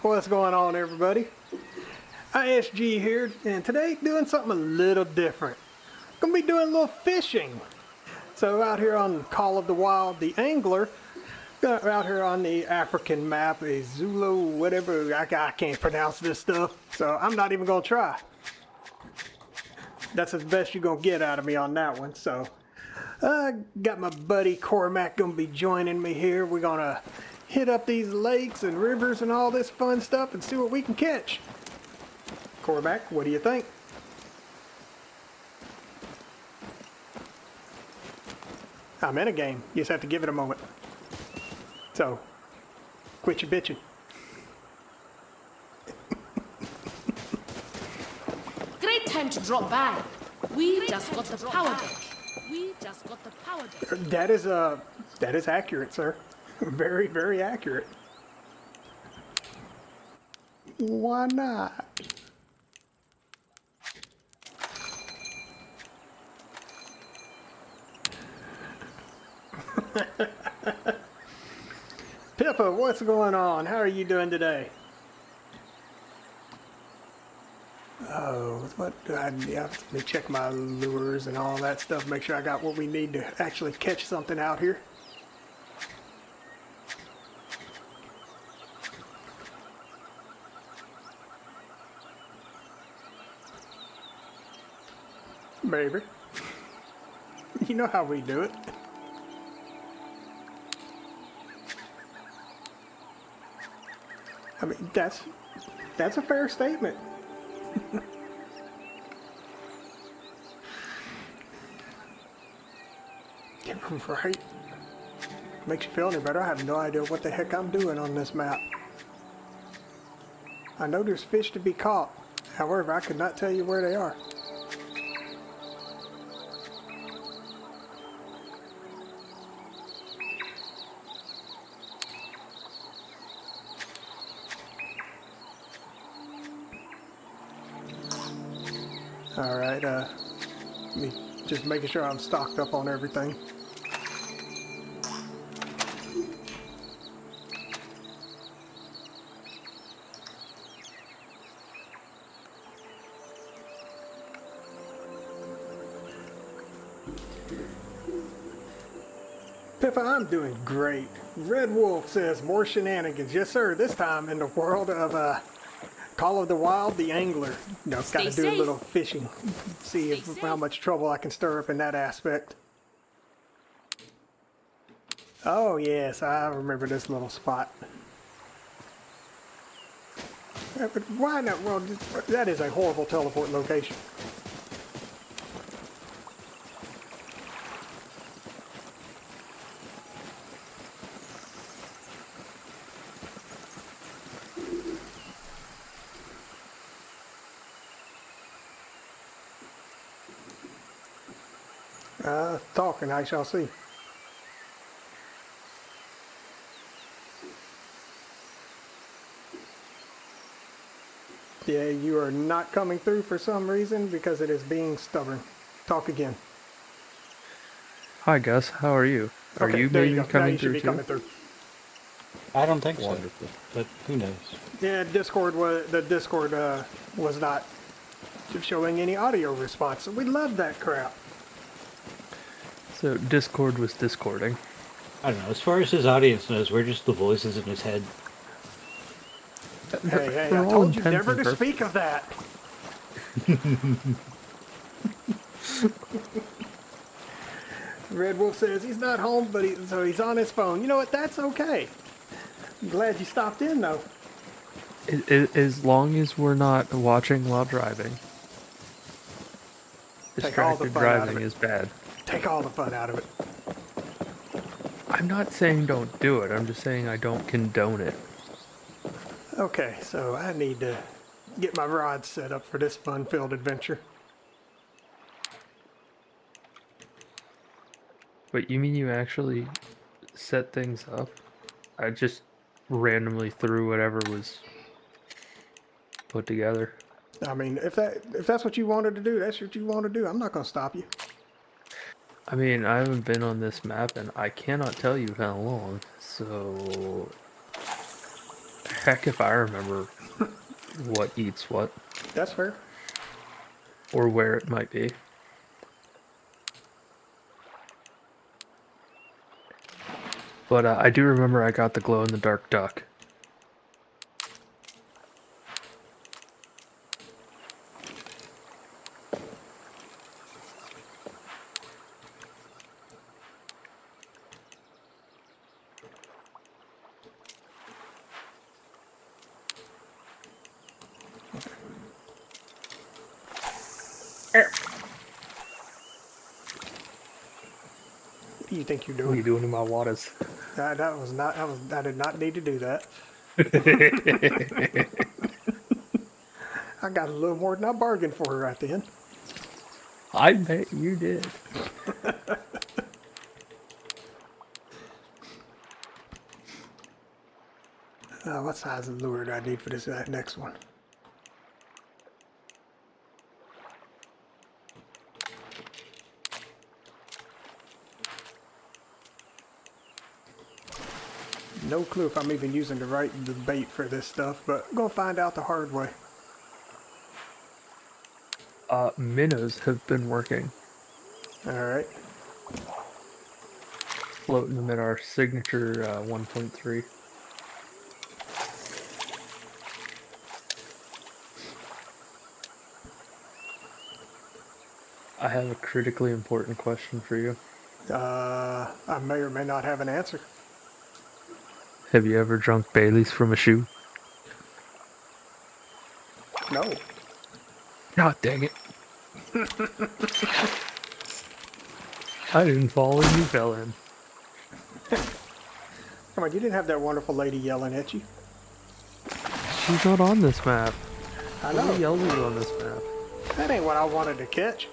What's going on, everybody? ISG here, and today doing something a little different. Gonna be doing a little fishing. So out here on Call of the Wild, the Angler, out here on the African map, a Zulu, whatever, I can't pronounce this stuff, so I'm not even gonna try. That's as best you're gonna get out of me on that one. So got my buddy Cormac gonna be joining me here. We're gonna hit up these lakes and rivers and all this fun stuff and see what we can catch. Cormac, what do you think? I'm in a game. You just have to give it a moment. So, quit your bitching. Great time to drop by. We just got the power deck. That is accurate, sir. Very, very accurate. Why not? Pippa, what's going on? How are you doing today? Oh, what? Yeah, let me check my lures and all that stuff. Make sure I got what we need to actually catch something out here. Baby, you know how we do it. I mean, that's a fair statement. Right? Makes you feel any better. I have no idea what the heck I'm doing on this map. I know there's fish to be caught. However, I could not tell you where they are. Alright, me just making sure I'm stocked up on everything. Pippa, I'm doing great. Red Wolf says more shenanigans. Yes, sir. This time in the world of Call of the Wild, the Angler. You know, got to do a little fishing. See how much trouble I can stir up in that aspect. Oh, yes, I remember this little spot. But why not? Well, that is a horrible teleport location. Talking, I shall see. Yeah, you are not coming through for some reason because it is being stubborn. Talk again. Hi Gus, how are you? Are Okay, you there maybe you go. coming Now through you should be too? coming through. I don't think so, Wonderful. but who knows? Yeah, the Discord was not showing any audio response, so we love that crap. So Discord was discording. I don't know. As far as his audience knows, we're just the voices in his head. Hey, For I all told you intents never and to purposes. speak of that. Red Wolf says he's not home, but so he's on his phone. You know what? That's okay. I'm glad you stopped in, though. As long as we're not watching while driving. Take all the Distracted fun out of driving it. is bad. Take all the fun out of it. I'm not saying don't do it, I'm just saying I don't condone it. Okay, so I need to get my rod set up for this fun-filled adventure. But you mean you actually set things up? I just randomly threw whatever was put together. I mean, if that's what you wanted to do, that's what you want to do. I'm not going to stop you. I mean, I haven't been on this map and I cannot tell you how long, so... heck if I remember what eats what That's fair. or where it might be. But I do remember I got the glow-in-the-dark duck. What do you think you're What are you doing? doing in my waters? That was not. I did not need to do that. I got a little more than I bargained for right then. I bet you did. What size of lure do I need for this next one? No clue if I'm even using the bait for this stuff, but I'm gonna find out the hard way. Minnows have been working, All right. floating them at our signature 1.3. I have a critically important question for you. I may or may not have an answer. Have you ever drunk Bailey's from a shoe? No. God dang it. I didn't fall in, you fell in. Come on, you didn't have that wonderful lady yelling at you. She's not on this map. I Nobody know. yells at you on this map. That ain't what I wanted to catch.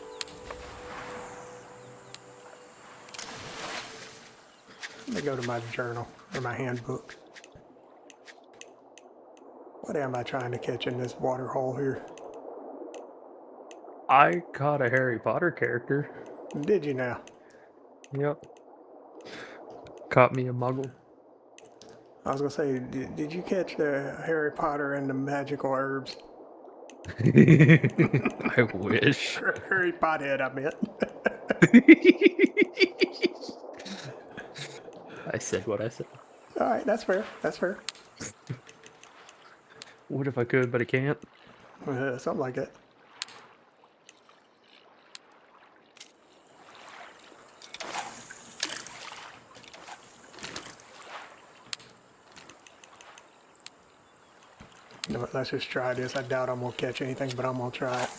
Let me go to my journal or my handbook. What am I trying to catch in this water hole here? I caught a Harry Potter character. Did you now? Yep. Caught me a muggle. I was gonna say, did you catch the Harry Potter and the magical herbs? I wish. Harry Pothead, I meant. I said what I said. All right, that's fair. That's fair. What if I could, but I can't? Something like that. You know what, let's just try this. I doubt I'm gonna catch anything, but I'm gonna try it.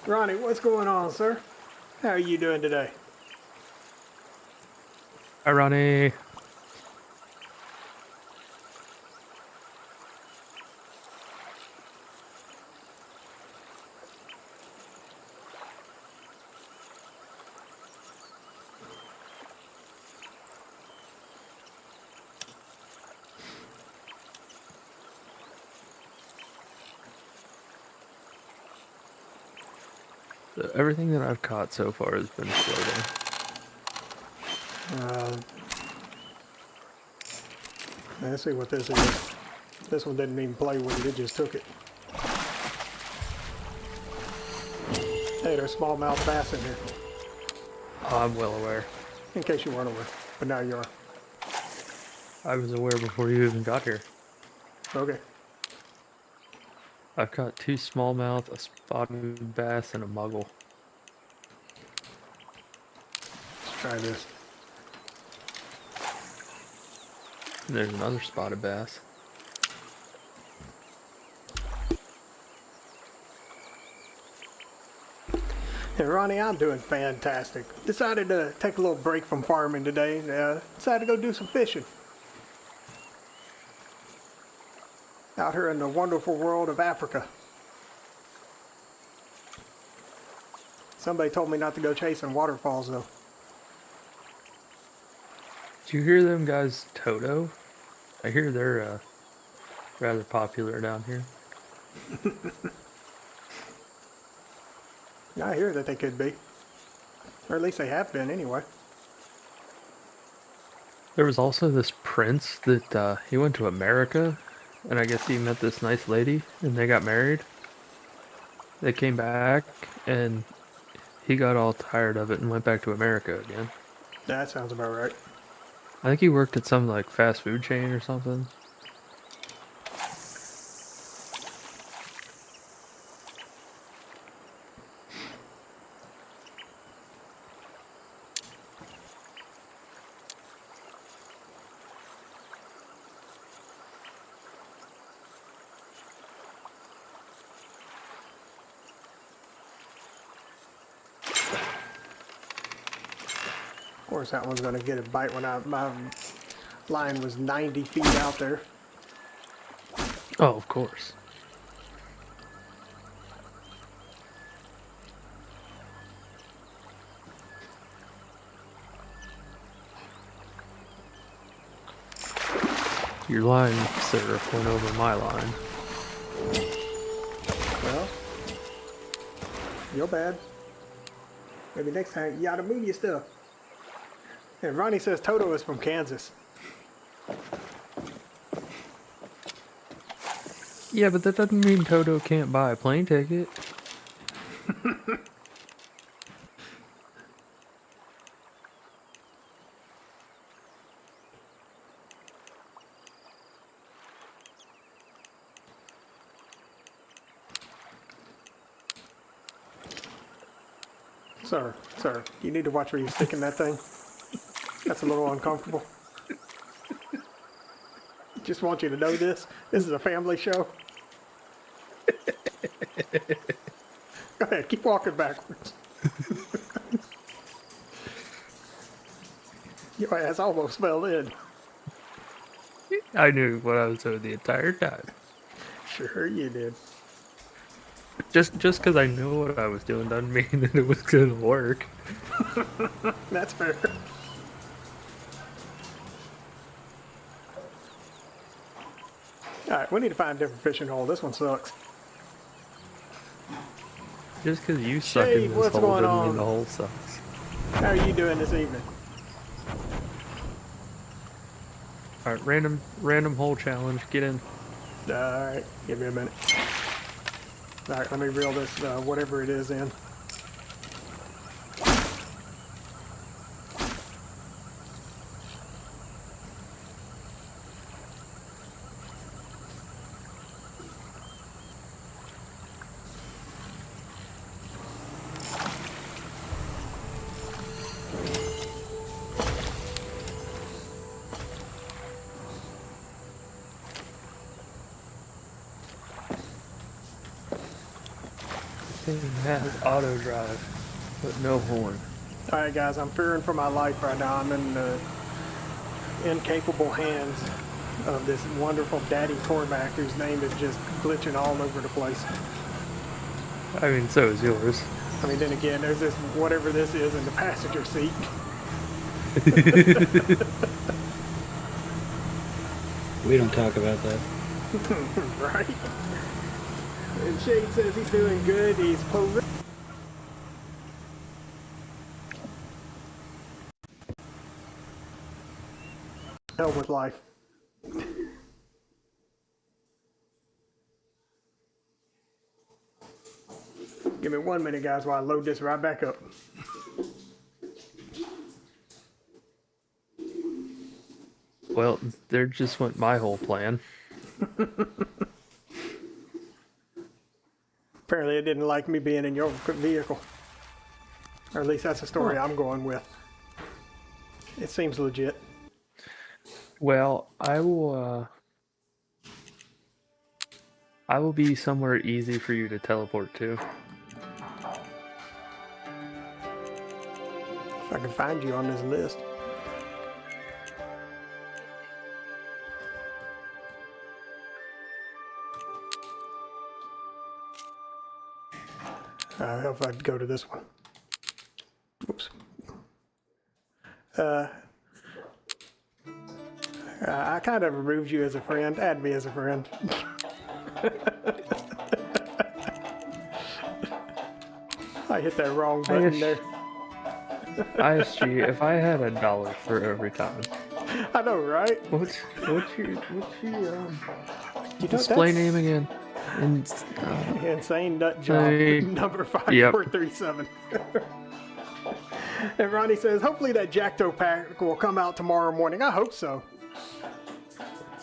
Ronnie, what's going on, sir? How are you doing today? Hi, Ronnie. So everything that I've caught so far has been floating. Let's see what this is. This one didn't even play with it, it just took it. Hey, there's smallmouth bass in here, I'm well aware. in case you weren't aware, but now you are. I was aware before you even got here. Okay. I've caught 2 smallmouth, a spotted bass, and a muggle. Let's try this. And there's another spotted bass. Hey, Ronnie, I'm doing fantastic. Decided to take a little break from farming today. Decided to go do some fishing. Out here in the wonderful world of Africa. Somebody told me not to go chasing waterfalls, though. Did you hear them guys Toto? I hear they're rather popular down here. I hear that they could be. Or at least they have been, anyway. There was also this prince that he went to America, and I guess he met this nice lady, and they got married. They came back, and he got all tired of it and went back to America again. That sounds about right. I think he worked at some like fast food chain or something. Of course, that one's going to get a bite when my line was 90 feet out there. Oh, of course. Your line, sir, went over my line. Well, you're bad. Maybe next time you gotta move your stuff. And Ronnie says Toto is from Kansas. Yeah, but that doesn't mean Toto can't buy a plane ticket. Sir, you need to watch where you're sticking that thing. That's a little uncomfortable. Just want you to know this. This is a family show. Go ahead, keep walking backwards. Your ass almost fell in. I knew what I was doing the entire time. Sure you did. Just because I knew what I was doing doesn't mean that it was gonna work. That's fair. Alright, we need to find a different fishing hole. This one sucks. Just because you suck Shade, in this what's hole going doesn't on? mean the hole sucks. How are you doing this evening? Alright, random hole challenge. Get in. Alright, give me a minute. Alright, let me reel this, whatever it is in. Thing has auto drive, but no horn. Alright guys, I'm fearing for my life right now. I'm in the incapable hands of this wonderful Daddy Cormac whose name is just glitching all over the place. I mean, so is yours. I mean, then again, there's this, whatever this is in the passenger seat. We don't talk about that. Right? And Shade says he's doing good. He's posing. Hell with life. Give me 1 minute, guys, while I load this right back up. Well, there just went my whole plan. Apparently it didn't like me being in your vehicle. Or at least that's the story I'm going with. It seems legit. Well, I will be somewhere easy for you to teleport to. If I can find you on this list. If I'd go to this one. Oops. I kind of removed you as a friend. Add me as a friend. I hit that wrong button there. ISG, if I had $1 for every time. I know, right? What's your You know, display that's name again? And Insane Nut Job, number 5437. And Ronnie says, hopefully that Jackto pack will come out tomorrow morning. I hope so.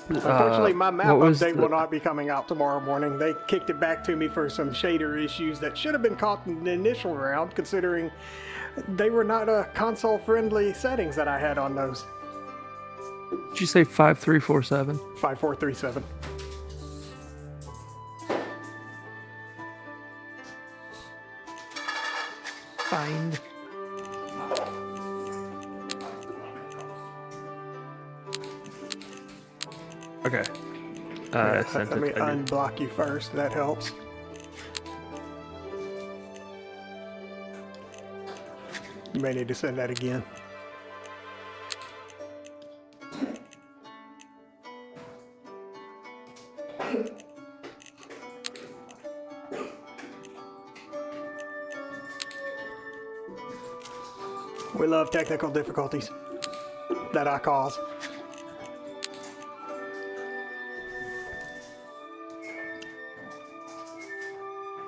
Unfortunately, my map update will not be coming out tomorrow morning. They kicked it back to me for some shader issues that should have been caught in the initial round, considering they were not console-friendly settings that I had on those. Did you say 5347? 5437. Find. Okay. Yeah, sent let me it. unblock you first. That helps. You may need to send that again. We love technical difficulties that I cause.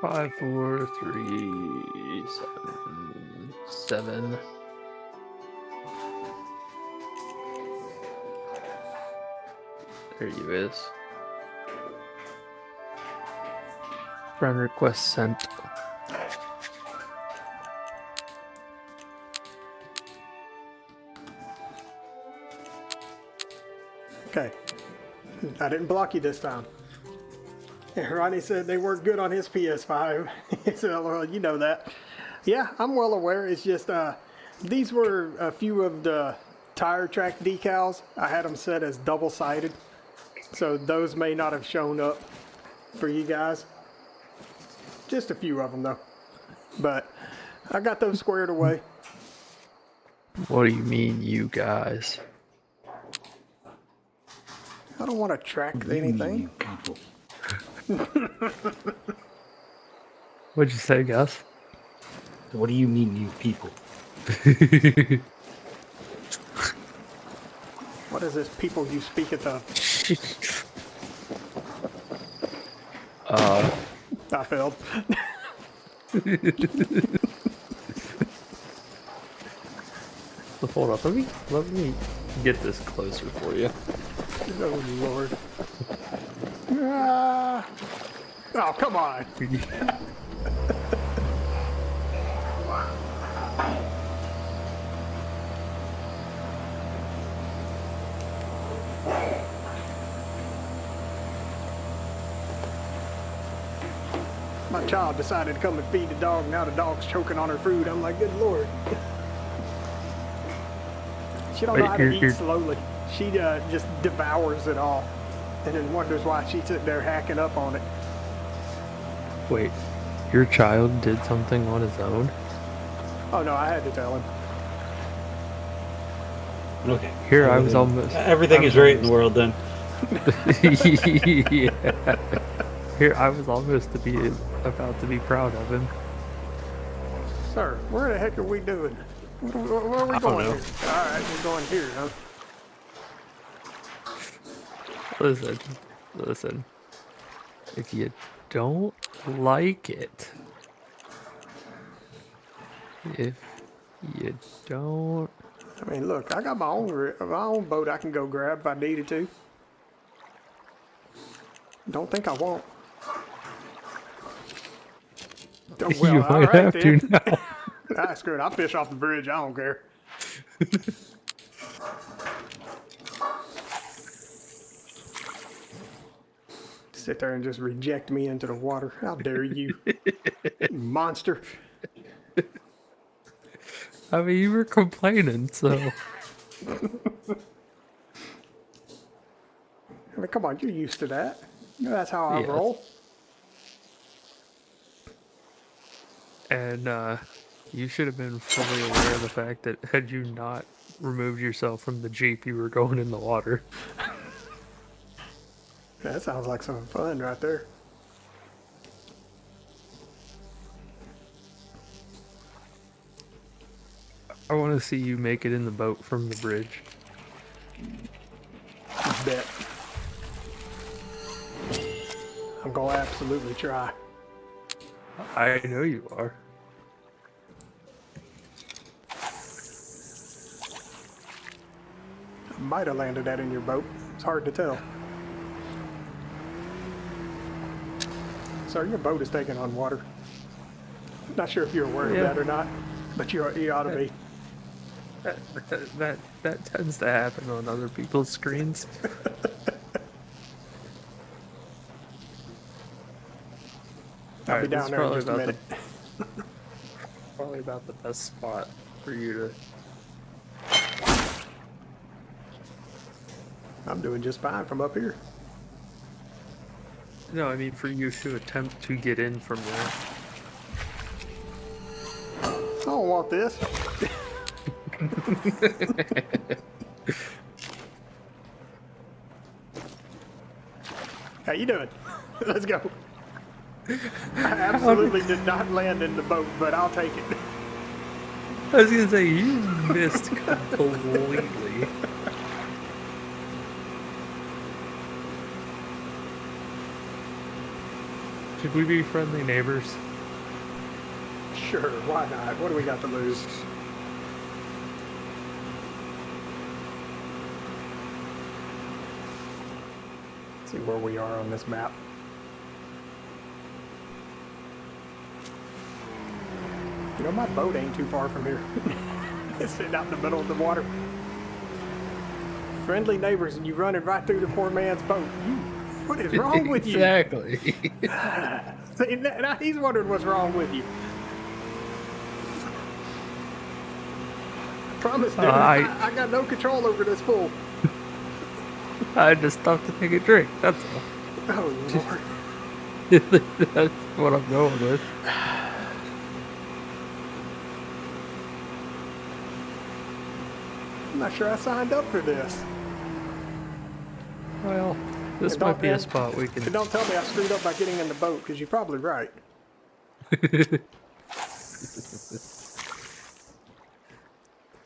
Five, 4, 3, 7. There you is. Friend request sent. Okay. I didn't block you this time. And Ronnie said they work good on his PS5. He said, well, you know that. Yeah, I'm well aware. It's just, these were a few of the tire track decals. I had them set as double-sided. So those may not have shown up for you guys. Just a few of them, though. But I got those squared away. What do you mean, you guys? I don't want to track anything. What'd you say, Gus? What do you mean, you people? What is this people you speaketh of? I failed. So hold up, let me get this closer for you. Oh, Lord. Ah. Oh, come on. My child decided to come and feed the dog. Now the dog's choking on her food. I'm like, good Lord. She don't know how to eat slowly. She just devours it all. And then wonders why she's sitting there hacking up on it. Wait, your child did something on his own? Oh no, I had to tell him. Okay. Here I was almost... Everything is right in the world then. Yeah. Here I was almost about to be proud of him. Sir, where the heck are we doing? Where are we going here? Alright, we're going here, huh? Listen. If you don't like it, if you don't... I mean, look, I got my own boat I can go grab if I needed to. Don't think I won't. Oh, well, You might have to now. Ah, screw it. I'll fish off the bridge. I don't care. Sit there and just reject me into the water. How dare you, monster. I mean, you were complaining, so... I mean, come on, you're used to that. You know that's how I Yes. roll. And, you should have been fully aware of the fact that had you not removed yourself from the Jeep, you were going in the water. That sounds like some fun right there. I want to see you make it in the boat from the bridge. You bet. I'm gonna absolutely try. I know you are. I might have landed that in your boat. It's hard to tell. Sir, your boat is taking on water. Not sure if you're aware of that or not, but you ought to be. That tends to happen on other people's screens. I'll be down there in just a minute. Probably about the best spot for you I'm doing just fine from up here. to. No, I mean for you to attempt to get in from there. I don't want this. How you doing? Let's go. I absolutely did not land in the boat, but I'll take it. I was gonna say you missed completely. Should we be friendly neighbors? Sure, why not? What do we got to lose? See where we are on this map. You know, my boat ain't too far from here. It's sitting out in the middle of the water. Friendly neighbors, and you running right through the poor man's boat. What is wrong with you? Exactly. See, now he's wondering what's wrong with you. Promise, dude, I got no control over this fool. I just stopped to take a drink. That's all. Oh, Lord. That's what I'm going with. I'm not sure I signed up for this. Well, this And might don't- be a and- spot we can. And don't tell me I screwed up by getting in the boat, because you're probably right.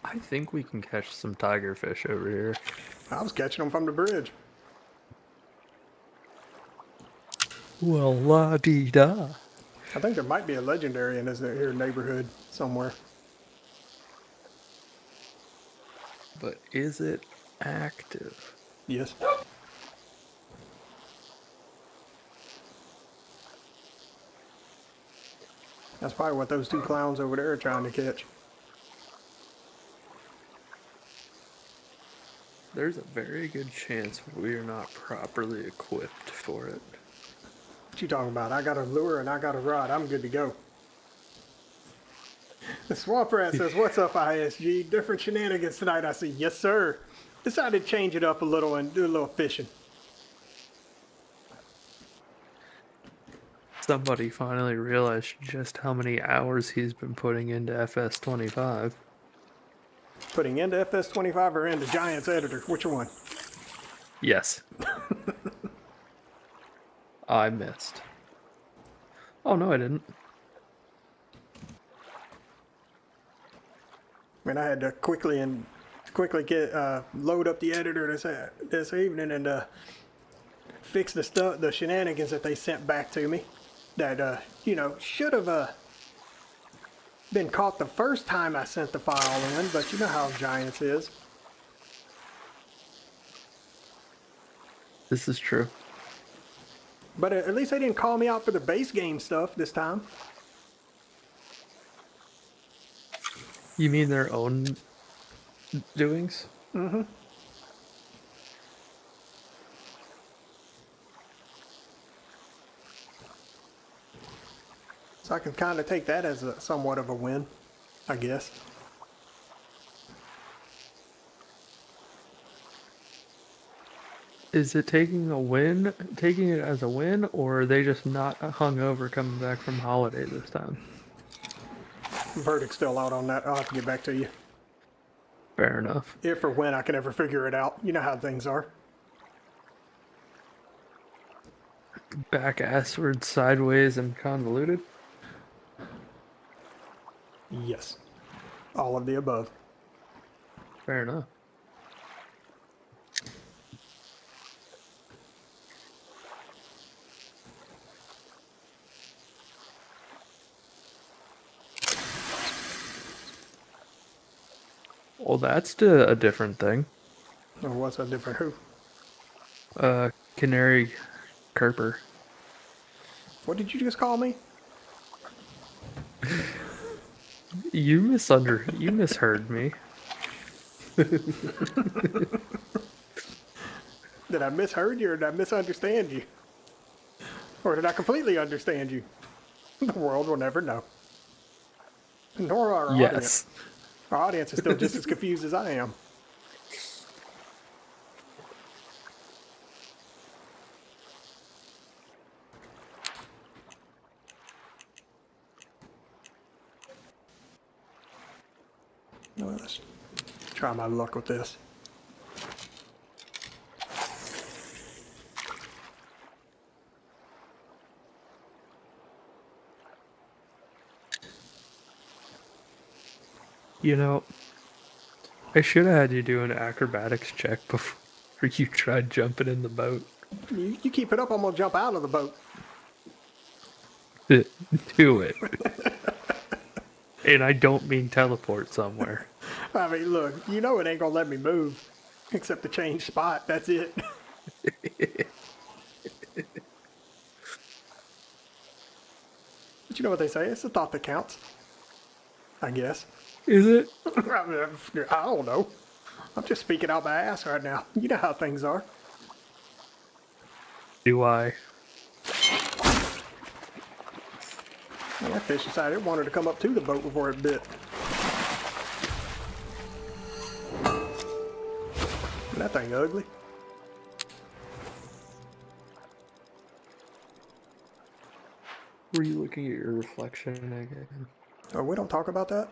I think we can catch some tiger fish over here. I was catching them from the bridge. Well, la dee da. I think there might be a legendary in this here neighborhood somewhere. But is it active? Yes. That's probably what those two clowns over there are trying to catch. There's a very good chance we are not properly equipped for it. What you talking about? I got a lure and I got a rod. I'm good to go. The Swamp Rat says, "What's up, ISG? Different shenanigans tonight, I see." Yes, sir. Decided to change it up a little and do a little fishing. Somebody finally realized just how many hours he's been putting into FS25. Putting into FS25 or into Giants Editor? Which one? Yes. I missed. Oh, no, I didn't. I mean, I had to quickly get load up the editor this evening and fix the shenanigans that they sent back to me. That should have been caught the first time I sent the file in, but you know how Giants is. This is true. But at least they didn't call me out for the base game stuff this time. You mean their own doings? Mm-hmm. So I can kind of take that as somewhat of a win, I guess. Is it taking it as a win, or are they just not hungover coming back from holiday this time? Verdict's still out on that. I'll have to get back to you. Fair enough. If or when I can ever figure it out. You know how things are. Back assward, sideways, and convoluted? Yes. All of the above. Fair enough. Well, that's a different thing. Or what's a different who? Canary Kerper. What did you just call me? You misheard me. Did I misheard you or did I misunderstand you? Or did I completely understand you? The world will never know. Nor our audience. Yes. Our audience is still just as confused as I am. Well, let's try my luck with this. You know, I should have had you do an acrobatics check before you tried jumping in the boat. You keep it up, I'm gonna jump out of the boat. Do it. And I don't mean teleport somewhere. I mean, look, you know it ain't gonna let me move. Except to change spot, that's it. But you know what they say, it's the thought that counts. I guess. Is it? I don't know. I'm just speaking out my ass right now. You know how things are. Do I? Well, that fish decided it wanted to come up to the boat before it bit. That thing ugly. Were you looking at your reflection again? Oh, we don't talk about that?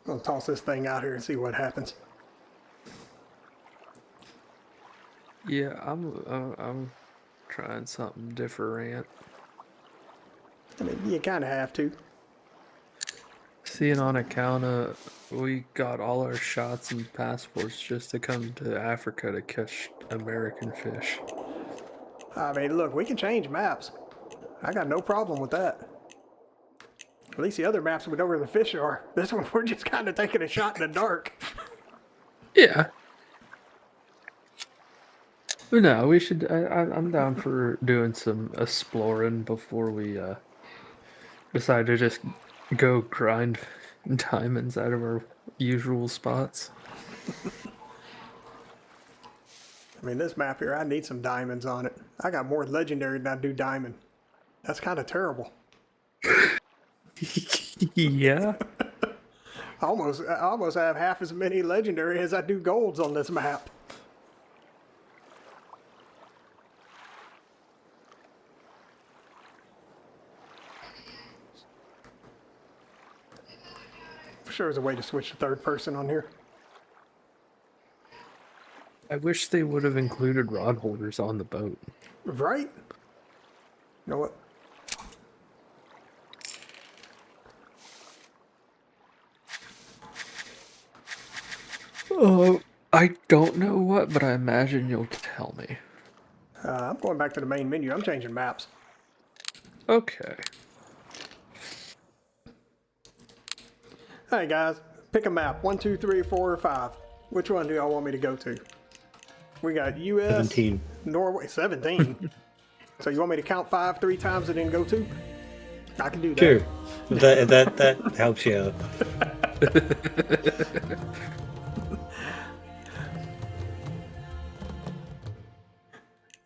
I'll toss this thing out here and see what happens. Yeah, I'm trying something different. I mean, you kind of have to. Seeing on account of we got all our shots and passports just to come to Africa to catch American fish. I mean, look, we can change maps. I got no problem with that. At least the other maps we know where the fish are. This one, we're just kind of taking a shot in the dark. Yeah. But no, we should. I'm down for doing some exploring before we decide to just go grind diamonds out of our usual spots. I mean, this map here, I need some diamonds on it. I got more legendary than I do diamond. That's kind of terrible. Yeah. I almost have half as many legendary as I do golds on this map. For sure there's a way to switch to third person on here. I wish they would have included rod holders on the boat. Right? You know what? Oh, I don't know what, but I imagine you'll tell me. I'm going back to the main menu. I'm changing maps. Okay. Hey guys, pick a map. 1, 2, 3, 4, or 5. Which one do y'all want me to go to? We got US, 17. Norway, 17. So you want me to count 5 3 times and then go 2? I can do that. Sure. That helps you out.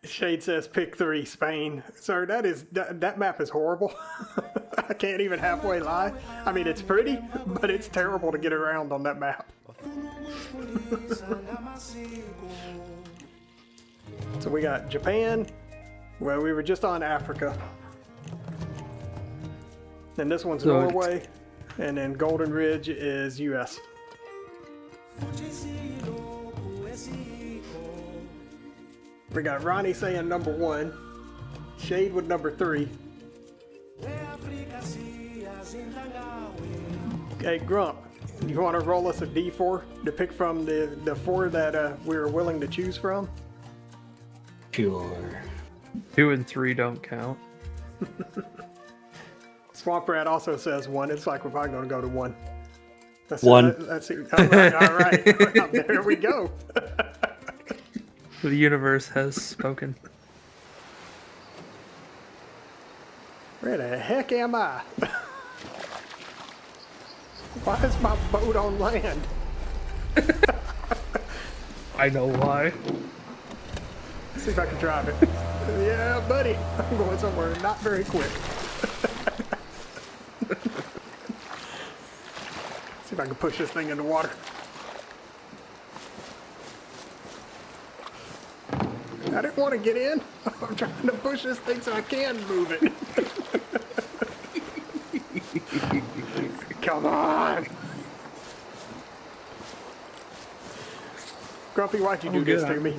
Shade says pick 3, Spain. Sir, that map is horrible. I can't even halfway lie. I mean, it's pretty, but it's terrible to get around on that map. So we got Japan. Well, we were just on Africa. Then this one's So Norway. And then Golden Ridge is US. We got Ronnie saying number 1. Shade with number 3. Hey, Grump, you want to roll us a D4 to pick from the 4 that we were willing to choose from? Sure. 2 and 3 don't count. Swamp Rat also says 1. It's like we're probably going to go to 1. Let's, 1. Let's see. All right, all right. There we go. The universe has spoken. Where the heck am I? Why is my boat on land? I know why. Let's see if I can drive it. Yeah, buddy. I'm going somewhere not very quick. See if I can push this thing in the water. I didn't want to get in. I'm trying to push this thing so I can move it. Come on. Grumpy, why'd you do this to me?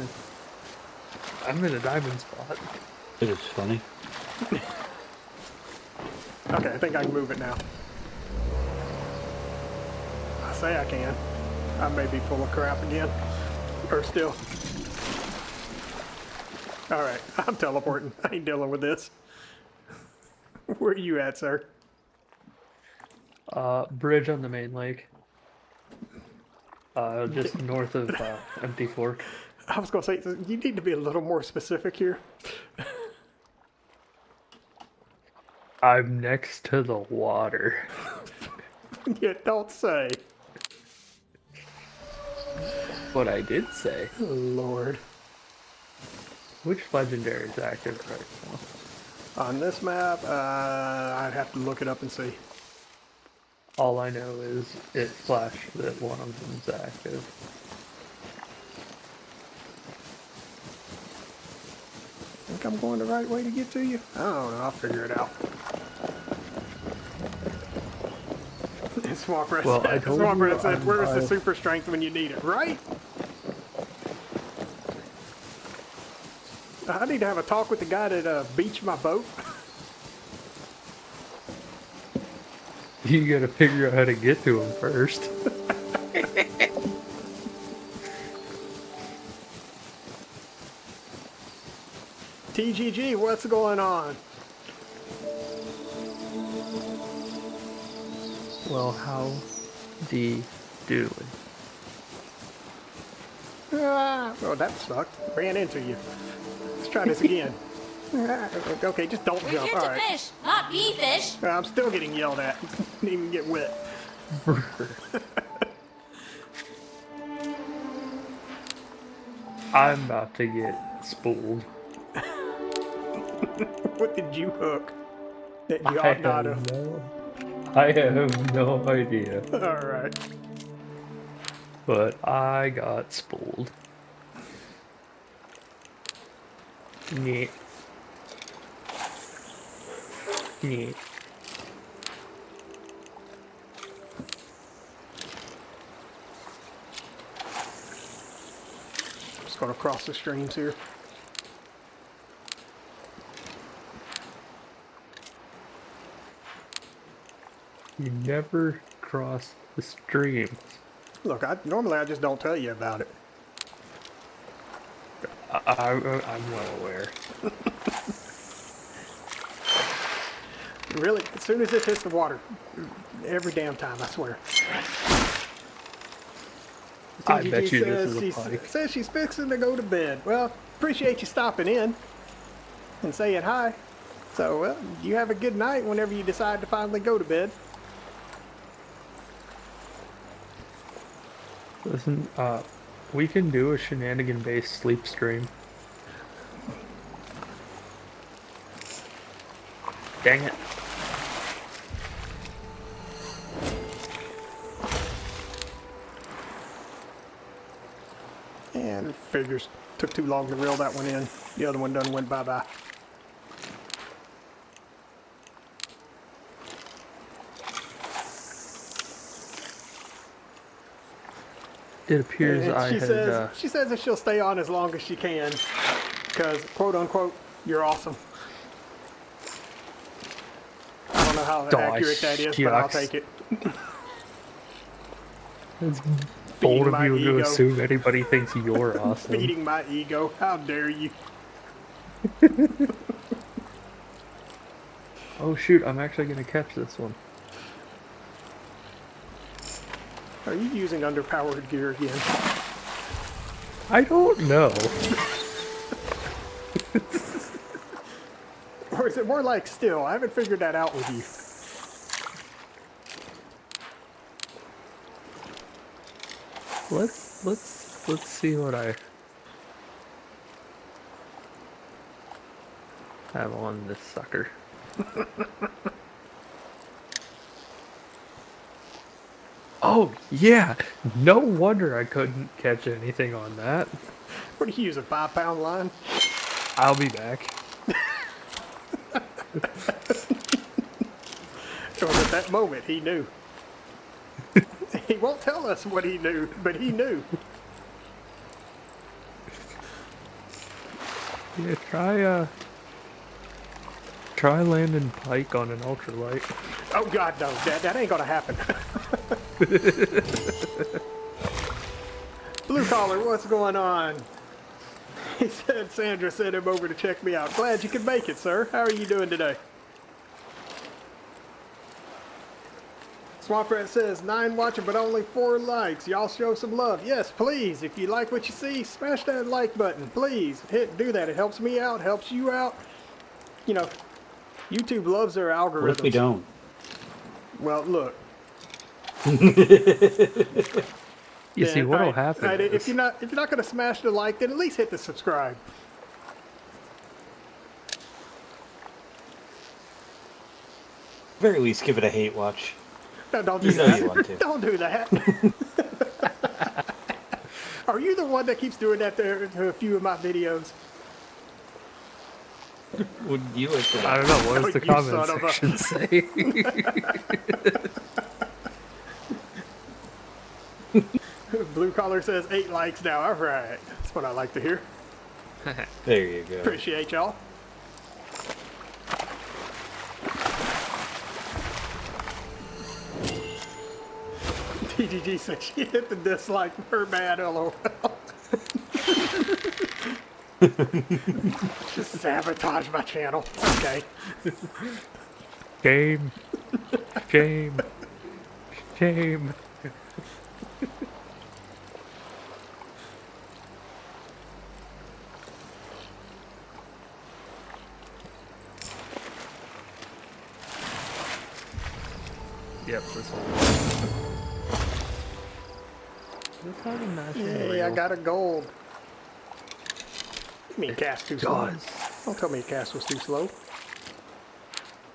I'm in a diamond spot. It is funny. Okay, I think I can move it now. I say I can. I may be full of crap again. Or still. Alright, I'm teleporting. I ain't dealing with this. Where are you at, sir? Bridge on the main lake. Just north of Empty Fork. I was going to say, you need to be a little more specific here. I'm next to the water. You don't say. What I did say. Lord. Which legendary is active right now? On this map, I'd have to look it up and see. All I know is it flashed that one of them is active. Think I'm going the right way to get to you? I don't know, I'll figure it out. Swamp Rat Well, I told Swamp you Rat said, I'm where's the by- super strength when you need it, right? I need to have a talk with the guy that beached my boat. You gotta figure out how to get to him first. TGG, what's going on? Well, how the doing? Ah, oh, that sucked. Ran into you. Let's try this again. Okay, just don't We're jump. here All to right. fish, not be fish. I'm still getting yelled at. Didn't even get wet. I'm about to get spooled. What did you hook? That you I ought not have have. no idea, All right. but I got spooled. Yeah. Yeah. Just gonna cross the streams here. You never cross the streams. Look, normally I just don't tell you about it. I'm well aware. Really, as soon as this hits the water, every damn time, I swear. I TGG bet you this says is a pike. says she's fixing to go to bed. Well, appreciate you stopping in and saying hi. So, well, you have a good night whenever you decide to finally go to bed. Listen, we can do a shenanigan-based sleep stream. Dang it. And figures. Took too long to reel that one in. The other one done went bye-bye. It appears And I she had, says she says that she'll stay on as long as she can because, quote unquote, you're awesome. how Oh, accurate that is, but I'll shucks. take it. It's bold of my you to ego. assume anybody thinks you're awesome. Feeding my ego. How dare you? Oh shoot, I'm actually gonna catch this one. Are you using underpowered gear again? I don't know. Or is it more like still? I haven't figured that out with you. Let's see what I have on this sucker. Oh yeah, no wonder I couldn't catch anything on that. What do you use, a 5-pound line? I'll be back. Because at that moment he knew. He won't tell us what he knew, but he knew. Yeah, try landing pike on an ultralight. Oh God, no, that ain't gonna happen. Blue collar, what's going on? He said Sandra sent him over to check me out. Glad you could make it, sir. How are you doing today? Swamp Rat says 9 watching but only 4 likes. Y'all show some love. Yes, please. If you like what you see, smash that like button. Please do that. It helps me out, helps you out. You know, YouTube loves their algorithms. What if we don't? Well, look. You see, what'll happen is, if you're not gonna smash the like, then at least hit the subscribe. Very least, give it a hate watch. No, don't do You know that. you want to. Don't do that. Are you the one that keeps doing that to a few of my videos? Would you like to? I don't know, what does the You son comment of a- section say? Blue collar says 8 likes now. All right, that's what I like to hear. There you go. Appreciate y'all. TGG says she hit the dislike. Her bad, lol. Just sabotage my channel. Okay. Shame. Shame. Shame. Yep, this one. This not a national Hey, I reel. got a gold. You mean cast too slow? Does. Don't tell me the cast was too slow.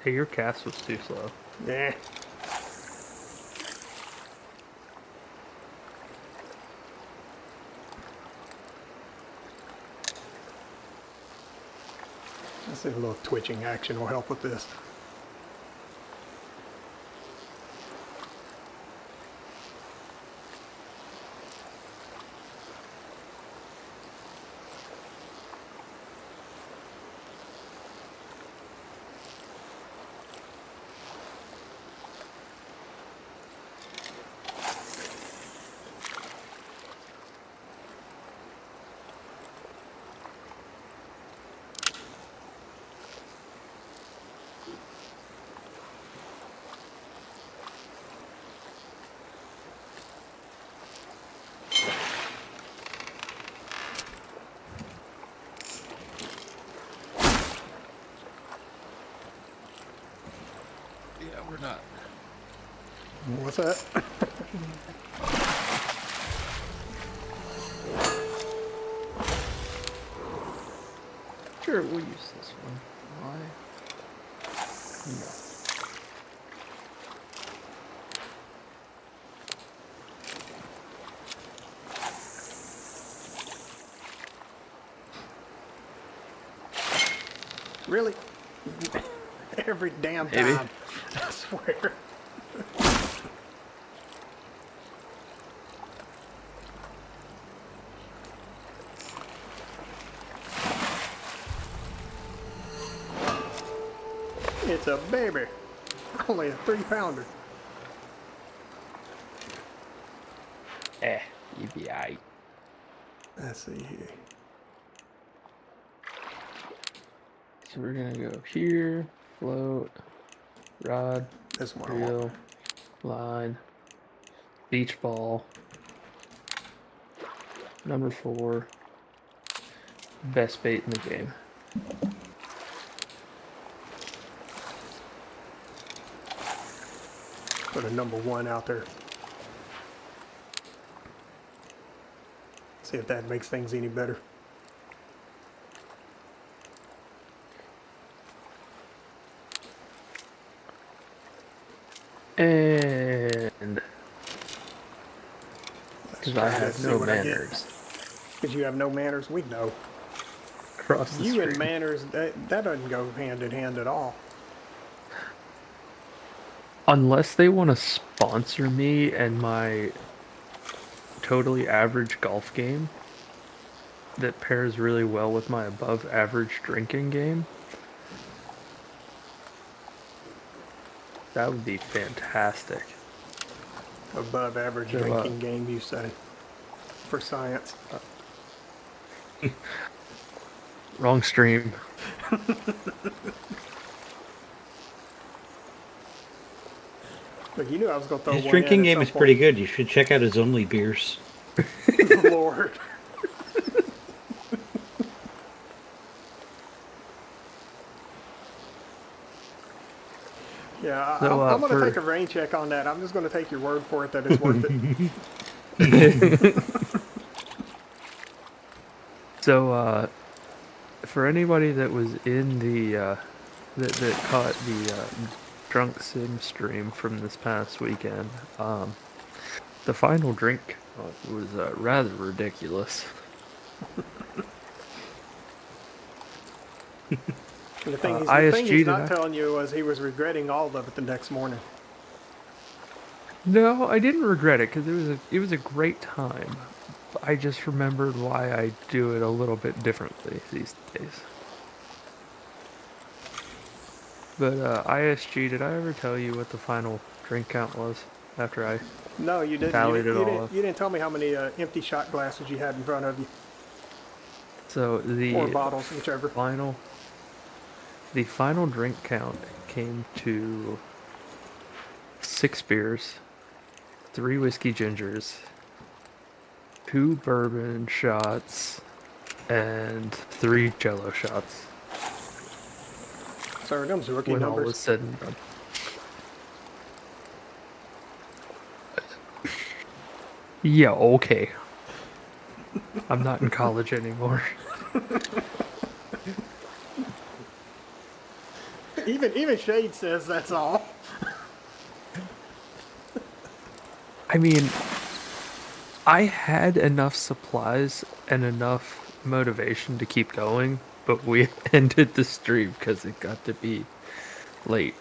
Hey, your cast was too slow. Yeah. I see a little twitching action will help with this. Yeah, we're not. What's that? Sure, we'll use this one. Why? No. Really? Every damn Maybe. time. I swear. It's a baby. Only a 3-pounder. You'd be aight. Let's see here. So we're gonna go here, float, rod, This one I want. reel, line, beach ball. Number 4. Best bait in the game. Put a number 1 out there. See if that makes things any better. And because I have no manners. Because you have no manners, we know. Across the You street. and manners, that doesn't go hand in hand at all. Unless they want to sponsor me and my totally average golf game that pairs really well with my above average drinking game, that would be fantastic. Above average So, drinking game, you say. For science. Wrong stream. Look, you knew I was going to throw His one drinking in at game some is point. pretty good. You should check out his only beers. Lord. Yeah, So, I'm going to for- take a rain check on that. I'm just going to take your word for it that it's worth it. So, for anybody that was in the that caught the drunk sim stream from this past weekend, the final drink was rather ridiculous. The thing he's ISG not did I- telling you was he was regretting all of it the next morning. No, I didn't regret it because it was a great time. I just remembered why I do it a little bit differently these days. But ISG, did I ever tell you what the final drink count was after I No, you didn't. tallied it all up? You didn't tell me how many empty shot glasses you had in front of you. So Or bottles, whichever. the final drink count came to 6 beers, 3 whiskey gingers, 2 bourbon shots, and 3 Jello shots. Sorry, them's rookie When all was numbers. said and done. Yeah, okay. I'm not in college anymore. Even Shade says that's all. I mean, I had enough supplies and enough motivation to keep going, but we ended the stream because it got to be late.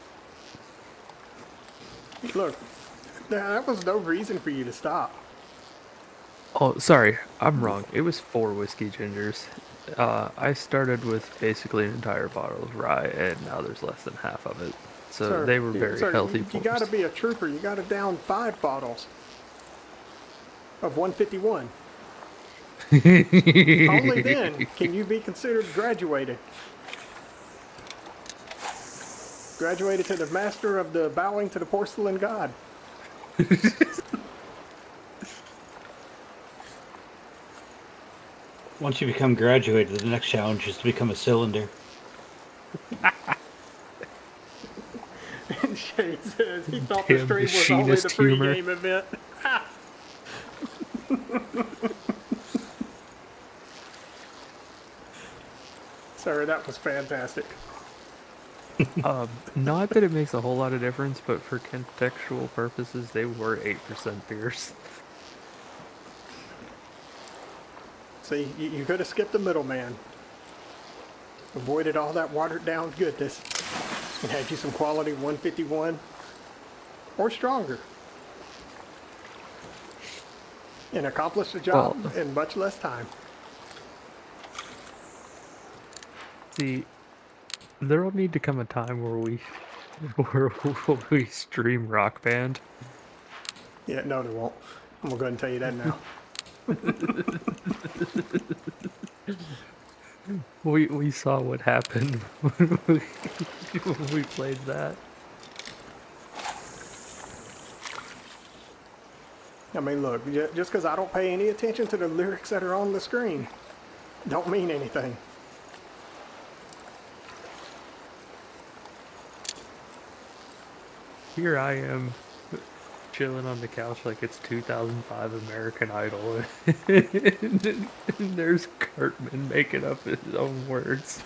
Look, that was no reason for you to stop. Oh, sorry, I'm wrong. It was 4 whiskey gingers. I started with basically an entire bottle of rye, and now there's less than half of it. So Sir, they were very sir, healthy. You got to be a trooper. You got to down 5 bottles of 151. Only then can you be considered graduated. Graduated to the master of the bowing to the porcelain god. Once you become graduated, the next challenge is to become a cylinder. And Shade says he thought the Damn stream was only the machinist humor. pregame event. Sorry, that was fantastic. Not that it makes a whole lot of difference, but for contextual purposes, they were 8% beers. See, you could have skipped the middleman. Avoided all that watered down goodness. And had you some quality 151 or stronger. And accomplished the job Well, in much less time. See, there will need to come a time where we Where we stream Rock Band. Yeah, no, they won't. I'm gonna go ahead and tell you that now. We saw what happened when we played that. I mean, look, just because I don't pay any attention to the lyrics that are on the screen, don't mean anything. Here I am, chilling on the couch like it's 2005 American Idol, and there's Cartman making up his own words.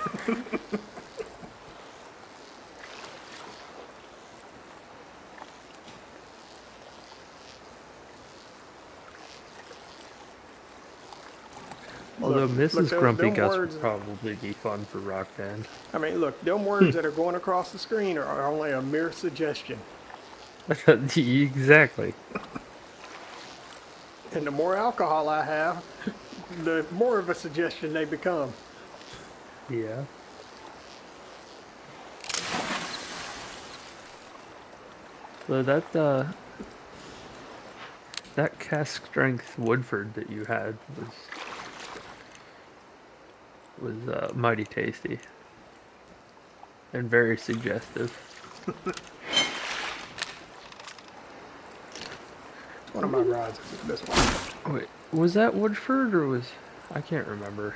Although Look, Mrs. look, Grumpy them Gus words. would probably be fun for Rock Band. I mean, look, them words that are going across the screen are only a mere suggestion. Exactly. And the more alcohol I have, the more of a suggestion they become. Yeah. So that cast strength Woodford that you had was mighty tasty and very suggestive. One of my rides is this one. Wait, was that Woodford or was I can't remember.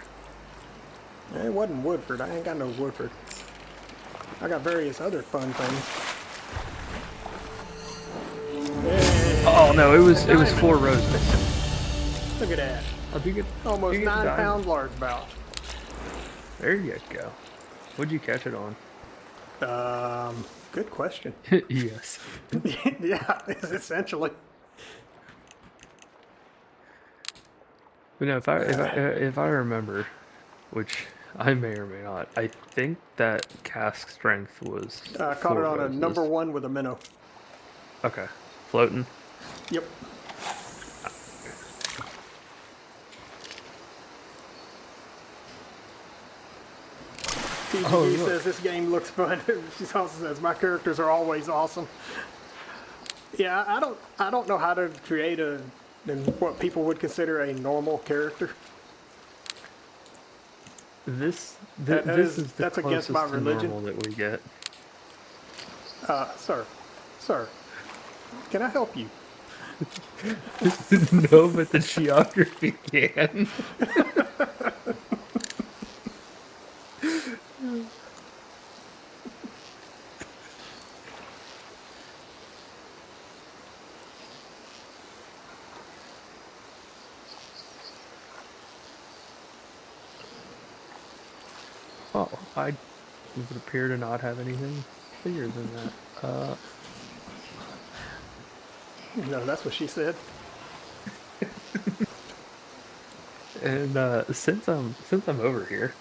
It wasn't Woodford. I ain't got no Woodford. I got various other fun things. Hey, Oh no, it was diamond. 4 roses. Look at that. I think it Almost you get 9 diamond. pound largemouth. There you go. What'd you catch it on? Good question. Yes. Yeah, essentially. But no, if I remember, which I may or may not, I think that cask strength was. I caught 4 it on roses. a number 1 with a minnow. Okay, floating. Yep. Oh, TGD look. says this game looks fun. She also says my characters are always awesome. Yeah, I don't know how to create what people would consider a normal character. This That this is- is the that's closest against my to religion. normal that we get. Sir, can I help you? No, but the geography can. Oh, I would appear to not have anything bigger than that. No, that's what she said. And since I'm over here,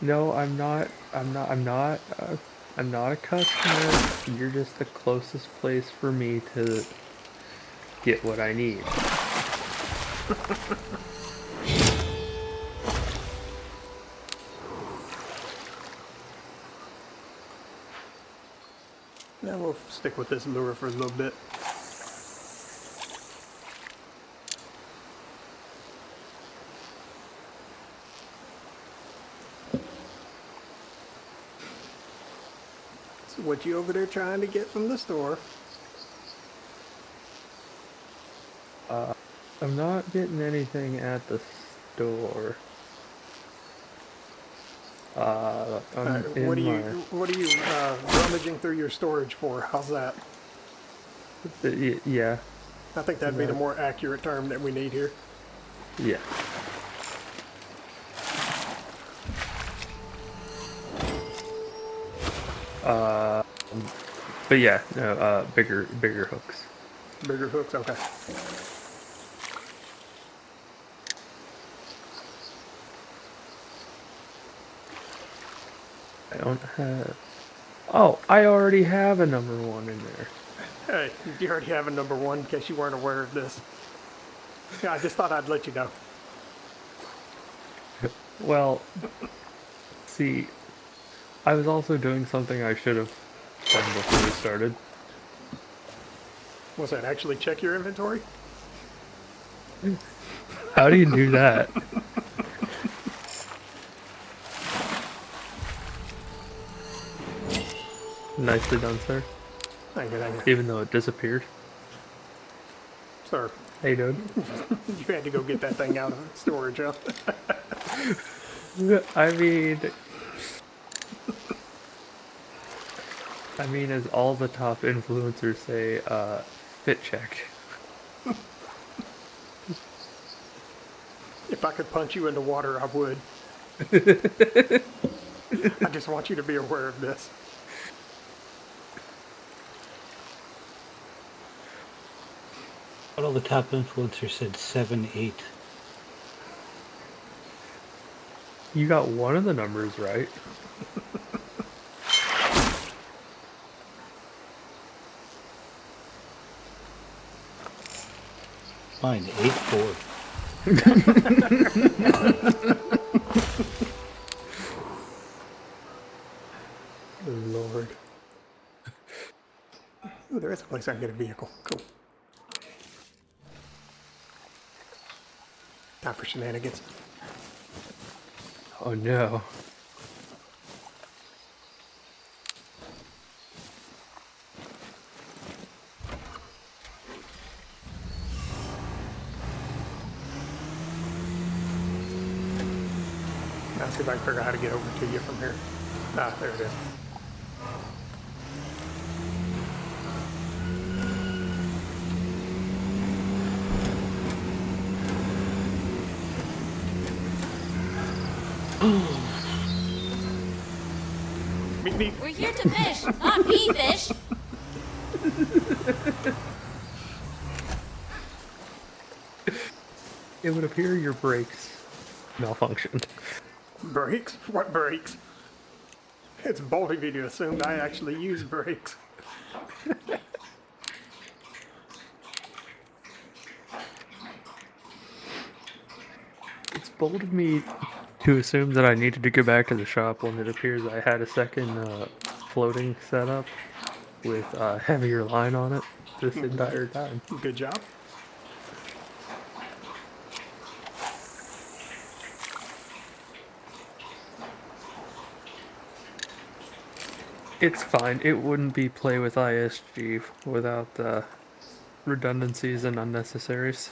no, I'm not. I'm not a customer. You're just the closest place for me to get what I need. Now we'll stick with this lure for a little bit. So what you over there trying to get from the store? I'm not getting anything at the store. I'm in What my. are you rummaging through your storage for? How's that? Yeah, I think that'd be the more accurate term that we need here. yeah. But yeah, no, bigger hooks. Bigger hooks, okay. I don't have. Oh, I already have a number 1 in there. Hey, you already have a number 1 in case you weren't aware of this. Yeah, I just thought I'd let you know. Well, see, I was also doing something I should have done before we started. What's that? Actually check your inventory? How do you do that? Nicely done, sir. Thank you, thank you. Even though it disappeared. Sir, How you doing? you had to go get that thing out of storage, huh? I mean, as all the top influencers say, fit check. If I could punch you into water, I would. I just want you to be aware of this. But all the top influencers said 7, 8. You got one of the numbers right. Mine, 8, 4. Lord. Ooh, there is a place I can get a vehicle. Cool. Time for shenanigans. Oh no. Now see if I can figure out how to get over to you from here. Ah, there it is. Meep, meep. We're here to fish, not be fish. It would appear your brakes malfunctioned. Brakes? What brakes? It's bold of you to assume I actually use brakes. It's bold of me to assume that I needed to go back to the shop when it appears I had a second floating setup with heavier line on it this entire time. Good job. It's fine. It wouldn't be play with ISG without redundancies and unnecessaries.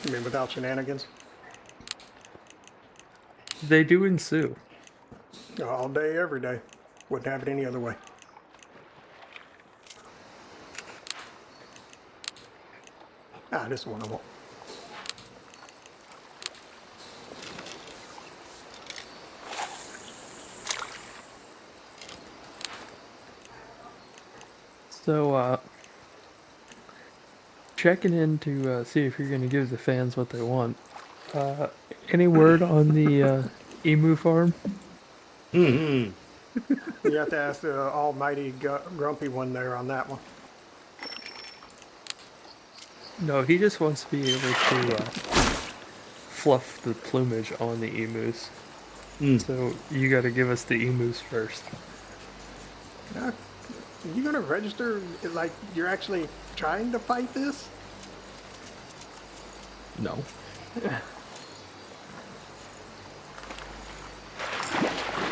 You mean without shenanigans? They do ensue. All day, every day. Wouldn't have it any other way. Ah, this is one I want. So, checking in to see if you're going to give the fans what they want. Any word on the emu farm? You have to ask the almighty grumpy one there on that one. No, he just wants to be able to fluff the plumage on the emus. So you got to give us the emus first. Are you gonna register like you're actually trying to fight this? No.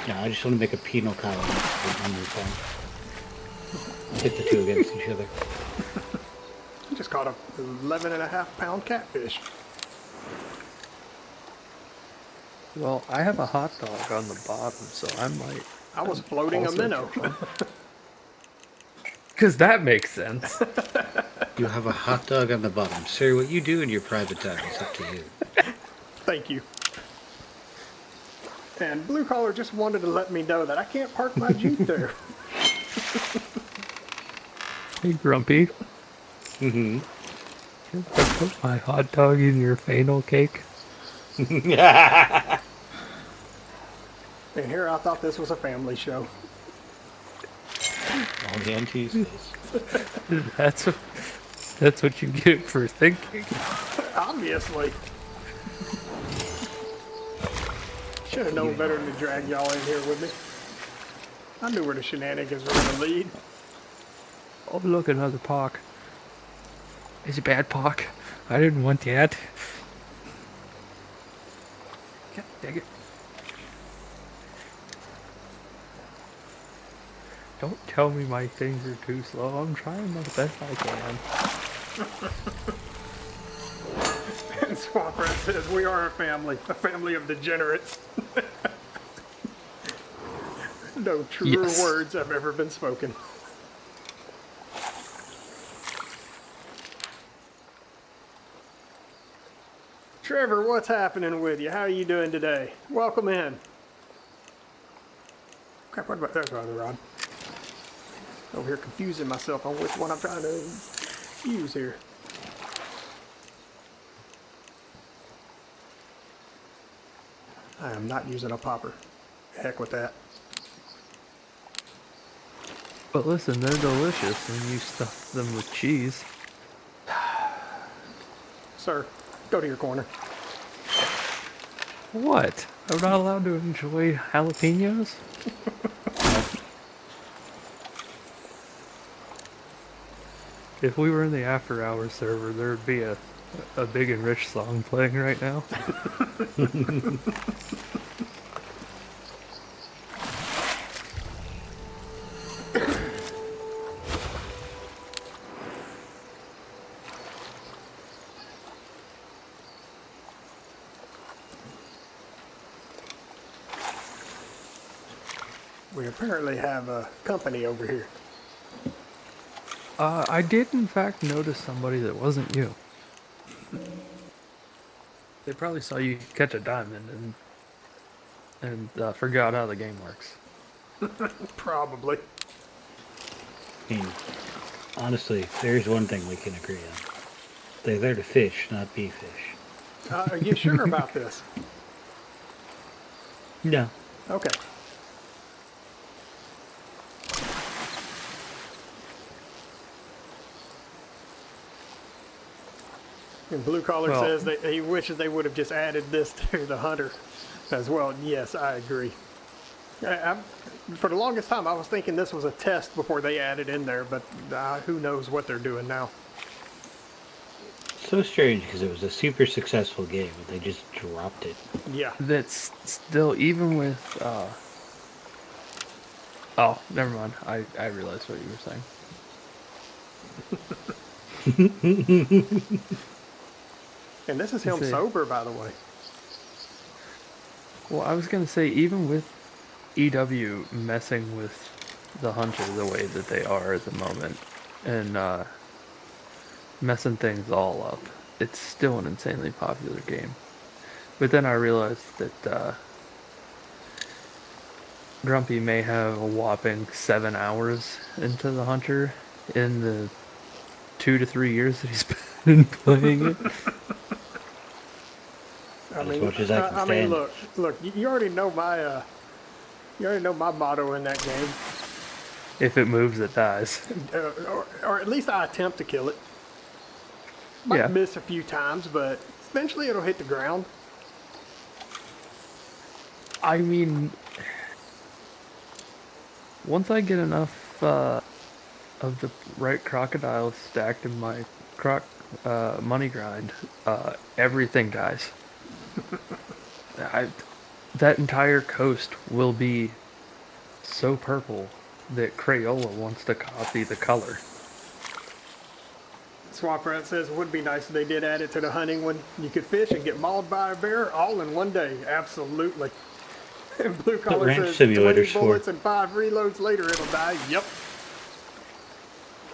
Yeah, I just want to make a penal colony on your phone. Hit the two against each other. You just caught a 11.5-pound catfish. Well, I have a hot dog on the bottom, so I might. I was floating a Also minnow. Because that makes sense. You have a hot dog on the bottom. Sir, what you do in your private time is up to you. Thank you. And Blue Collar just wanted to let me know that I can't park my Jeep there. Hey, Grumpy. Mm-hmm. Can I put my hot dog in your funnel cake? And here I thought this was a family show. Only on Tuesdays. That's what you get for thinking. Obviously. Should have known better than to drag y'all in here with me. I knew where the shenanigans were gonna lead. Oh, look, another Pock. Is it bad Pock? I didn't want that. God dang it. Don't tell me my things are too slow. I'm trying the best I can. And Swamp Rat says, we are a family of degenerates. No truer Yes. words have ever been spoken. Trevor, what's happening with you? How are you doing today? Welcome in. Crap, what about that other rod? Over here confusing myself on which one I'm trying to use here. I am not using a popper. Heck with that. But listen, they're delicious when you stuff them with cheese. Sir, go to your corner. What? I'm not allowed to enjoy jalapenos? If we were in the after hours server, there would be a Big and Rich song playing right now. We apparently have a company over here. I did in fact notice somebody that wasn't you. They probably saw you catch a diamond and forgot how the game works. Probably. I mean, honestly, there's one thing we can agree on. They're there to fish, not be fish. Are you sure about this? No. Okay. And Blue Collar Well- says that he wishes they would have just added this to the Hunter as well. Yes, I agree. For the longest time, I was thinking this was a test before they added in there, but who knows what they're doing now. So strange because it was a super successful game, but they just dropped it. Yeah. That's still, even with, oh, never mind. I realized what you were saying. And this is him See. sober, by the way. Well, I was going to say, even with EW messing with the Hunter the way that they are at the moment, and messing things all up, it's still an insanely popular game. But then I realized that Grumpy may have a whopping 7 hours into the Hunter in the 2 to 3 years that he's been playing it. I As much as I can stand. look. You already know my, motto in that game, If it moves, it dies. or at least I attempt to kill it. Might Yeah. miss a few times, but eventually it'll hit the ground. I mean, once I get enough of the right crocodiles stacked in my money grind, everything dies. That entire coast will be so purple that Crayola wants to copy the color. Swamp Rat says it would be nice if they did add it to the hunting one. You could fish and get mauled by a bear all in one day. Absolutely. And Blue Collar Ranch says Simulator's 20 bullets and 5 reloads later it'll die. Yep.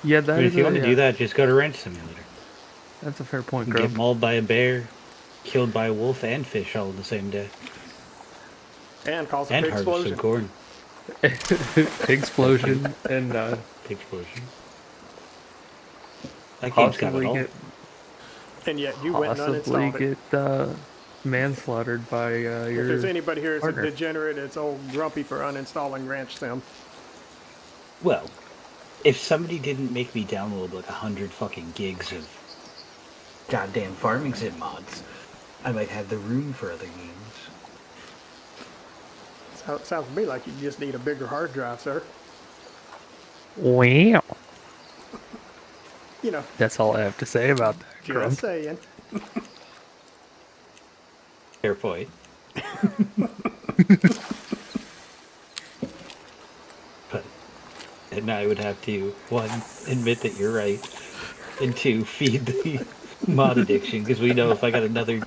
Yeah, I mean, if you want to do that, just go to Ranch Simulator. That's a fair point, You Grump. get mauled by a bear, killed by a wolf, and fish all in the same day. And cause a And big harvest explosion. some corn. Explosion and Big explosion. That game's got it possibly all. get And yet you went and possibly uninstalled it. get manslaughtered by If there's your. anybody here that's partner. a degenerate, it's old Grumpy for uninstalling Ranch Sim. Well, if somebody didn't make me download like 100 fucking gigs of goddamn farming sim mods, I might have the room for other games. It sounds to me like you just need a bigger hard drive, sir. Wow. You know, That's all I have to say about that, just Grump. saying. Fair point. But and I would have to, one, admit that you're right, and two, feed the mod addiction, because we know if I got another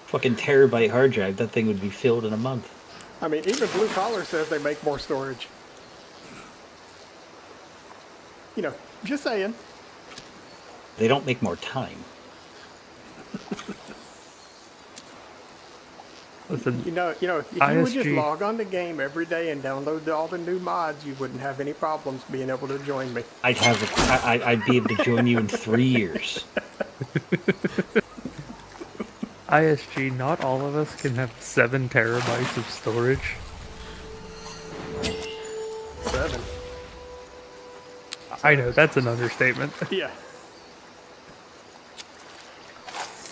fucking terabyte hard drive, that thing would be filled in a month. I mean, even Blue Collar says they make more storage. You know, just saying. They don't make more time. Listen, You know, if you would just ISG. log on the game every day and download all the new mods, you wouldn't have any problems being able to join me. I'd be able to join you in 3 years. ISG, not all of us can have 7 terabytes of storage. 7. I know, that's an understatement. Yeah.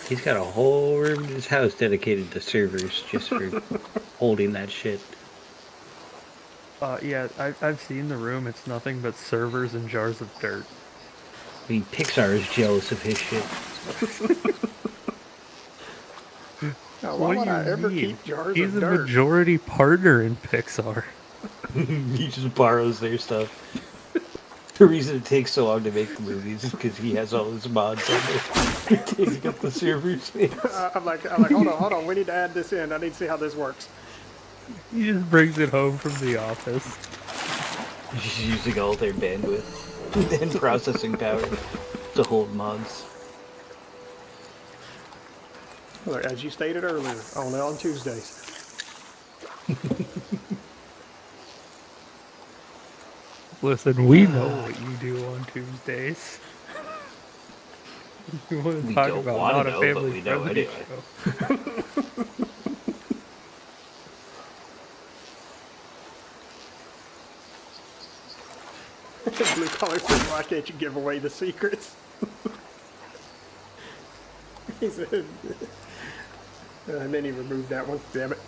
He's got a whole room in his house dedicated to servers just for holding that shit. Yeah, I've seen the room. It's nothing but servers and jars of dirt. I mean, Pixar is jealous of his shit. Now, why What would do I you ever mean? keep jars He's of a dirt? majority partner in Pixar. He just borrows their stuff. The reason it takes so long to make the movies is because he has all his mods on there, taking up the server space. I'm like, hold on, we need to add this in. I need to see how this works. He just brings it home from the office. Just using all their bandwidth and processing power to hold mods. Look, as you stated earlier, only on Tuesdays. Listen, we know what you do on Tuesdays. You want to We talk don't about wanna not a know, but family we know friendly anyway. show. Blue Collar said, why can't you give away the secrets? He said, and then he removed that one. Damn it.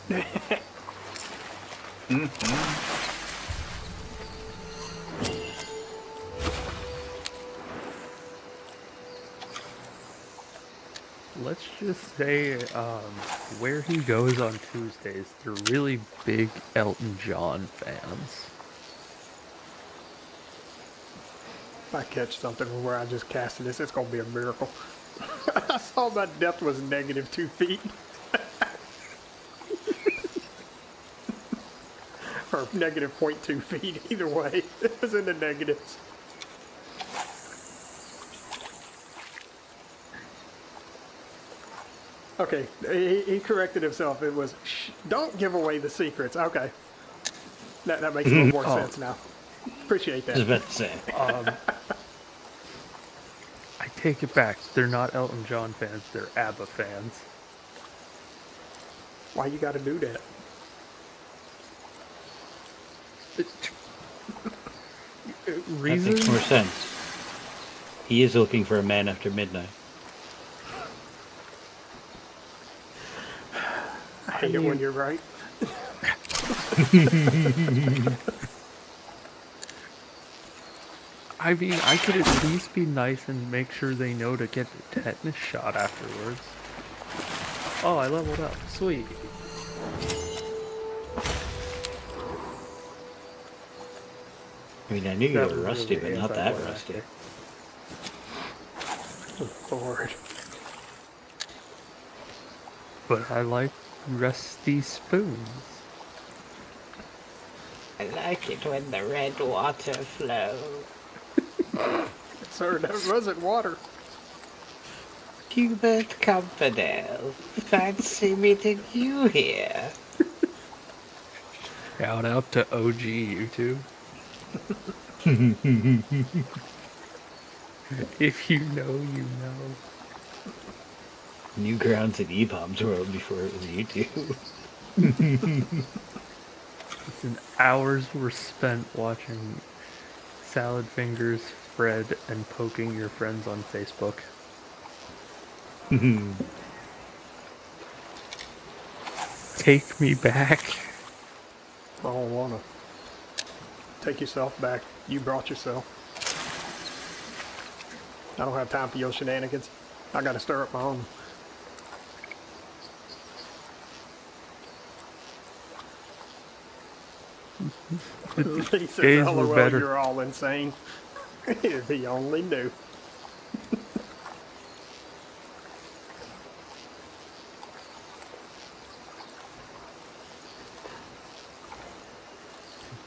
Let's just say where he goes on Tuesdays, they're really big Elton John fans. If I catch something from where I just casted this, it's going to be a miracle. I saw my depth was negative 2 feet. Or negative 0.2 feet, either way. It was in the negatives. Okay, he corrected himself. It was, don't give away the secrets. Okay. That makes a little more sense now. Appreciate I was that. about to say. I take it back. They're not Elton John fans, they're ABBA fans. Why you gotta do that? That Reason? makes more sense. He is looking for a man after midnight. I hate it when you're right. I mean, I could at least be nice and make sure they know to get the tetanus shot afterwards. Oh, I leveled up. Sweet. I mean, I knew you That were was rusty, really but not that anti-Black. rusty. Lord. But I like rusty spoons. I like it when the red water flows. Sir, that wasn't water. Hubert Campanelle, fancy meeting you here. Shout out to OG YouTube. If you know, you know. Newgrounds and E-Bombs world before it was YouTube. And hours were spent watching Salad Fingers, Fred, and poking your friends on Facebook. Take me back. I don't want to. Take yourself back. You brought yourself. I don't have time for your shenanigans. I gotta stir up my own. He says, Days were LOL, better. you're all insane. If he only knew.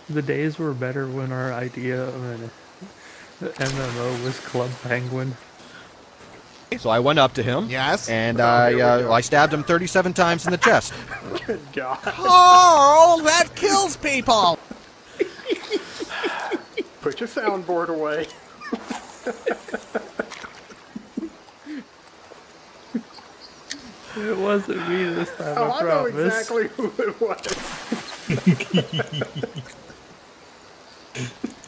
The days were better when our idea of an MMO was Club Penguin. So I went up to him. Yes? And here we go. I stabbed him 37 times in the chest. Good God. Carl, that kills people! Put your soundboard away. It wasn't me this time, Oh, I I know promise. exactly who it was.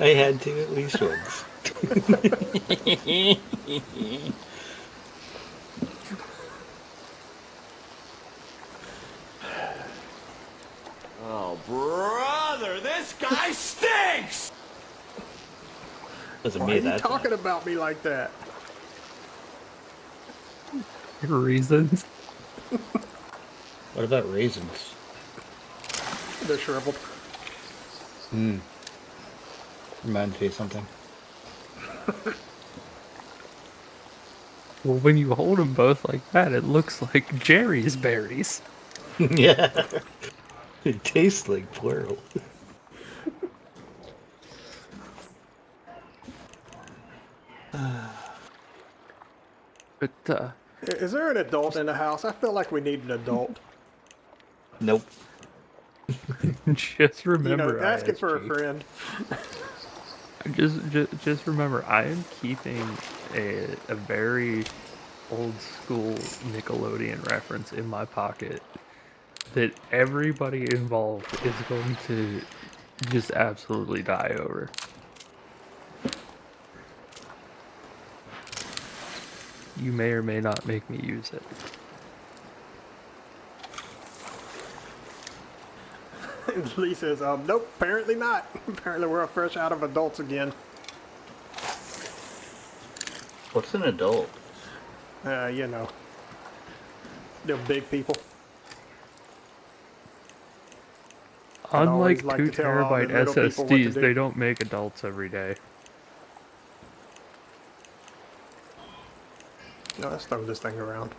I had to at least once. Oh, brother, this guy stinks! Wasn't Why me are you that time. talking about me like that? Reasons. What about raisins? They're shriveled. Reminds me of something. Well, when you hold them both like that, it looks like Jerry's berries. Yeah. It tastes like plural. But, Is there an adult in the house? I feel like we need an adult. Nope. just remember, Asking for a ISG. friend. Just remember, I am keeping a very old school Nickelodeon reference in my pocket that everybody involved is going to just absolutely die over. You may or may not make me use it. Lee says, nope, apparently not. Apparently we're fresh out of adults again. What's an adult? You know. They're big people. I'd always Unlike like 2 to tell all the terabyte little people what to SSDs, do. they don't make adults every day. No, let's throw this thing around.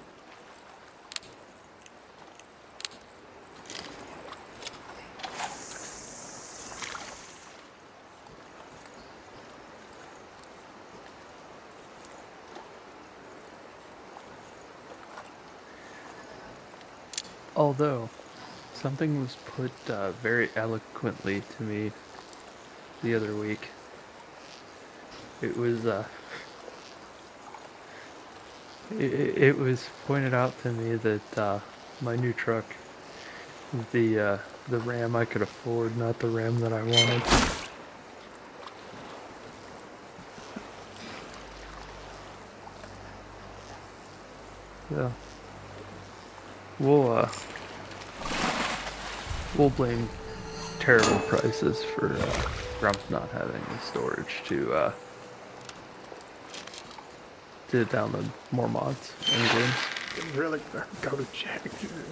Although, something was put very eloquently to me the other week. It was it was pointed out to me that my new truck is the RAM I could afford, not the RAM that I wanted. Yeah. We'll blame terrible prices for Grumps not having the storage to download more mods and games. Really go to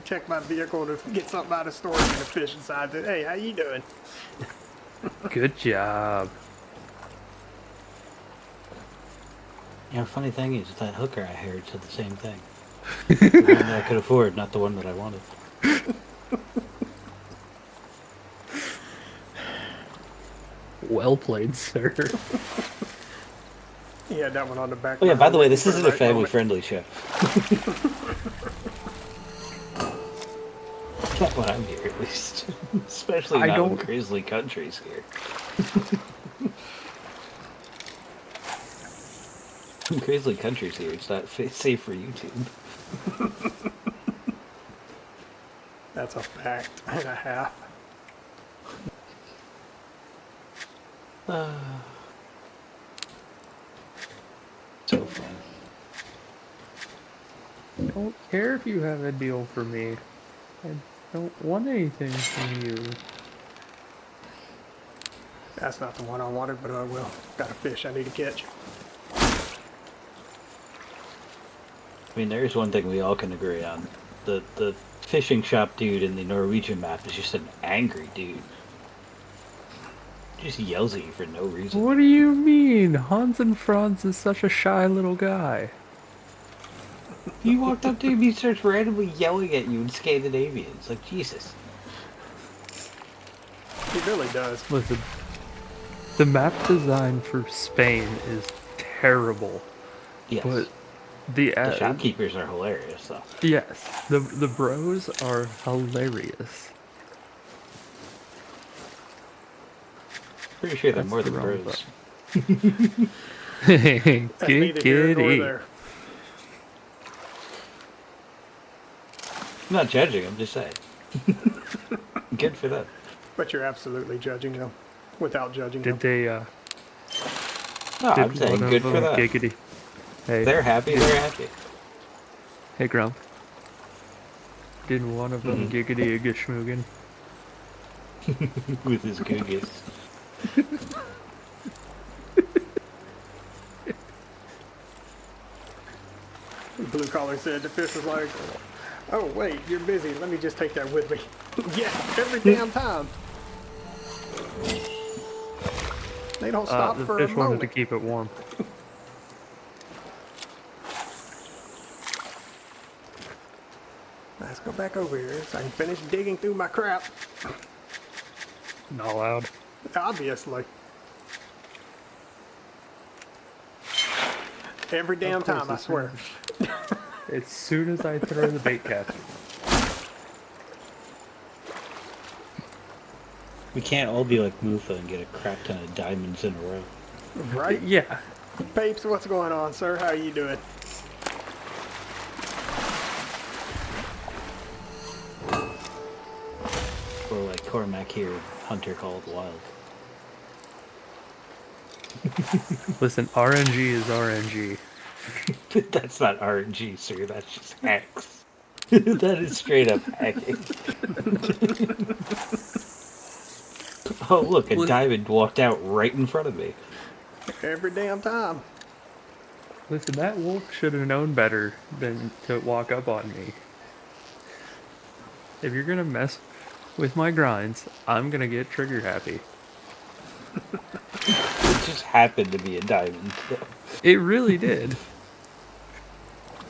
check my vehicle to get something out of storage and the fish inside. Hey, how you doing? Good job. You know, funny thing is, that hooker I hired said the same thing. The one that I could afford, not the one that I wanted. Well played, sir. He had that one on the back. Oh yeah, by the way, this for the isn't a right moment. family-friendly show. Not when I'm here, at least. Especially I not when don't- Grizzly Country's here. When Grizzly Country's here, it's not safe for YouTube. That's a fact and a half. So fun. I don't care if you have a deal for me. I don't want anything from you. That's not the one I wanted, but I will. Got a fish I need to catch. I mean, there's one thing we all can agree on. The fishing shop dude in the Norwegian map is just an angry dude. Just yells at you for no reason. What do you mean? Hans and Franz is such a shy little guy. You walked up to him, he starts randomly yelling at you in Scandinavian. It's like, Jesus. He really does. Listen, the map design for Spain is terrible, Yes. but the The shopkeepers are hilarious, though. yes, the bros are hilarious. Pretty sure they're That's more the than wrong bros. That's neither here nor Giggity. there. I'm not judging, I'm just saying. Good for them. But you're absolutely judging them without judging Did them. they? No, I'm Did saying one good of for them them. giggity? Hey, They're happy, they're happy. hey, Grump. Did one of them giggity a geschmoogen? With his googus. Blue collar said the fish was like, oh wait, you're busy. Let me just take that with me. Yeah, every damn time. They don't stop The for a fish wanted to moment. keep it warm. Let's go back over here so I can finish digging through my crap. Not allowed. Obviously. Every damn Of course time, I it's swear. As soon as I throw the bait catcher. We can't all be like Mufa and get a crap ton of diamonds in a row. Right? Yeah. Papes, what's going on, sir? How you doing? Or like Cormac here, Hunter Called Wild. Listen, RNG is RNG. That's not RNG, sir. That's just hacks. That is straight up hacking. Oh, look, a diamond walked out right in front of me. Every damn time. Listen, that wolf should have known better than to walk up on me. If you're gonna mess with my grinds, I'm gonna get trigger happy. It just happened to be a diamond. It really did.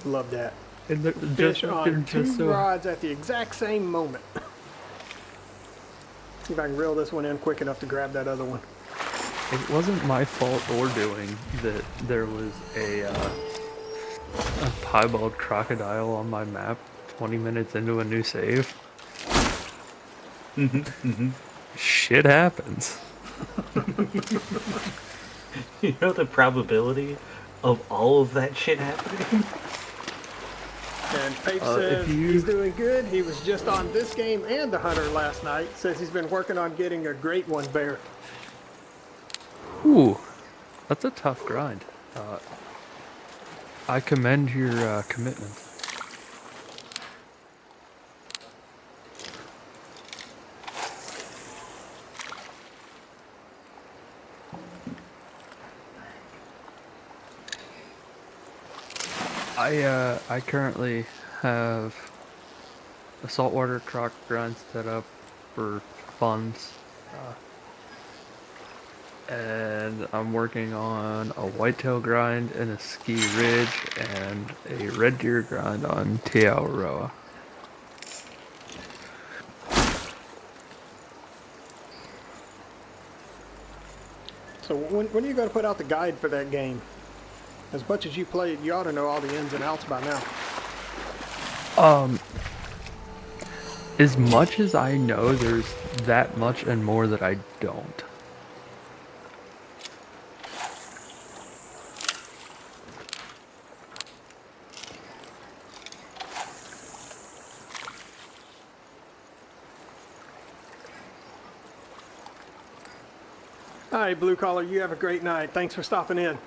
Love that. And they're Fish they're on two just so. rods at the exact same moment. See if I can reel this one in quick enough to grab that other one. It wasn't my fault or doing that there was a piebald crocodile on my map 20 minutes into a new save. Shit happens. You know the probability of all of that shit happening? And Pape if says you- he's doing good. He was just on this game and the Hunter last night. Says he's been working on getting a great one bear. Ooh, that's a tough grind. I commend your commitment. I currently have a saltwater croc grind set up for funds. And I'm working on a whitetail grind and a ski ridge and a red deer grind on Te Aroa. So when are you going to put out the guide for that game? As much as you played, you ought to know all the ins and outs by now. As much as I know, there's that much and more that I don't. All right, Blue Collar, you have a great night. Thanks for stopping in.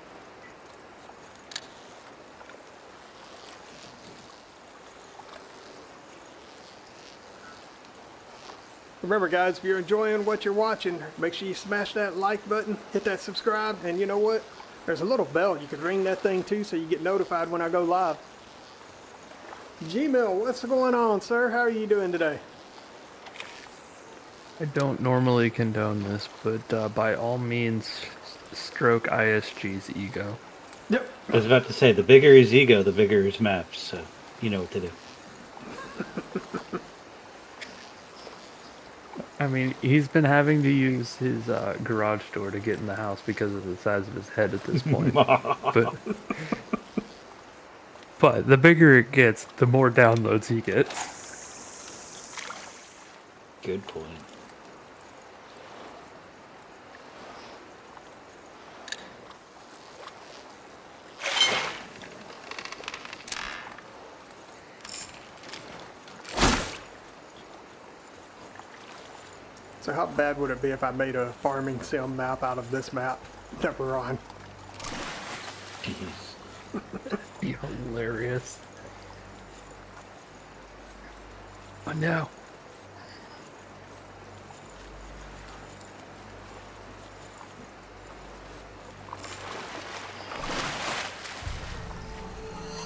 Remember guys, if you're enjoying what you're watching, make sure you smash that like button, hit that subscribe, and you know what? There's a little bell. You could ring that thing too so you get notified when I go live. Gmail, what's going on, sir? How are you doing today? I don't normally condone this, but by all means, stroke ISG's ego. Yep. I was about to say, the bigger his ego, the bigger his maps, so you know what to do. I mean, he's been having to use his garage door to get in the house because of the size of his head at this point. But the bigger it gets, the more downloads he gets. Good point. So how bad would it be if I made a farming sim map out of this map that we're on? Jeez. Be hilarious. Oh no.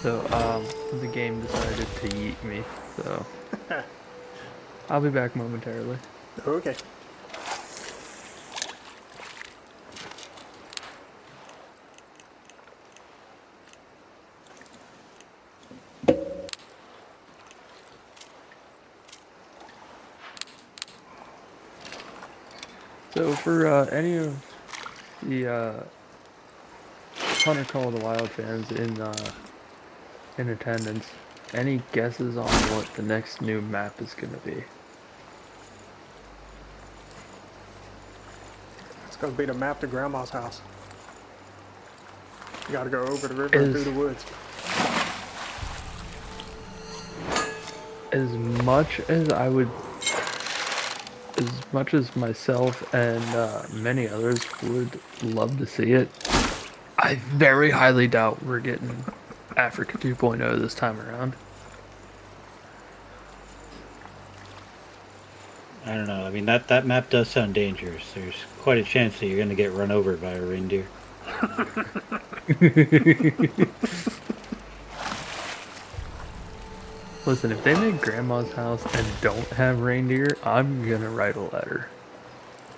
So, the game decided to yeet me, so I'll be back momentarily. Okay. So for any of the Hunter Call of the Wild fans in attendance, any guesses on what the next new map is going to be? It's going to be the map to Grandma's house. You got to go over the river and through the woods. As much as myself and many others would love to see it, I very highly doubt we're getting Africa 2.0 this time around. I don't know. I mean, that map does sound dangerous. There's quite a chance that you're going to get run over by a reindeer. Listen, if they make Grandma's house and don't have reindeer, I'm gonna write a letter.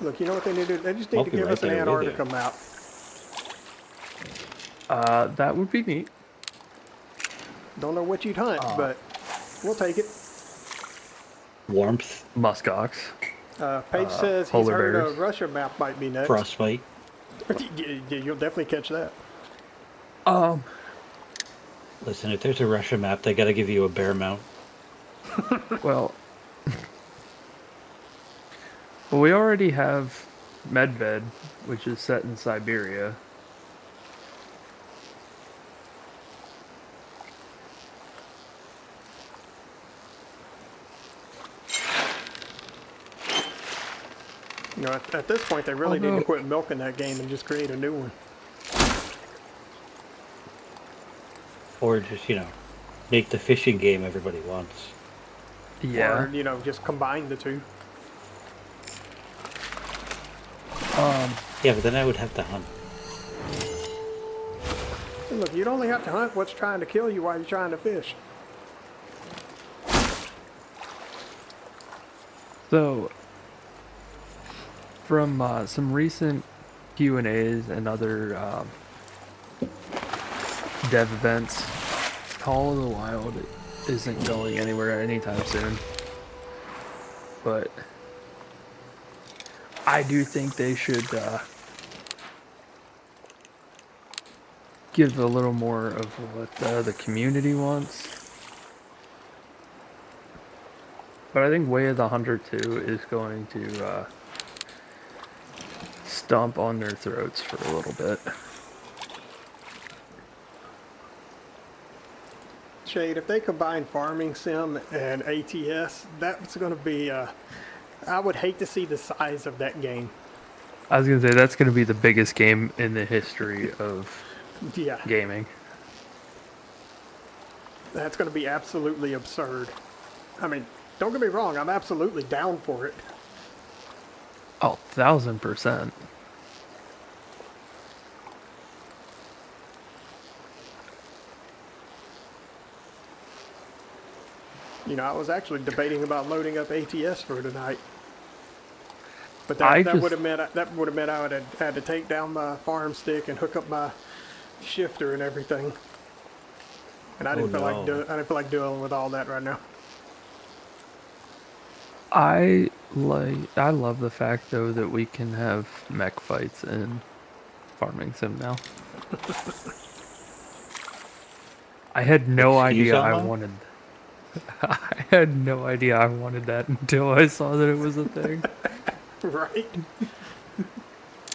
Look, you know what they need to do? They just need I'll to be give right us an there with you. Antarctica map. That would be neat. Don't know what you'd hunt, but we'll take it. Warmth, Muskox. Paige says he's polar heard bears. a Russia map might be next. frostbite. You'll definitely catch that. Listen, if there's a Russia map, they got to give you a bear mount. Well, we already have Medved, which is set in Siberia. You know, at this point, they really need Although- to quit milking that game and just create a new one. Or just, make the fishing game everybody wants. Yeah. Or, you know, just combine the two. Yeah, but then I would have to hunt. And look, you'd only have to hunt what's trying to kill you while you're trying to fish. So, from some recent Q&As and other dev events, Call of the Wild isn't going anywhere anytime soon. But I do think they should give a little more of what the community wants. But I think Way of the Hunter 2 is going to stomp on their throats for a little bit. Shade, if they combine Farming Sim and ATS, that's going to be, I would hate to see the size of that game. I was going to say, that's going to be the biggest game in the history of Yeah, gaming. that's going to be absolutely absurd. I mean, don't get me wrong, I'm absolutely down for it. Oh, 1000%. You know, I was actually debating about loading up ATS for tonight. But I that would just have meant I would have had to take down my farm stick and hook up my shifter and everything. And I Oh, didn't feel like no. I didn't feel like dealing with all that right now. I love the fact though that we can have mech fights in Farming Sim now. I had no Excuse idea I online? wanted I had no idea I wanted that until I saw that it was a thing. Right?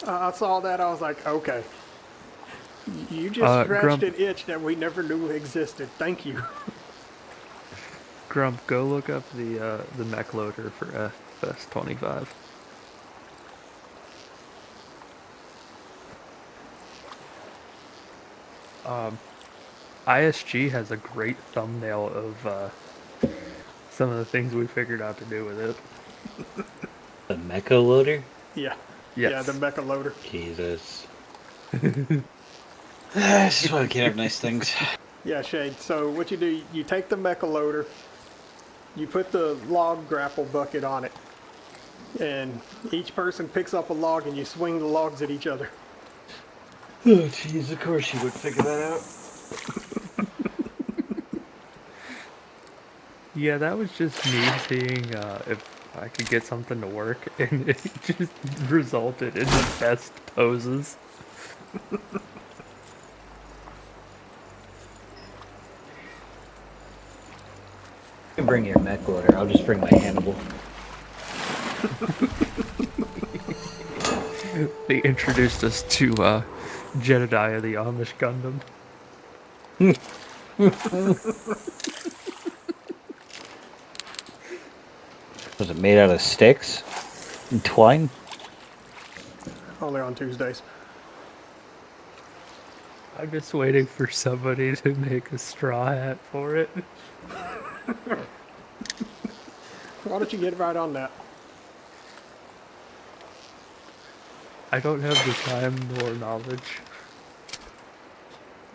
I saw that. I was like, okay. You just scratched Grump, an itch that we never knew existed. Thank you. Grump, go look up the mech loader for FS25. ISG has a great thumbnail of some of the things we figured out to do with it. The mecha loader? Yeah. Yeah, the Yes. mecha loader. Jesus. This is why we can't have nice things. Yeah, Shade. So what you do, you take the mecha loader, you put the log grapple bucket on it, and each person picks up a log and you swing the logs at each other. Oh, jeez, of course you would figure that out. Yeah, that was just me seeing if I could get something to work, and it just resulted in the best poses. You can bring your mech loader, I'll just bring my Hannibal. They introduced us to Jedediah the Amish Gundam. Was it made out of sticks? And twine? Only on Tuesdays. I'm just waiting for somebody to make a straw hat for it. Why don't you get right on that? I don't have the time nor knowledge.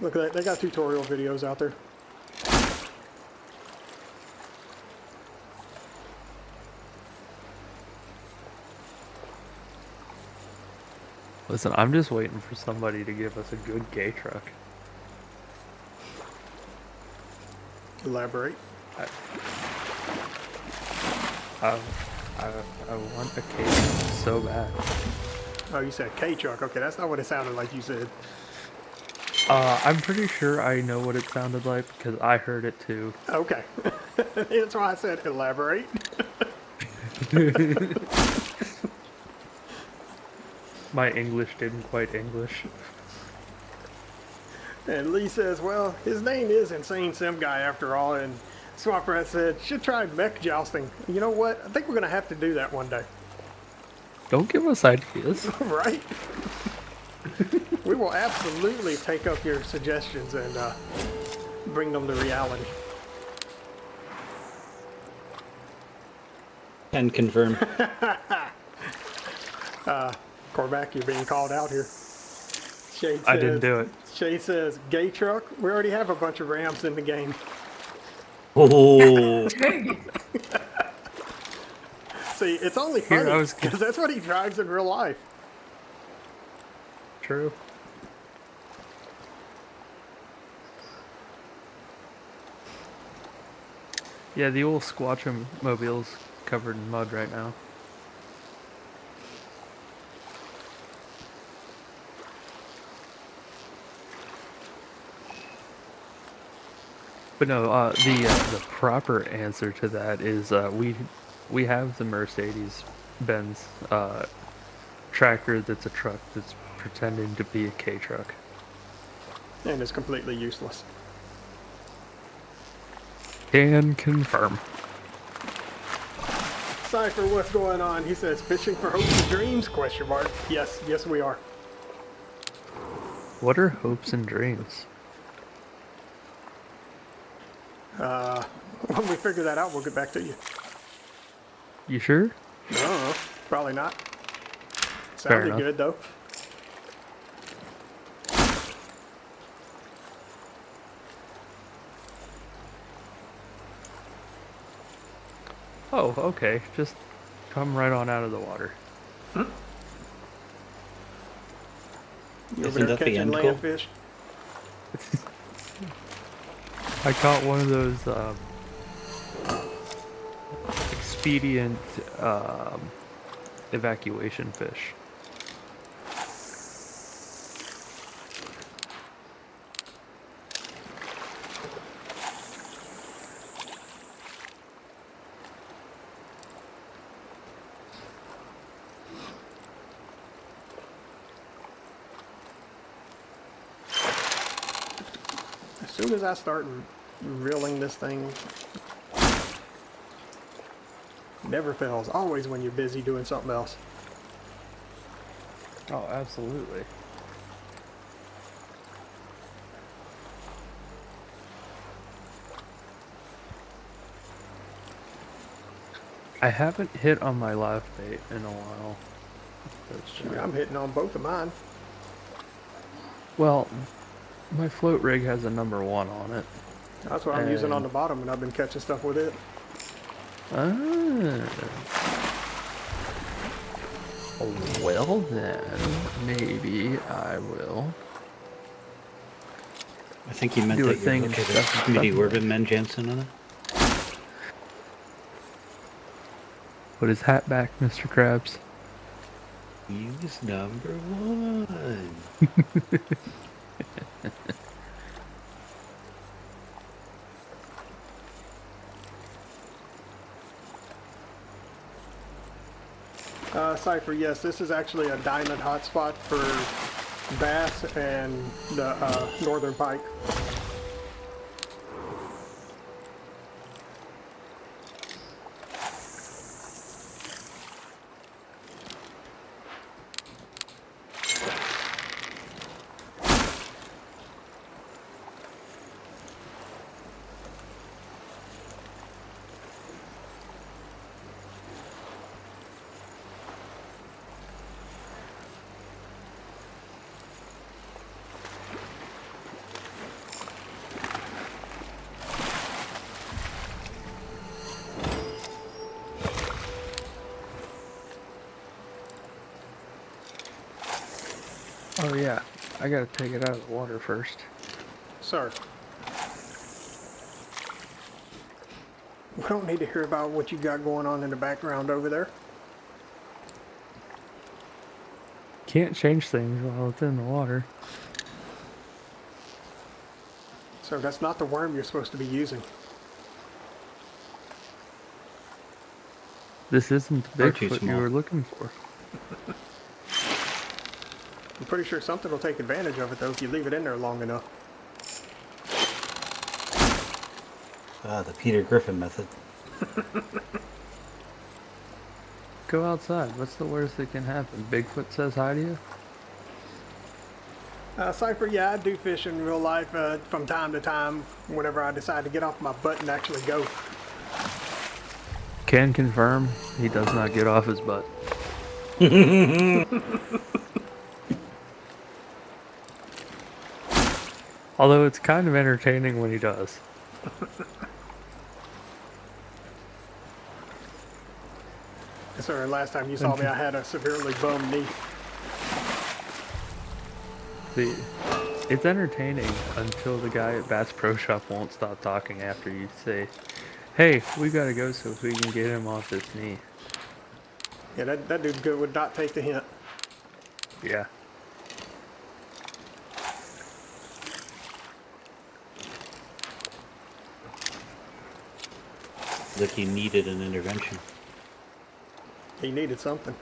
Look at that. They got tutorial videos out there. Listen, I'm just waiting for somebody to give us a good gay truck. Elaborate. I, I want a K so bad. Oh, you said K-Truck. Okay, that's not what it sounded like you said. I'm pretty sure I know what it sounded like because I heard it too. Okay. That's why I said elaborate. My English didn't quite English. And Lee says, well, his name is InsaneSimGuy after all. And Swamp said, should try mech jousting. You know what? I think we're going to have to do that one day. Don't give us ideas. Right? We will absolutely take up your suggestions and bring them to reality. Can confirm. Cormac, you're being called out here. Shade says, I didn't do it. Shade says, gay truck? We already have a bunch of Rams in the game. Oh, See, it's only Here, funny I was- because that's what he drives in real life. True. Yeah, the old Squatch mobile's covered in mud right now. But no, the proper answer to that is we have the Mercedes-Benz tractor that's a truck that's pretending to be a K truck. And it's completely useless. Can confirm. Cypher, what's going on? He says, fishing for hopes and dreams, question mark. Yes, yes we are. What are hopes and dreams? When we figure that out, we'll get back to you. You sure? No, probably not. Sounded enough. good though. Oh, okay. Just come right on out of the water. You over Isn't there that the catching end goal? landfish? I caught one of those expedient evacuation fish. As soon as I start reeling this thing, never fails. Always when you're busy doing something else. Oh, absolutely. I haven't hit on my live bait in a while. I'm hitting on both of mine. Well, my float rig has a number 1 on it. That's what I'm using on And- the bottom, and I've been catching stuff with it. Ah. Well then, maybe I will. I think you meant Do a that you're thing and looking stuff at and Committee stuff. Urban Men Jansen on it. Put his hat back, Mr. Krabs. Use number 1. Cypher, yes, this is actually a diamond hotspot for bass and the northern pike. Oh yeah, I gotta take it out of the water first. Sir. We don't need to hear about what you got going on in the background over there. Can't change things while it's in the water. So that's not the worm you're supposed to be using. This isn't the Or too Bigfoot you small. were looking for. I'm pretty sure something will take advantage of it though if you leave it in there long enough. Ah, the Peter Griffin method. Go outside. What's the worst that can happen? Bigfoot says hi to you? Cypher, yeah, I do fish in real life from time to time whenever I decide to get off my butt and actually go. Can confirm he does not get off his butt. Although it's kind of entertaining when he does. Yes, sir, and last time you saw me I had a severely bummed knee. It's entertaining until the guy at Bass Pro Shop won't stop talking after you say, "Hey, we gotta go so we can get him off his knee." Yeah, that dude good would not take the hint. Yeah. Like he needed an intervention. He needed something.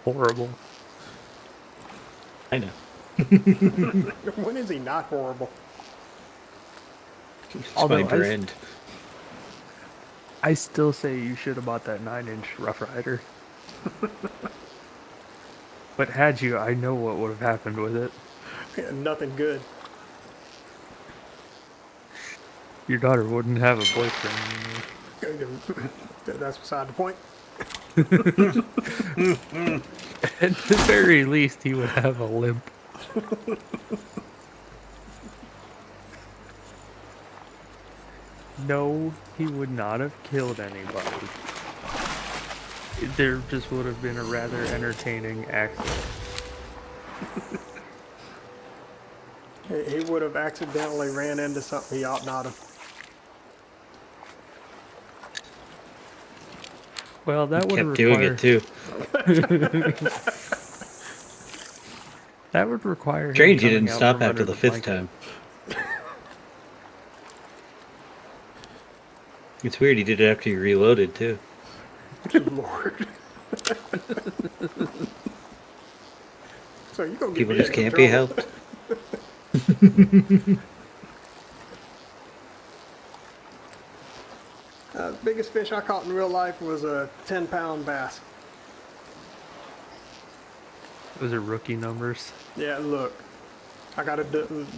Horrible. I know. When is he not horrible? It's Although my brand. I still say you should have bought that 9-inch Rough Rider. But had you, I know what would have happened with it. Yeah, nothing good. Your daughter wouldn't have a boyfriend anymore. That's beside the point. At the very least, he would have a limp. No, he would not have killed anybody. There just would have been a rather entertaining accident. He would have accidentally ran into something he ought not have. Well, that would Kept doing require it too. that would require him Strange you coming didn't out stop from after under the fifth blanket. time. It's weird he did it after you reloaded too. Lord. So you gonna get People me just in can't be trouble. helped. Biggest fish I caught in real life was a 10-pound bass. Those are rookie numbers. Yeah, look, I got to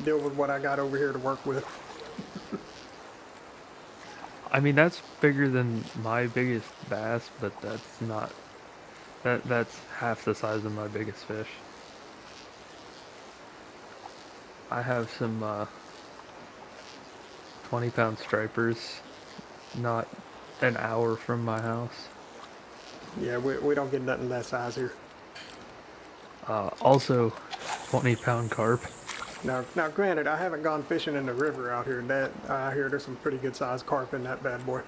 deal with what I got over here to work with. I mean, that's bigger than my biggest bass, but that's not. That's half the size of my biggest fish. I have some 20-pound stripers, not an hour from my house. Yeah, we don't get nothing that size here. Also, 20-pound carp. Now, granted, I haven't gone fishing in the river out here. That I hear there's some pretty good sized carp in that bad boy.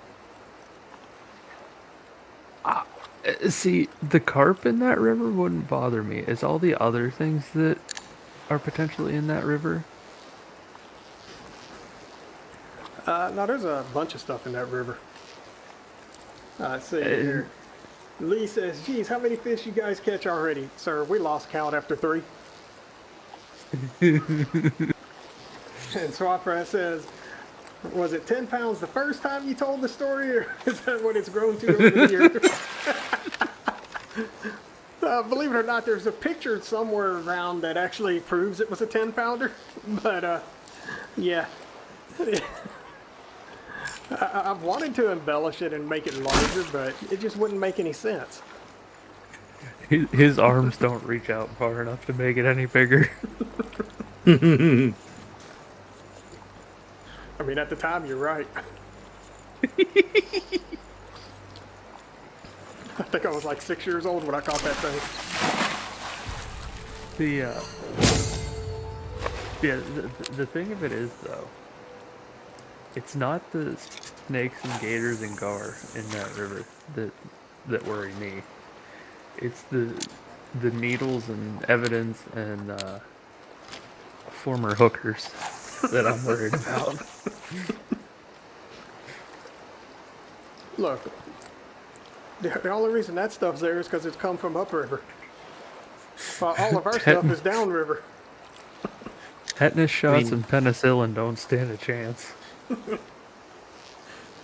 See, the carp in that river wouldn't bother me. It's all the other things that are potentially in that river. Now, there's a bunch of stuff in that river. Let's see here. Lee says, geez, how many fish you guys catch already? Sir, we lost count after 3. And Swaprat says, was it 10 pounds the first time you told the story, or is that what it's grown to over the years? Believe it or not, there's a picture somewhere around that actually proves it was a 10-pounder. But, yeah. I've wanted to embellish it and make it larger, but it just wouldn't make any sense. His arms don't reach out far enough to make it any bigger. I mean, at the time, you're right. I think I was like 6 years old when I caught that thing. The thing of it is, though, it's not the snakes and gators and gar in that river that worry me. It's the needles and evidence and former hookers that I'm worried about. Look, the only reason that stuff's there is because it's come from upriver. All of our stuff is downriver. Tetanus shots and penicillin don't stand a chance. I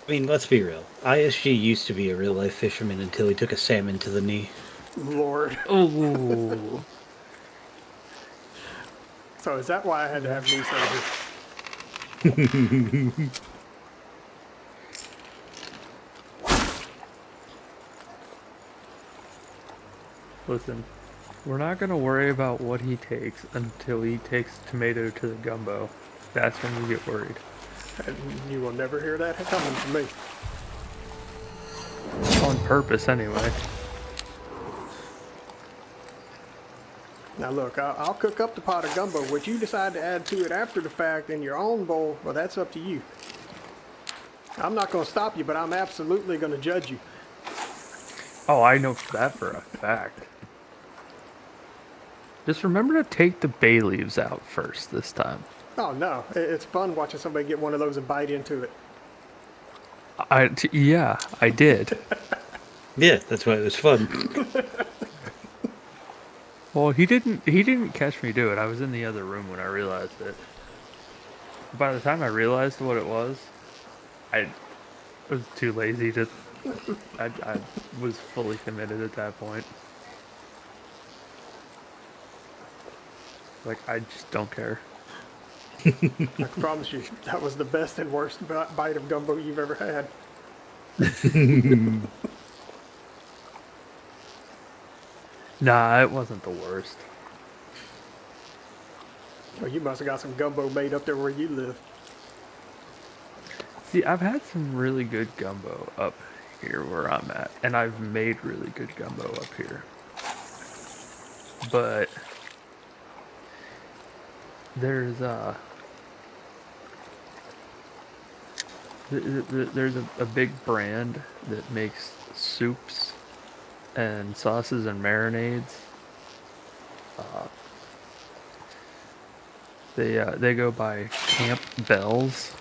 mean, let's be real. ISG used to be a real life fisherman until he took a salmon to the knee. Lord. Oh. So is that why I had to have knee surgery? Listen, we're not going to worry about what he takes until he takes tomato to the gumbo. That's when we get worried. And you will never hear that coming from me. On purpose, anyway. Now look, I'll cook up the pot of gumbo. What you decide to add to it after the fact in your own bowl, well, that's up to you. I'm not going to stop you, but I'm absolutely going to judge you. Oh, I know that for a fact. Just remember to take the bay leaves out first this time. Oh no, it's fun watching somebody get one of those and bite into it. Yeah, I did. Yeah, that's why it was fun. Well, he didn't catch me do it. I was in the other room when I realized it. By the time I realized what it was, I was too lazy to. I was fully committed at that point. Like, I just don't care. I can promise you, that was the best and worst bite of gumbo you've ever had. Nah, it wasn't the worst. Well, you must have got some gumbo made up there where you live. See, I've had some really good gumbo up here where I'm at, and I've made really good gumbo up here. But there's there's a big brand that makes soups and sauces and marinades. They go by Camp Bells.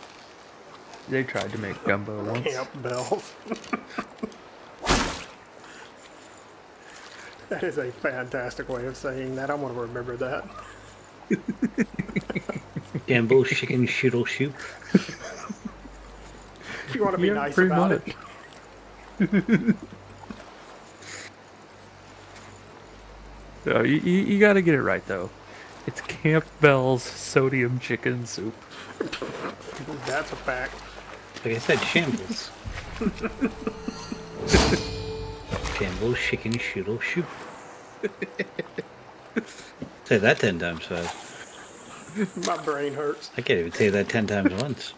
They tried to make gumbo once. Camp bells. That is a fantastic way of saying that. I want to remember that. Gambo chicken shittle shoot. If you want to be Yeah, nice pretty about much. it. So you got to get it right though. It's Camp Bell's sodium chicken soup. That's a fact. Like I said, shambles. Gambo chicken shittle shoot. Say that 10 times fast. My brain hurts. I can't even say that 10 times once.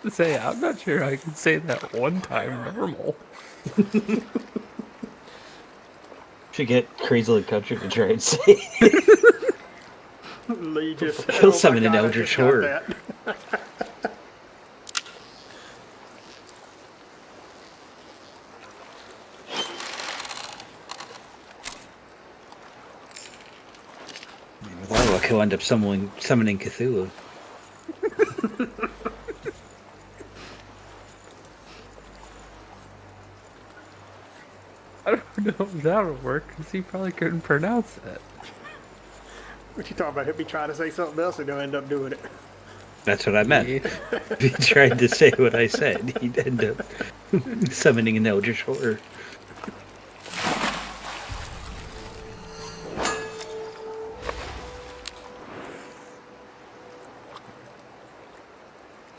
Say, I'm not sure I can say that one time normal. Should get Crazily Country to try and say. Lee just said, He'll "Oh my summon an God, I eldritch just got horror." that." With our luck, he'll end up summoning Cthulhu. I don't know if that'll work because he probably couldn't pronounce it. What you talking about? He'll be trying to say something else and he'll end up doing it. That's what I meant. Yeah. If he tried to say what I said, he'd end up summoning an eldritch horror.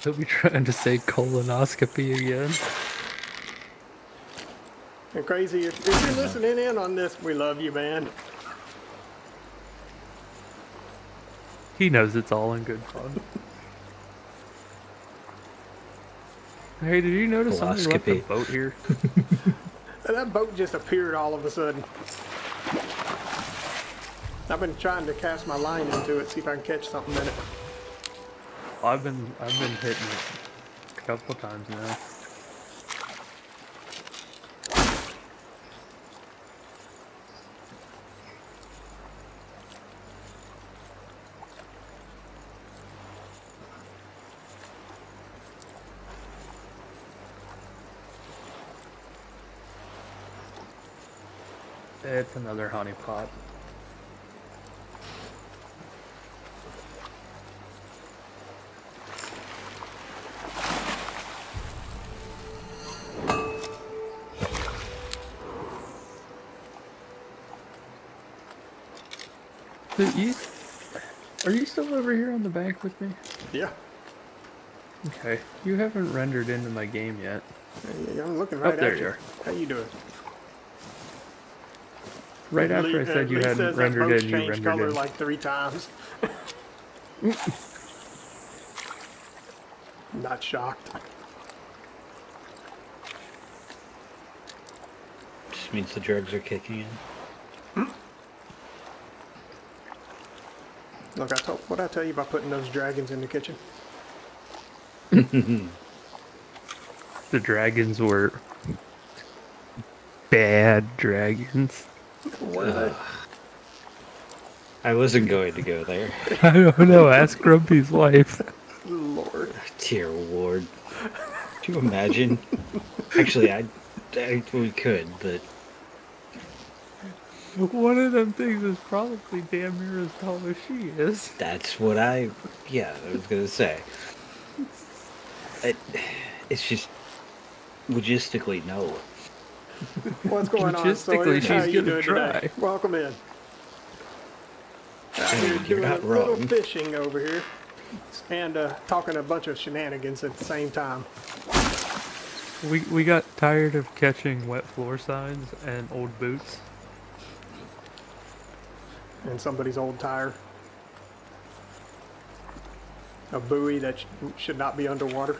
He'll be trying to say colonoscopy again. And Crazy, if you're listening in on this, we love you, man. He knows it's all in good fun. Hey, did you notice somebody left a Colonoscopy. boat here? And that boat just appeared all of a sudden. I've been trying to cast my line into it, see if I can catch something in it. I've been hitting it a couple times now. It's another honey pot. Are you still over here on the bank with me? Yeah. Okay. You haven't rendered into my game yet. Hey, I'm looking right there at you you. are. How you doing? Right after Lee- I said you Lee hadn't says that rendered boat's in, you changed rendered color in. like 3 times. Not shocked. Just means the drugs are kicking in. Look, what'd I tell you about putting those dragons in the kitchen? The dragons were bad dragons. Were I wasn't going to go there. I don't know. Ask Grumpy's wife. they? Lord. Dear Lord. Can you imagine? Actually, we could, but One of them things is probably damn near as tall as she is. that's what I was going to say. It's just, logistically, no. What's going on, Logistically, Sawyer? she's How you gonna doing try. today? Welcome in. Out here You're doing a not little wrong. fishing over here. And talking a bunch of shenanigans at the same time. We got tired of catching wet floor signs and old boots. And somebody's old tire. A buoy that should not be underwater.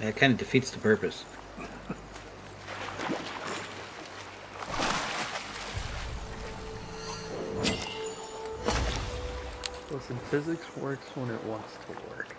That kind of defeats the purpose. Listen, physics works when it wants to work.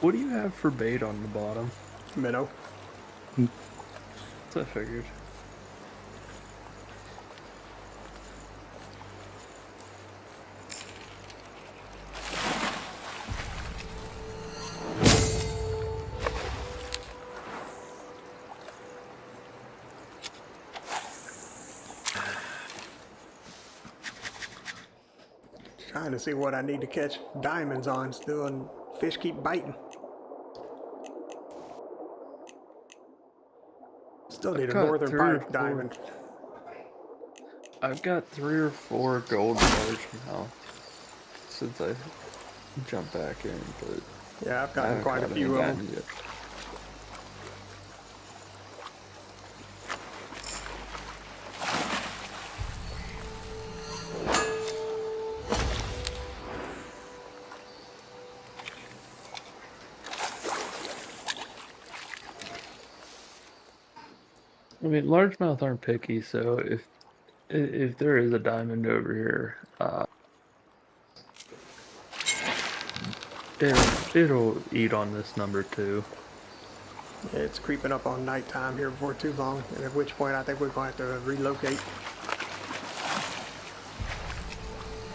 What do you have for bait on the bottom? Minnow. That's what I figured. Trying to see what I need to catch diamonds on still, and fish keep biting. Still need a got northern 3 or pike 4. diamond. I've got 3 or 4 gold bars now since I jumped back in, but Yeah, I've I gotten haven't quite a caught few any of them. diamonds yet. I mean, largemouth aren't picky, so if there is a diamond over here, it'll eat on this number too. It's creeping up on nighttime here before too long, and at which point I think we're going to have to relocate.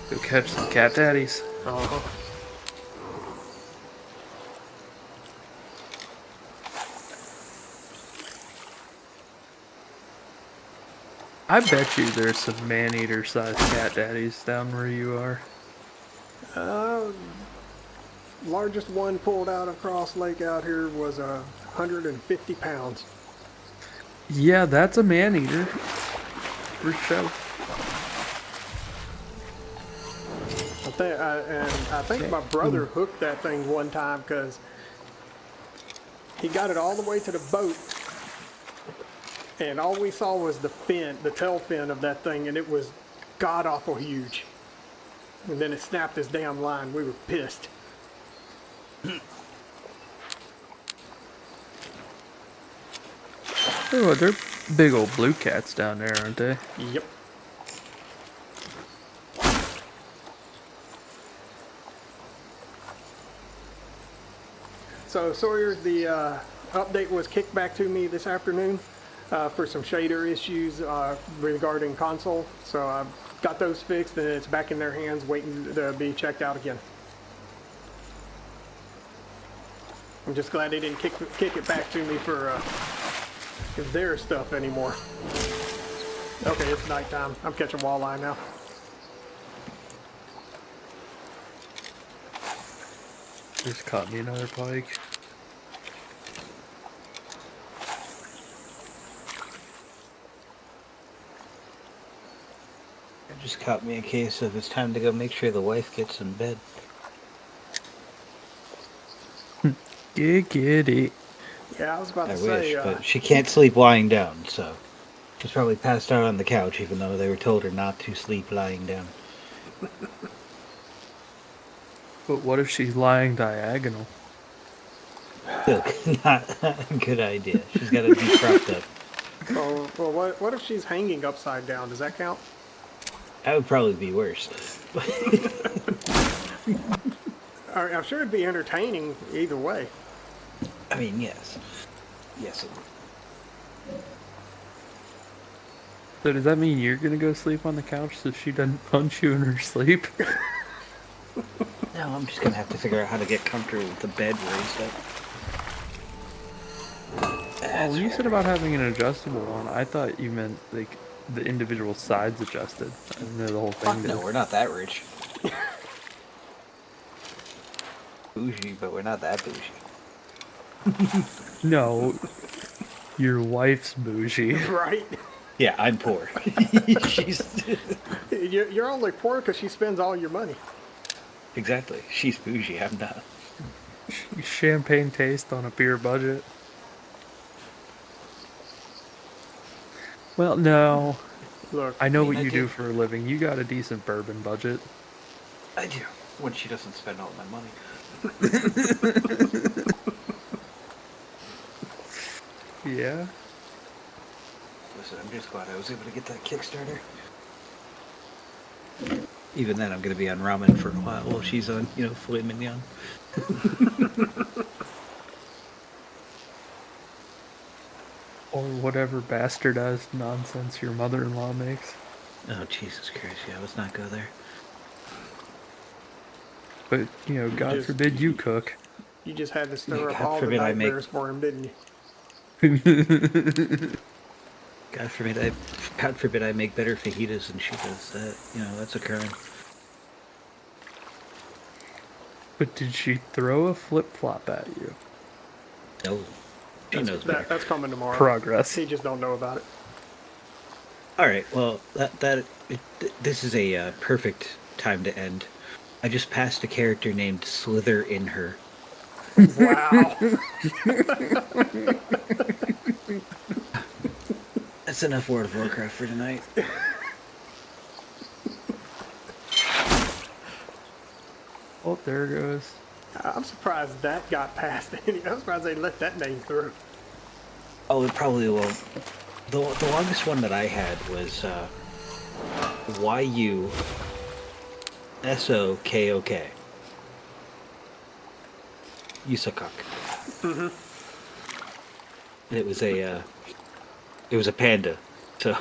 Go catch some cat daddies. Uh-huh. I bet you there's some man-eater sized cat daddies down where you are. Largest one pulled out across lake out here was 150 pounds. Yeah, that's a man-eater. For sure. I think my brother hooked that thing one time because he got it all the way to the boat, and all we saw was the fin, the tail fin of that thing, and it was god awful huge. And then it snapped his damn line. We were pissed. Oh, they're big old blue cats down there, aren't they? Yep. So Sawyer, the update was kicked back to me this afternoon for some shader issues regarding console. So I've got those fixed, and it's back in their hands waiting to be checked out again. I'm just glad they didn't kick it back to me for their stuff anymore. Okay, it's nighttime. I'm catching walleye now. Just caught me another pike. It just caught me a case of it's time to go make sure the wife gets in bed. Get it. Yeah, I was about I to wish, say. but she can't sleep lying down, so she's probably passed out on the couch, even though they were told her not to sleep lying down. But what if she's lying diagonal? Still, not a good idea. She's got to be propped up. Well, what if she's hanging upside down? Does that count? That would probably be worse. I'm sure it'd be entertaining either way. I mean, yes. Yes, it would. So does that mean you're gonna go sleep on the couch so she doesn't punch you in her sleep? No, I'm just gonna have to figure out how to get comfortable with the bed raised up. Oh, when you said about having an adjustable one, I thought you meant like the individual sides adjusted. I didn't know the whole Fuck thing no, did. we're not that rich. Bougie, but we're not that bougie. No, your wife's bougie. Right? Yeah, I'm poor. She's You're only poor because she spends all your money. exactly. She's bougie. I'm not. Champagne taste on a beer budget. Well, no. Look, I know mean, what I you do. do for a living. You got a decent bourbon budget. I do. When she doesn't spend all my money. Yeah. Listen, I'm just glad I was able to get that Kickstarter. Even then, I'm going to be on ramen for a while she's on, filet mignon. Or whatever bastardized nonsense your mother-in-law makes. Oh, Jesus Christ. Yeah, let's not go there. But, God just- forbid you cook. you just had to stir up God all the forbid I make- nightmares for him, didn't you? God forbid I make better fajitas than she does. That's occurring. But did she throw a flip-flop at you? No. She knows better. That's coming tomorrow. Progress. He just don't know about it. All right. Well, this is a perfect time to end. I just passed a character named Slither in her. Wow. That's enough World of Warcraft for tonight. Oh, there it goes. I'm surprised that got past any. I'm surprised they let that name through. Oh, it probably won't. The longest one that I had was YUSOKOK. Yusakok. Mm-hmm. It was a panda, so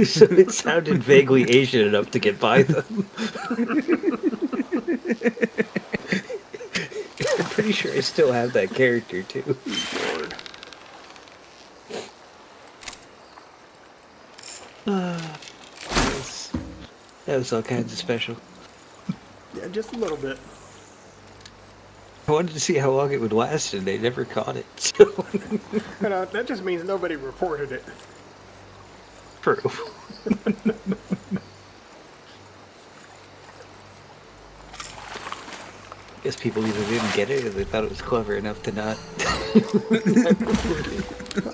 so it sounded vaguely Asian enough to get by them. I'm pretty sure I still have that character too. Lord. That was all kinds of special. Yeah, just a little bit. I wanted to see how long it would last, and they never caught it. So That just means nobody reported it. true. Guess people either didn't get it or they thought it was clever enough to not.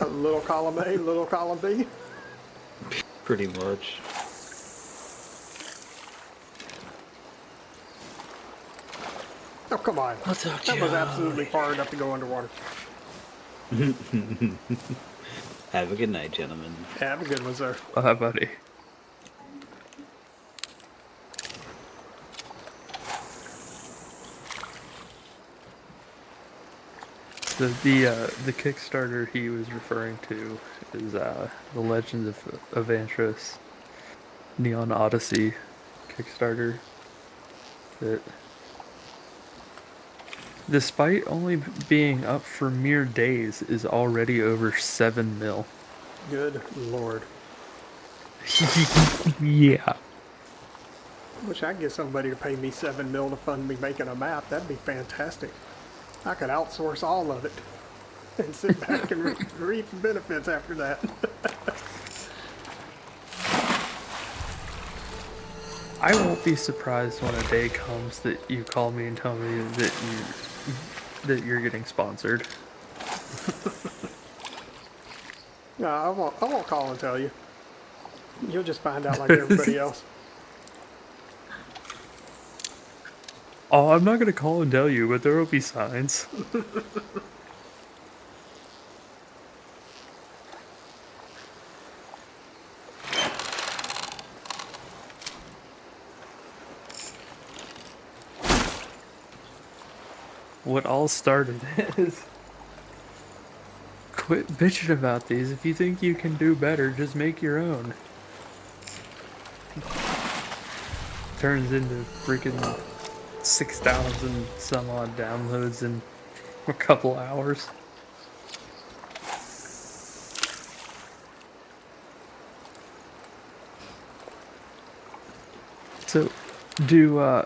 A little column A, little column B. Pretty much. Oh, come on. I'll talk to That you. was absolutely far enough to go underwater. Have a good night, gentlemen. Have a good one, sir. Bye, buddy. So the Kickstarter he was referring to is The Legends of Antros Neon Odyssey Kickstarter. That, despite only being up for mere days, is already over 7 mil. Good Lord. Yeah. Wish I could get somebody to pay me $7 million to fund me making a map. That'd be fantastic. I could outsource all of it and sit back and reap the benefits after that. I won't be surprised when a day comes that you call me and tell me that you're getting sponsored. No, I won't call and tell you. You'll just find out like everybody else. Oh, I'm not gonna call and tell you, but there will be signs. what all started is quit bitching about these. If you think you can do better, just make your own. Turns into freaking 6,000 some odd downloads in a couple hours. So, do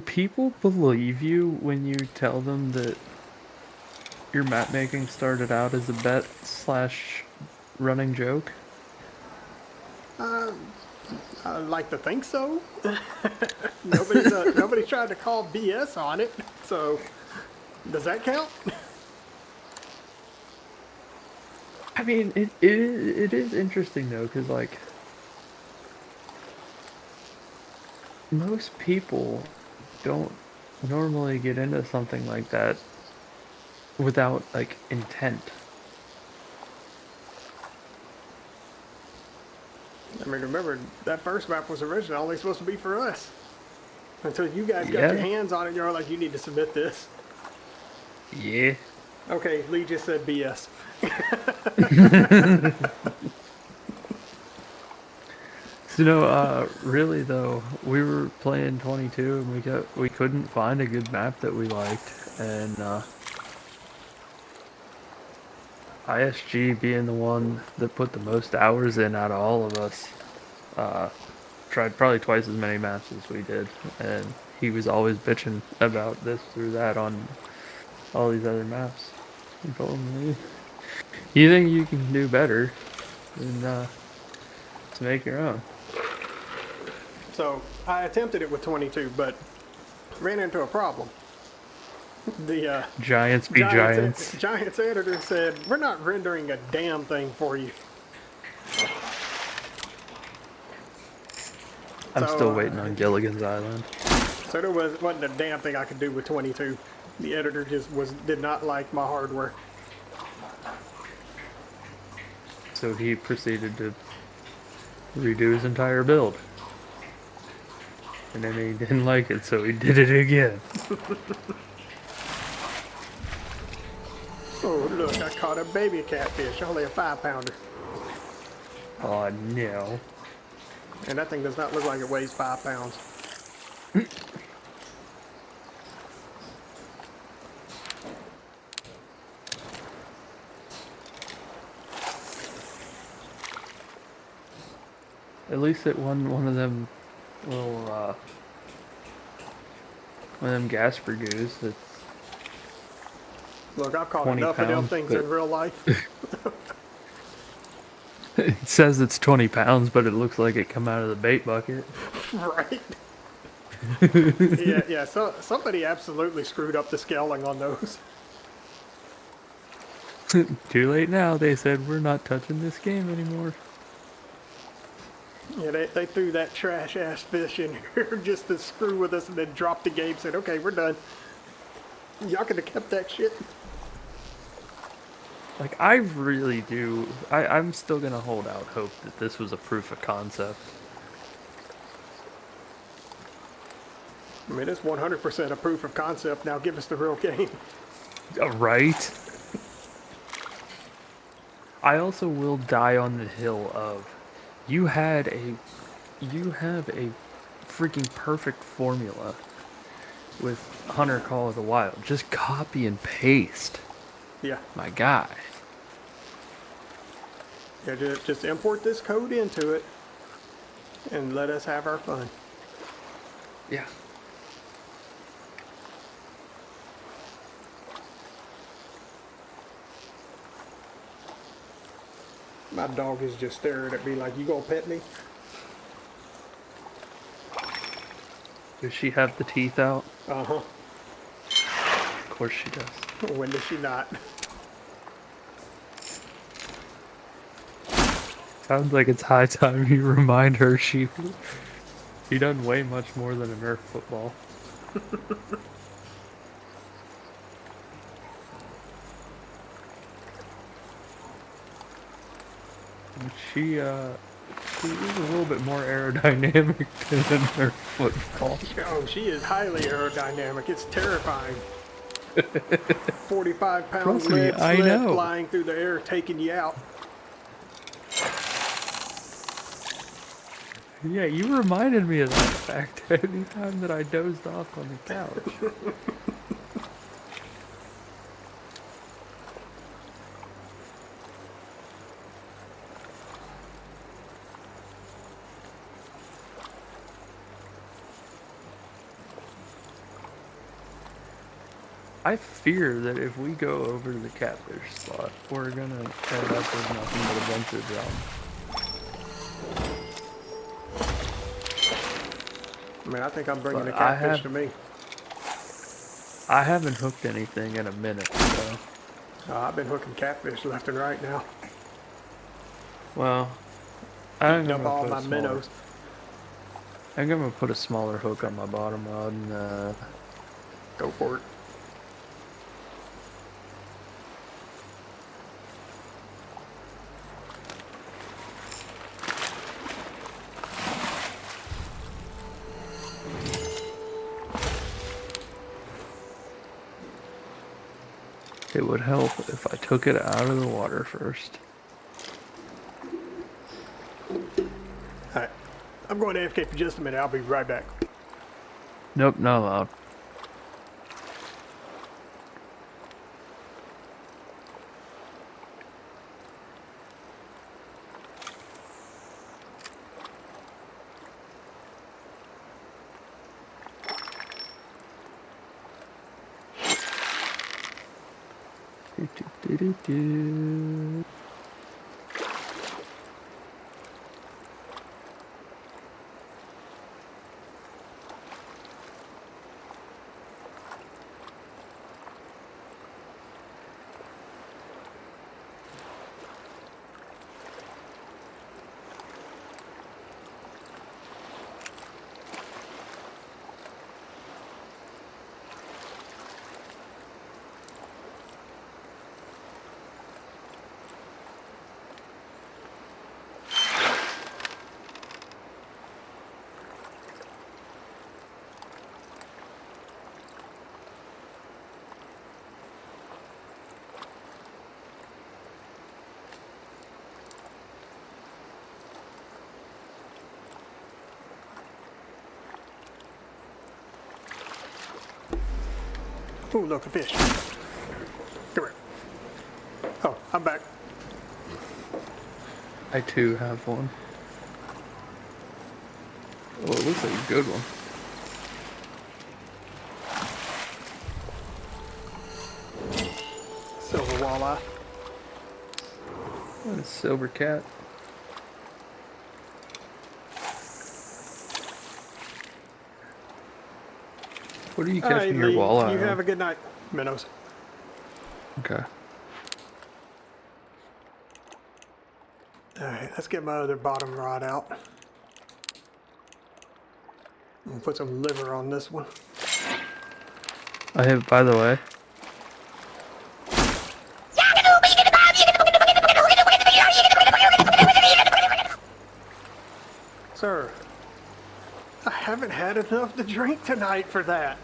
people believe you when you tell them that your map making started out as a bet slash running joke? I like to think so. Nobody tried to call BS on it, so does that count? I mean, it is interesting though, because like most people don't normally get into something like that without like intent. I mean, remember, that first map was originally only supposed to be for us. Until you guys got Yeah. your hands on it, you're like, you need to submit this. Yeah. Okay, Lee just said BS. So, no, really though, we were playing 22 and we couldn't find a good map that we liked, and ISG being the one that put the most hours in out of all of us, tried probably twice as many maps as we did, and he was always bitching about this through that on all these other maps. I told him, you think you can do better, then to make your own. So I attempted it with 22, but ran into a problem. The Giants be giants. Giants editor said, we're not rendering a damn thing for you. I'm So, still waiting on Gilligan's Island. So there wasn't a damn thing I could do with 22. The editor just did not like my hardware. So he proceeded to redo his entire build. And then he didn't like it, so he did it again. Oh, look, I caught a baby catfish, only a 5-pounder. Oh no. And that thing does not look like it weighs 5 pounds. At least it won one of them little, one of them gas brews that's Look, I've caught 20 enough of them pounds, things but- in real life. it says it's 20 pounds, but it looks like it come out of the bait bucket. Right? Yeah, so somebody absolutely screwed up the scaling on those. Too late now, they said we're not touching this game anymore. Yeah, they threw that trash ass fish in here just to screw with us and then dropped the game, said, okay, we're done. Y'all could have kept that shit. Like, I really do. I'm still gonna hold out hope that this was a proof of concept. I mean, it's 100% a proof of concept. Now give us the real game. Right? I also will die on the hill of you have a freaking perfect formula with Hunter Call of the Wild. Just copy and paste. Yeah. My guy. Yeah, just import this code into it and let us have our fun. Yeah. My dog is just staring at me like, you gonna pet me? Does she have the teeth out? Uh-huh. Of course she does. When does she not? Sounds like it's high time you remind her she doesn't weigh much more than a Nerf football. She is a little bit more aerodynamic than her football. Oh, she is highly aerodynamic. It's terrifying. 45-pound Trust me, lead I sled know. flying through the air, taking you out. Yeah, you reminded me of that fact anytime that I dozed off on the couch. I fear that if we go over to the catfish spot, we're gonna end up with nothing but a bunch of I mean, I think I'm bringing But the I catfish have- to me. I haven't hooked anything in a minute, so... I've been hooking catfish left and right now. Well, I'm Eating up gonna all put a my smaller- minnows. I'm gonna put a smaller hook on my bottom rod and Go for it. it would help if I took it out of the water first. Alright. I'm going to AFK for just a minute. I'll be right back. Nope, not allowed. Do. Ooh, look, a fish. Come here. Oh, I'm back. I too have one. Oh, it looks like a good one. Silver walleye. And a silver cat. What are you All right, catching your Lee, walleye you on? have a good night, minnows. Okay. All right, let's get my other bottom rod out. I'm gonna put some liver on this one. I have, by the way, Sir, I haven't had enough to drink tonight for that.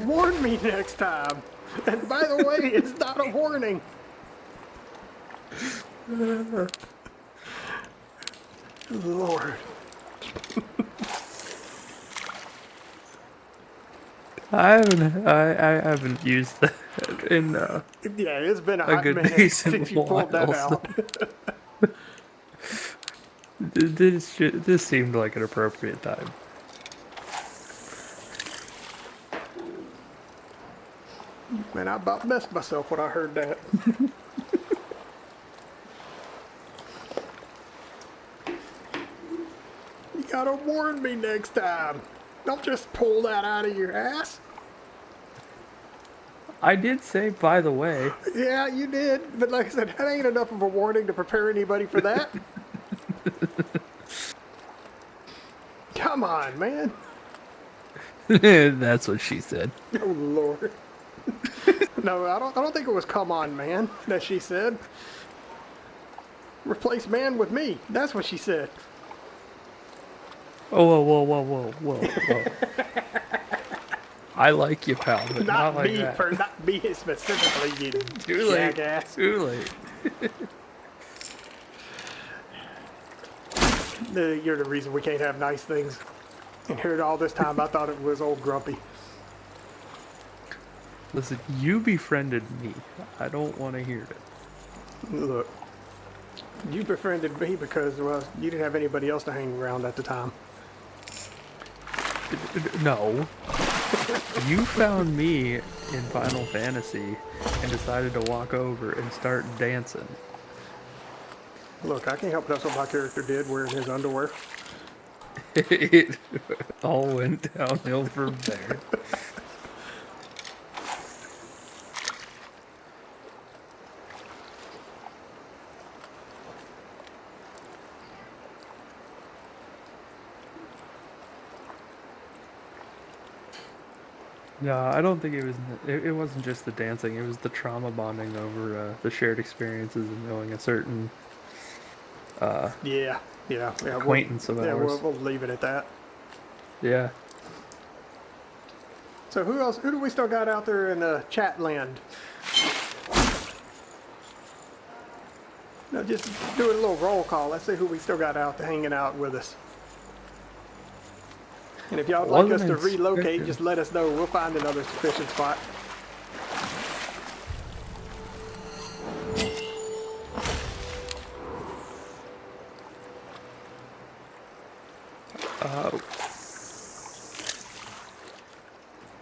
Warn me next time. And by the way, it's not a warning. Lord. I haven't used that in Yeah, it's been a a hot good minute decent since you pulled that while. out. This seemed like an appropriate time. Man, I about messed myself when I heard that. You gotta warn me next time. Don't just pull that out of your ass. I did say, by the way, Yeah, you did. But like I said, that ain't enough of a warning to prepare anybody for that. Come on, man. that's what she said. Oh, Lord. No, I don't think it was "come on, man" that she said. Replace man with me. That's what she said. Oh, whoa. I like you, pal, but not like me that. for not me specifically, you Too late. jackass. Too late. You're the reason we can't have nice things. And here all this time I thought it was old Grumpy. Listen, you befriended me. I don't want to hear it. Look, you befriended me because, well, you didn't have anybody else to hang around at the time. No. You found me in Final Fantasy and decided to walk over and start dancing. Look, I can't help that's what my character did wearing his underwear. It all went downhill from there. No, I don't think it was. It wasn't just the dancing. It was the trauma bonding over the shared experiences of knowing a certain Yeah. acquaintance of ours. We'll leave it at that. Yeah. So who else? Who do we still got out there in chat land? No, just do a little roll call. Let's see who we still got out there hanging out with us. And if y'all would like us to relocate, just let us know. We'll find another sufficient spot.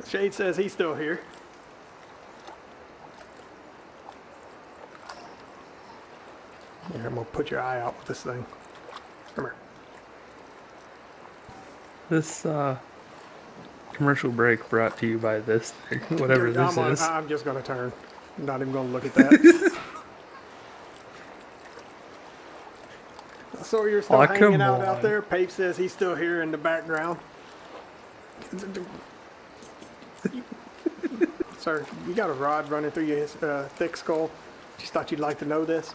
Shade says he's still here. Here, I'm gonna put your eye out with this thing. Come here. This commercial break brought to you by this thing, whatever this is. I'm just gonna turn. I'm not even gonna look at that. So you're still hanging out there? Pape says he's still here in the background. Sir, you got a rod running through your thick skull. Just thought you'd like to know this.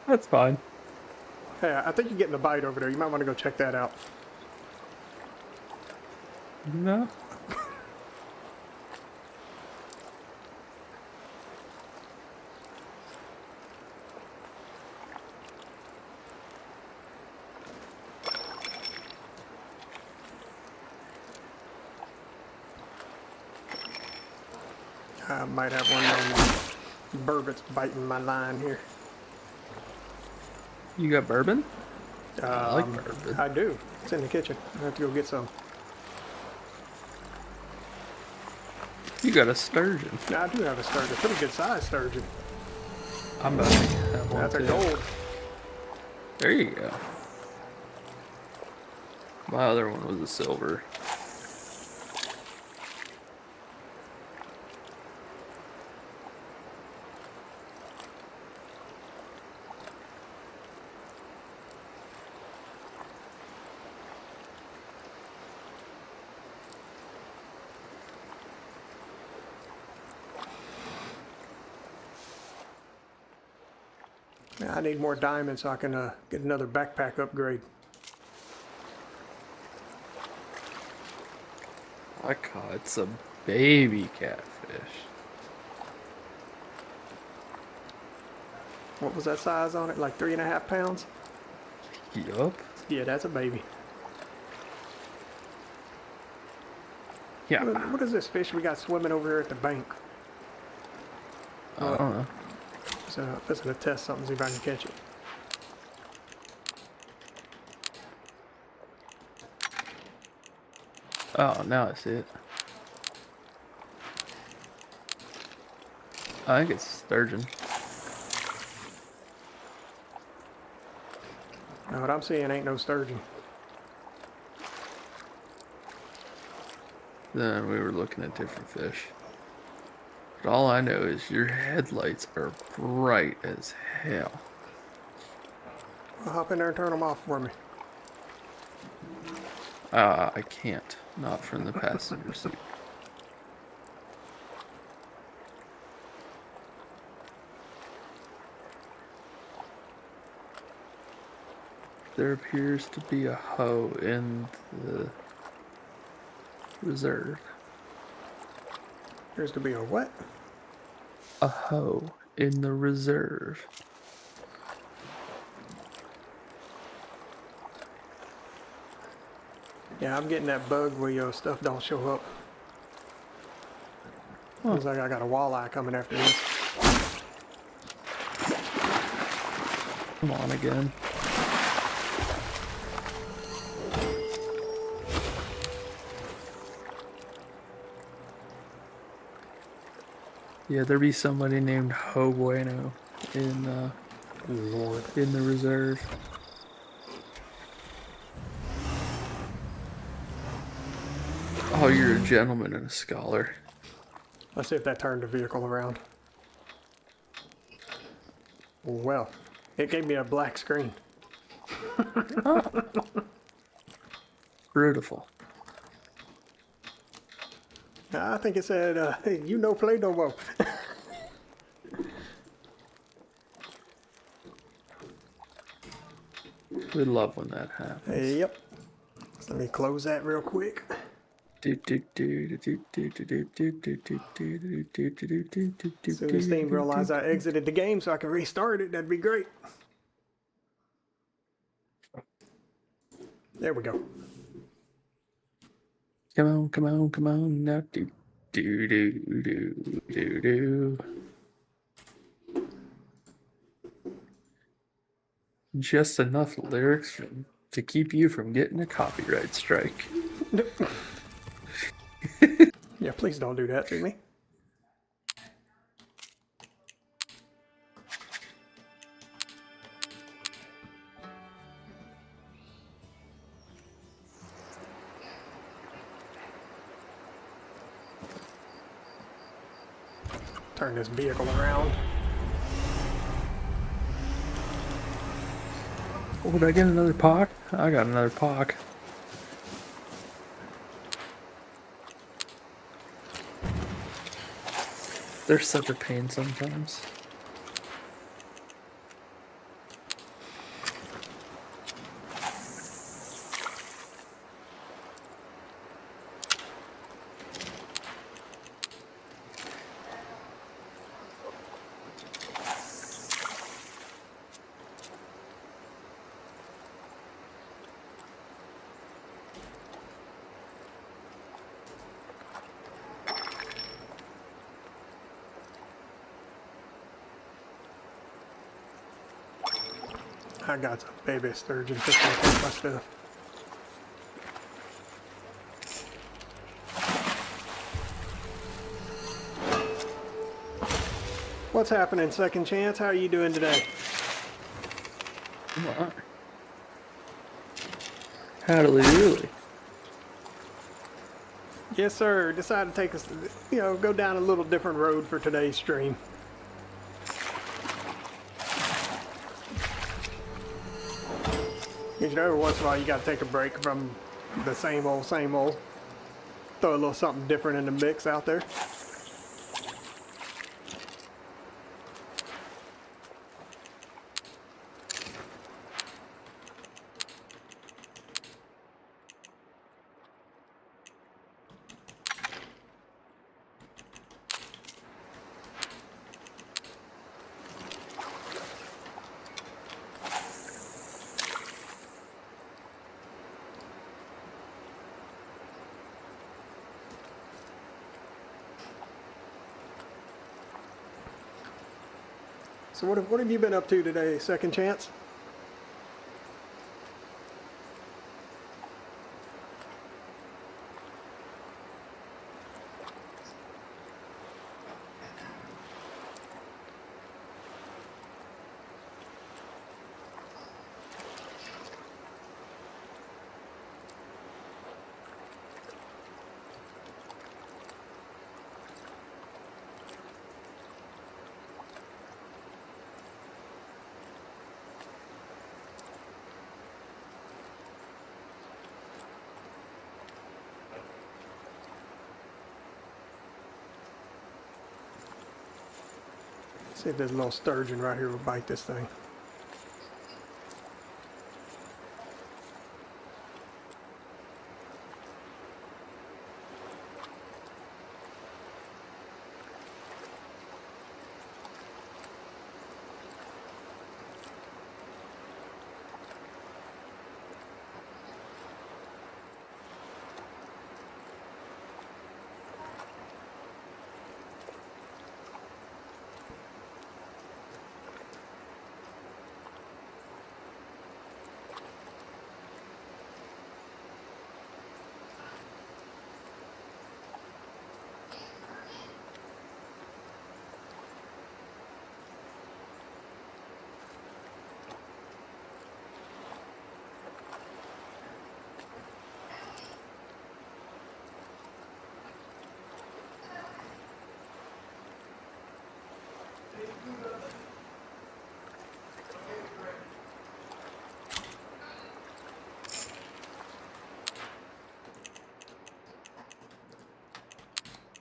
That's fine. Hey, I think you're getting a bite over there. You might want to go check that out. No. I might have one of them burbot's biting my line here. You got bourbon? I like bourbon. I do. It's in the kitchen. I have to go get some. You got a sturgeon. Now, I do have a sturgeon. Pretty good sized sturgeon. I'm about to have one That's a too. gold. There you go. My other one was a silver. Now, I need more diamonds so I can get another backpack upgrade. I caught some baby catfish. What was that size on it? Like 3.5 pounds? Yup. Yeah, that's a baby. Yeah. What is this fish we got swimming over here at the bank? I don't know. So I'm just gonna test something, see if I can catch it. Oh, now I see it. I think it's sturgeon. Now what I'm seeing ain't no sturgeon. Then we were looking at different fish. But all I know is your headlights are bright as hell. Well, hop in there and turn them off for me. I can't. Not from the passenger seat. There appears to be a hoe in the reserve. There's to be a what? A hoe in the reserve. Yeah, I'm getting that bug where your stuff don't show up. Looks like I got a walleye coming after this. Come on again. Yeah, there be somebody named Ho Bueno Lord. in the reserve. Oh, you're a gentleman and a scholar. Let's see if that turned the vehicle around. Well, it gave me a black screen. Beautiful. I think it said, hey, you no play no more. We love when that happens. Yep. So let me close that real quick. As soon as Steam realized I exited the game so I can restart it, that'd be great. There we go. Come on, come on, come on, now do do do do do do. Just enough lyrics to keep you from getting a copyright strike. Yeah, please don't do that to me. Turn this vehicle around. Oh, did I get another pock? I got another pock. They're such a pain sometimes. I got some baby sturgeon fixing to take my stuff. What's happening, Second Chance? How are you doing today? Come on. Howdy doody. Yes, sir. Decided to take us, go down a little different road for today's stream. Because every once in a while you got to take a break from the same old, same old. Throw a little something different in the mix out there. So what have you been up to today, Second Chance? See if this little sturgeon right here will bite this thing.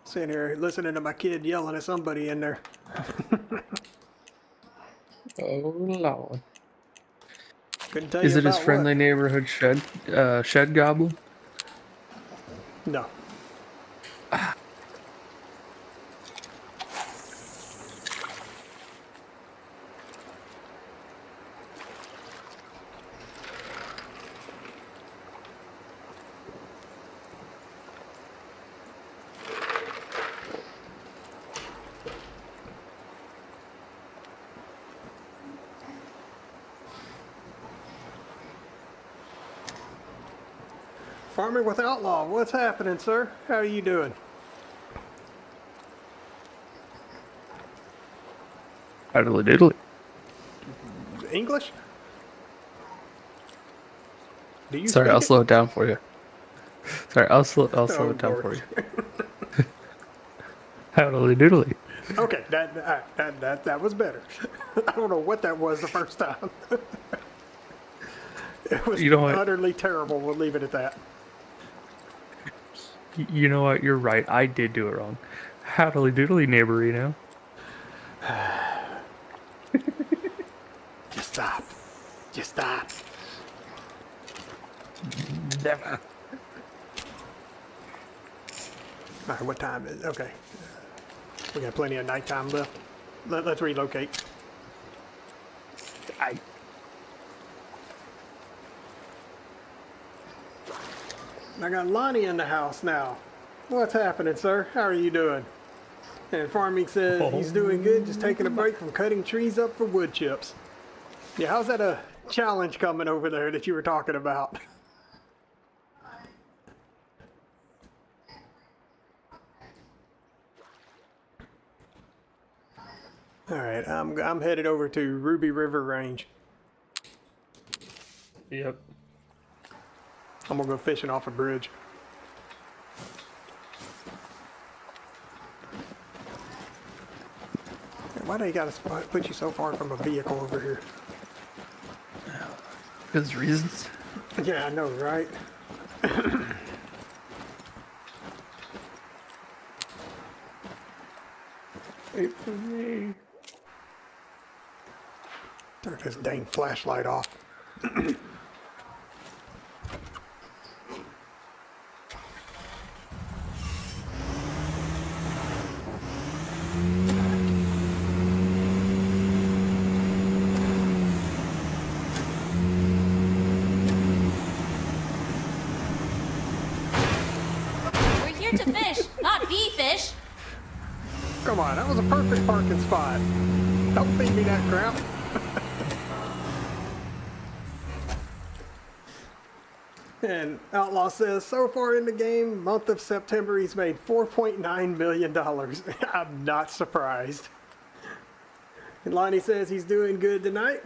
Sitting here listening to my kid yelling at somebody in there. Oh Lord. Couldn't tell Is you it his about friendly what. neighborhood shed goblin? No. Farming with Outlaw, what's happening, sir? How are you doing? Diddly diddly. English? Do you Sorry, I'll speak it? slow it down for you. Sorry, I'll slow Oh, it down Lord. for you. Diddly diddly. Okay, that was better. I don't know what that was the first time. It was You know what? utterly terrible. We'll leave it at that. You know what? You're right. I did do it wrong. Diddly diddly, neighborino. Just stop. Just stop. Never. All right, what time is it? Okay. We got plenty of nighttime left. Let's relocate. I got Lonnie in the house now. What's happening, sir? How are you doing? And Farming says he's doing good, just taking a break from cutting trees up for wood chips. Yeah, how's that a challenge coming over there that you were talking about? All right, I'm headed over to Ruby River Range. Yep. I'm gonna go fishing off a bridge. Why do you gotta put you so far from a vehicle over here? Because reasons. Yeah, I know, right? Wait for me. Turn this dang flashlight off. We're here to fish, not be fish. Come on, that was a perfect parking spot. Don't feed me that crap. And Outlaw says, so far in the game, month of September, he's made $4.9 million. I'm not surprised. And Lonnie says he's doing good tonight.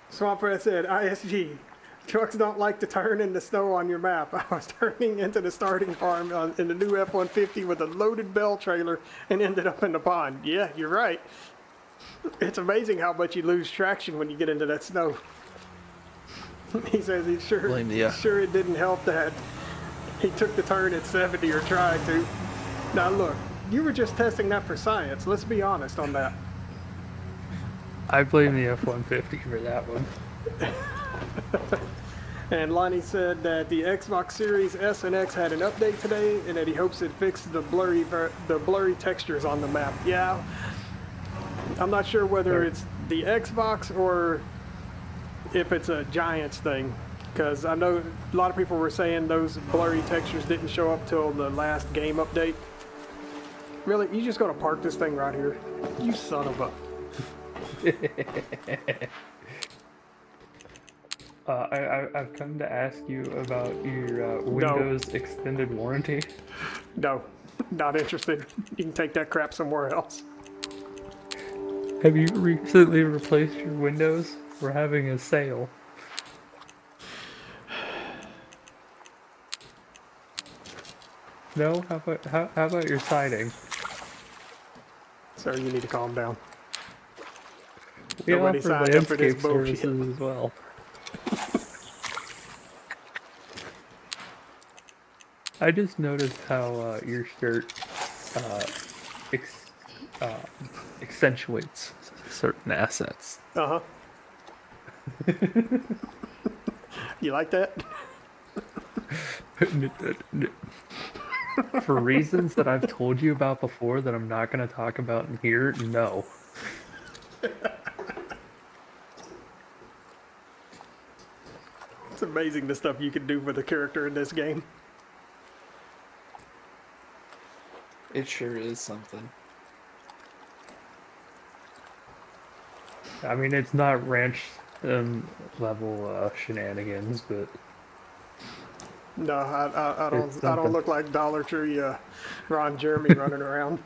Swamp Rat said, ISG, trucks don't like to turn in the snow on your map. I was turning into the starting farm in the new F-150 with a loaded bell trailer and ended up in the pond. Yeah, you're right. It's amazing how much you lose traction when you get into that snow. He says he's Blame the, sure it didn't help that he took the turn at 70 or tried to. Now look, you were just testing that for science. Let's be honest on that. I blame the F-150 for that one. And Lonnie said that the Xbox Series S and X had an update today, and that he hopes it fixed the blurry textures on the map. Yeah, I'm not sure whether it's the Xbox or if it's a Giants thing, because I know a lot of people were saying those blurry textures didn't show up till the last game update. Really, you just gonna park this thing right here? You son of a... I've come to ask you about your Windows extended warranty. No, not interested. You can take that crap somewhere else. Have you recently replaced your Windows? We're having a sale. No? How about your siding? Sir, you need to calm down. We Nobody offer signed up for this landscape bullshit. services as well. I just noticed how your shirt uh, ex- uh, accentuates certain assets. Uh-huh. You like that? For reasons that I've told you about before that I'm not going to talk about in here, no. It's amazing the stuff you can do for the character in this game. It sure is something. I mean, it's not ranch level shenanigans, but No, I it's don't. I don't something. look like Dollar Tree Ron Jeremy running around.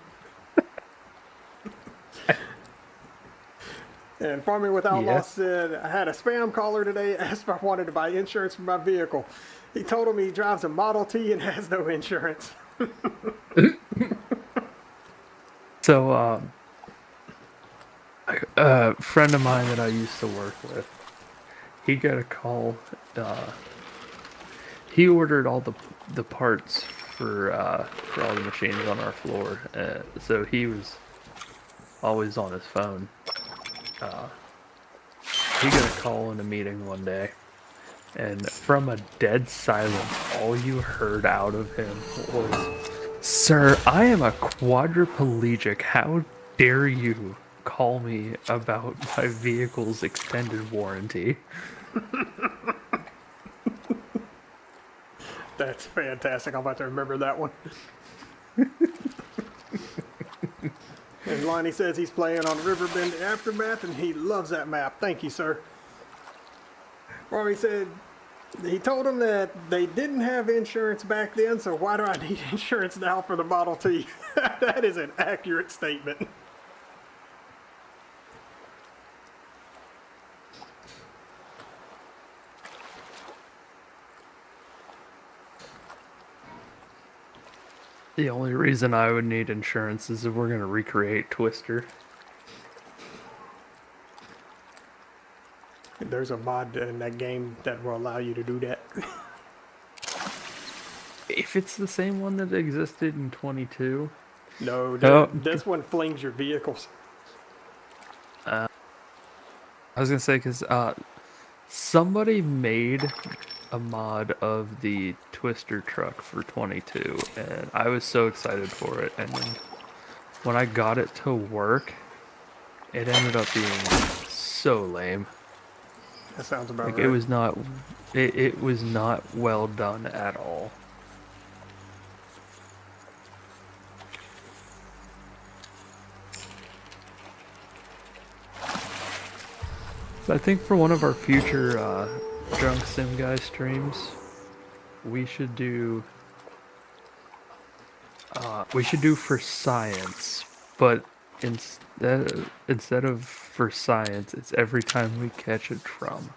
And Farming with Outlaw Yeah. said, I had a spam caller today, asked if I wanted to buy insurance for my vehicle. He told him he drives a Model T and has no insurance. So, a friend of mine that I used to work with, he got a call. He ordered all the parts for all the machines on our floor, so he was always on his phone. He got a call in a meeting one day, and from a dead silence, all you heard out of him was, "Sir, I am a quadriplegic. How dare you call me about my vehicle's extended warranty?" That's fantastic. I'm about to remember that one. And Lonnie says he's playing on Riverbend Aftermath and he loves that map. Thank you, sir. Robbie said he told him that they didn't have insurance back then, so why do I need insurance now for the Model T? That is an accurate statement. The only reason I would need insurance is if we're going to recreate Twister. There's a mod in that game that will allow you to do that. If it's the same one that existed in 22. No, Oh. this one flings your vehicles. I was going to say, because somebody made a mod of the Twister truck for 22, and I was so excited for it. And then when I got it to work, it ended up being so lame. That sounds about Like right. it was not well done at all. So I think for one of our future Drunk Sim Guy streams, we should do for science, but instead of for science, it's every time we catch a drum.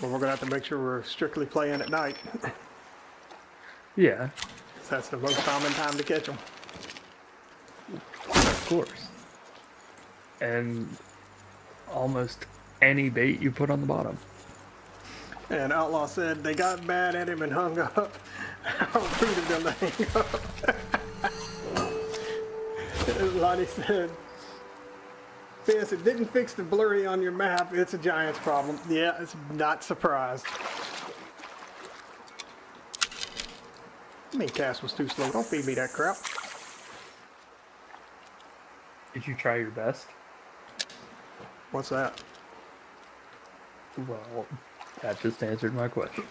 Well, we're gonna have to make sure we're strictly playing at night. Yeah, That's the most common time to catch them. of course. And almost any bait you put on the bottom. And Outlaw said they got mad at him and hung up. I recruited them to hang up. Lonnie said, "Yes, it didn't fix the blurry on your map. It's a Giants problem." Yeah, it's not surprised. I mean, Cass was too slow. Don't feed me that crap. Did you try your best? What's that? Well, that just answered my question.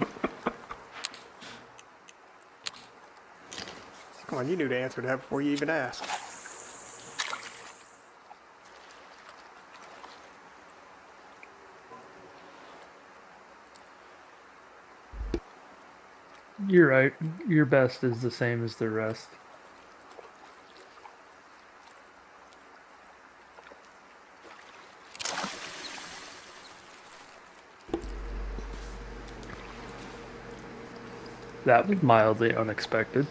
Come on, you knew the answer to that before you even asked. You're right. Your best is the same as the rest. That was mildly unexpected.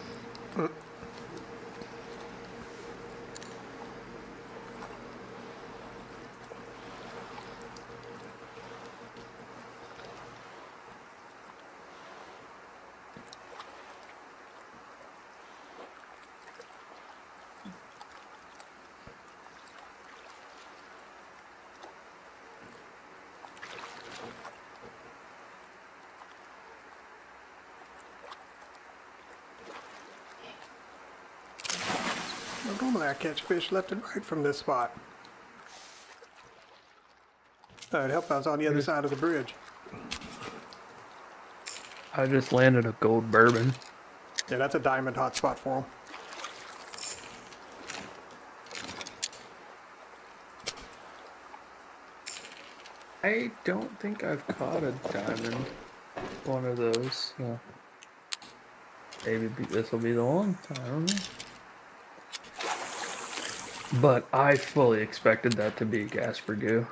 normally I catch fish left and right from this spot. It'd help if I was on the other side of the bridge. I just landed a gold bourbon. Yeah, that's a diamond hot spot for him. I don't think I've caught a diamond. One of those. So maybe this will be the one. I don't know. But I fully expected that to be Gasper Goo.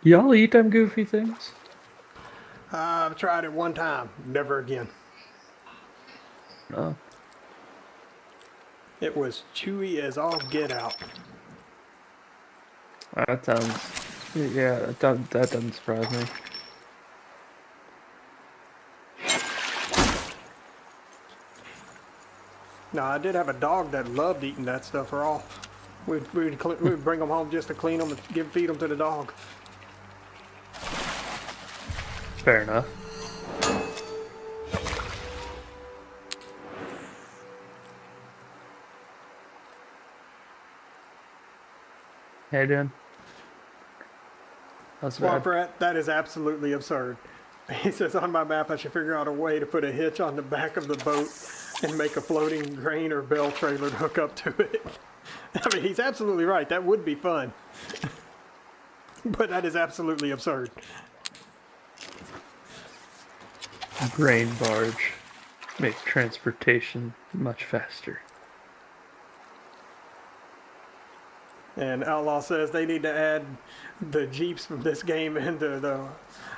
Y'all eat them goofy things? I've tried it one time, never again. No. It was chewy as all get out. That sounds... Yeah, that doesn't surprise me. No, I did have a dog that loved eating that stuff raw. We'd bring them home just to clean them and feed them to the dog. Fair enough. Hey, Dan. That's Well, bad. Brett, that is absolutely absurd. He says on my map I should figure out a way to put a hitch on the back of the boat and make a floating grain or bell trailer to hook up to it. I mean, he's absolutely right. That would be fun. But that is absolutely absurd. Grain barge. Make transportation much faster. And Outlaw says they need to add the Jeeps from this game into the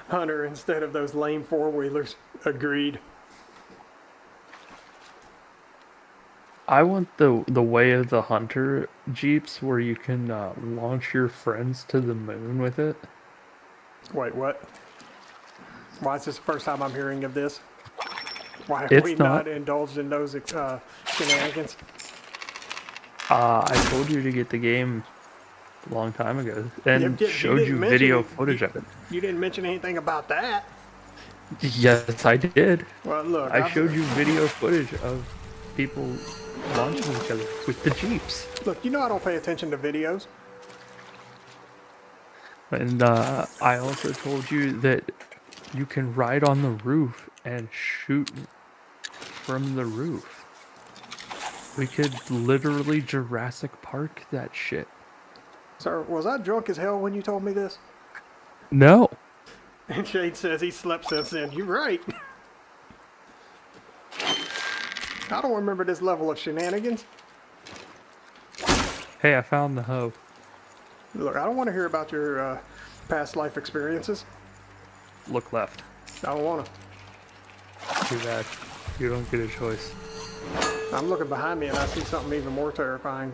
Hunter instead of those lame four-wheelers. Agreed. I want the Way of the Hunter Jeeps where you can launch your friends to the moon with it. Wait, what? Why is this the first time I'm hearing of this? Why have It's we not. not indulged in those shenanigans? I told you to get the game a long time ago and You showed didn't you mention video it. footage of it. You didn't mention anything about that. Yes, I did. Well, look, I showed you video footage of people launching each other with the Jeeps. Look, you know I don't pay attention to videos. And I also told you that you can ride on the roof and shoot from the roof. We could literally Jurassic Park that shit. Sir, was I drunk as hell when you told me this? No. And Shade says he slept since then. You're right. I don't remember this level of shenanigans. Hey, I found the hoe. Look, I don't want to hear about your past life experiences. Look left. I don't want to. Too bad. You don't get a choice. I'm looking behind me and I see something even more terrifying.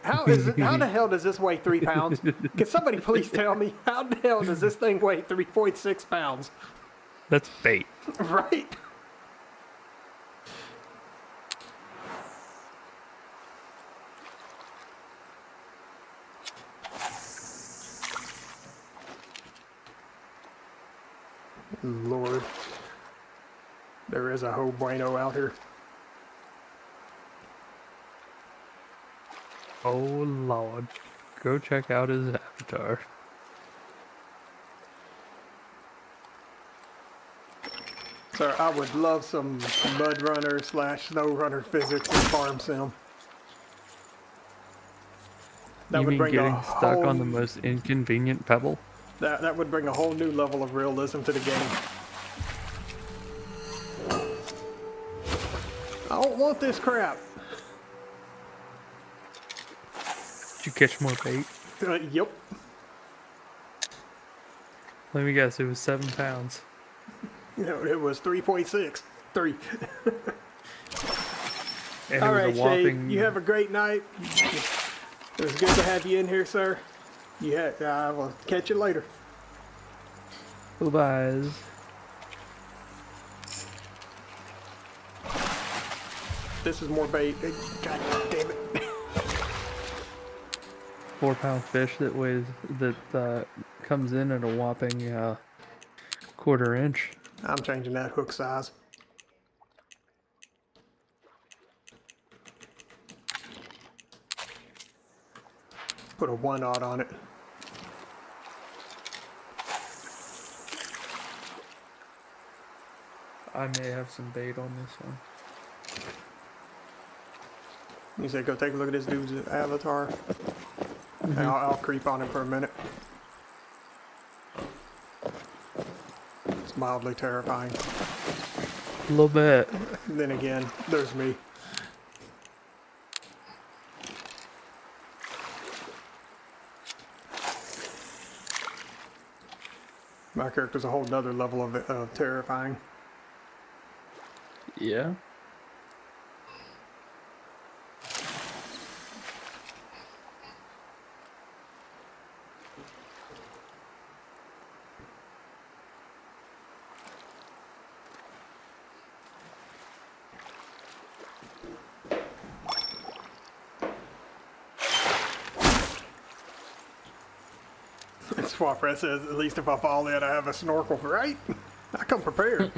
How the hell does this weigh 3 pounds? Can somebody please tell me, how the hell does this thing weigh 3.6 pounds? That's bait. Right? Lord. There is a whole bueno out here. Oh Lord. Go check out his avatar. Sir, I would love some mud runner / snow runner physics in Farm Sim. That You would mean bring getting a stuck whole, on the most inconvenient pebble? that would bring a whole new level of realism to the game. I don't want this crap. Did you catch more bait? Yep. Let me guess, it was 7 pounds. No, it was 3.6. 3. And All it right, was a whopping... Shade, you have a great night. It was good to have you in here, sir. I will catch you later. Bye-byes. This is more bait. God damn it. 4-pound fish that weighs that comes in at a whopping quarter inch. I'm changing that hook size. Put a 1/0 on it. I may have some bait on this one. You said go take a look at this dude's avatar. I'll creep on him for a minute. It's mildly terrifying. A little bit. Then again, there's me. My character's a whole nother level of terrifying. Yeah. Swap Red says, at least if I fall in, I have a snorkel, right? I come prepared.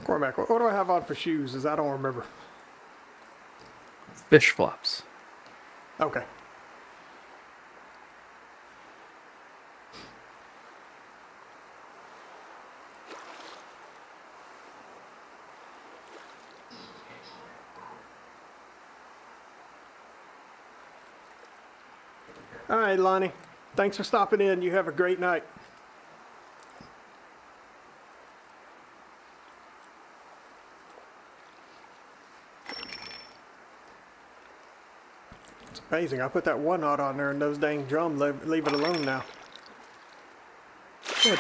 Cormac, what do I have on for shoes? As I don't remember. Fish flops. Okay. All right, Lonnie. Thanks for stopping in. You have a great night. It's amazing. I put that 1/0 on there and those dang drum leave it alone now. Good.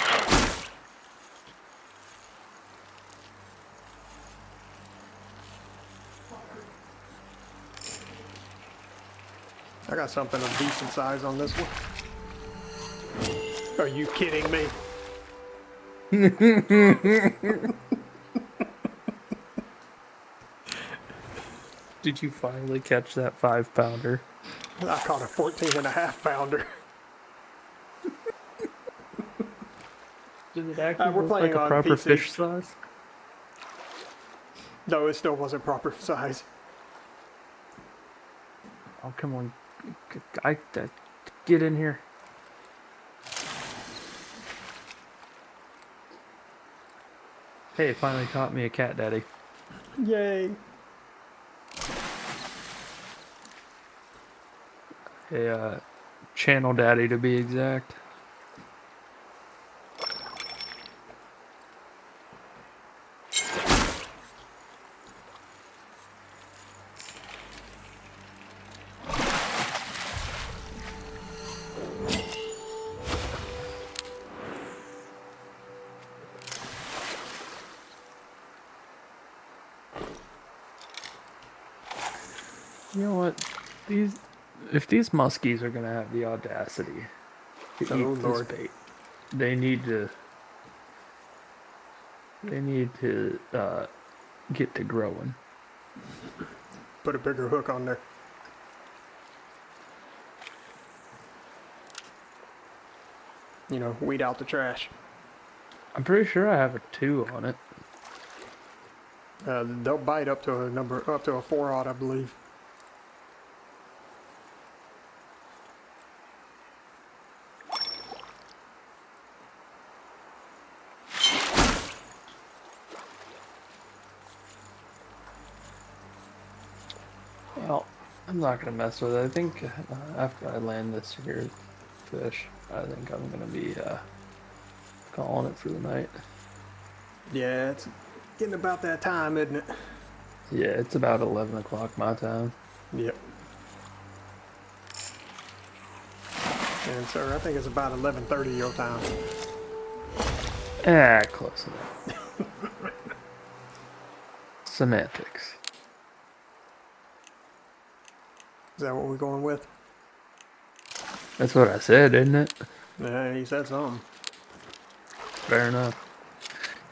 I got something of decent size on this one. Are you kidding me? Did you finally catch that 5-pounder? I caught a 14.5-pounder. Did it actually We're look playing like a on proper PC. fish size? No, it still wasn't proper size. Oh, come on. Get in here. Hey, it finally caught me a cat daddy. Yay. A channel daddy to be exact. You know what? If these muskies are gonna have the audacity to Oh, eat Lord. this bait, they need to get to growing. Put a bigger hook on there. You know, weed out the trash. I'm pretty sure I have a 2 on it. They'll bite up to a 4/0, I believe. Well, I'm not gonna mess with it. I think after I land this here fish, I think I'm gonna be calling it for the night. Yeah, it's getting about that time, isn't it? Yeah, it's about 11 o'clock my time. Yep. And sir, I think it's about 11:30 your time. Close enough. Semantics. Is that what we're going with? That's what I said, isn't it? Yeah, he said something. Fair enough.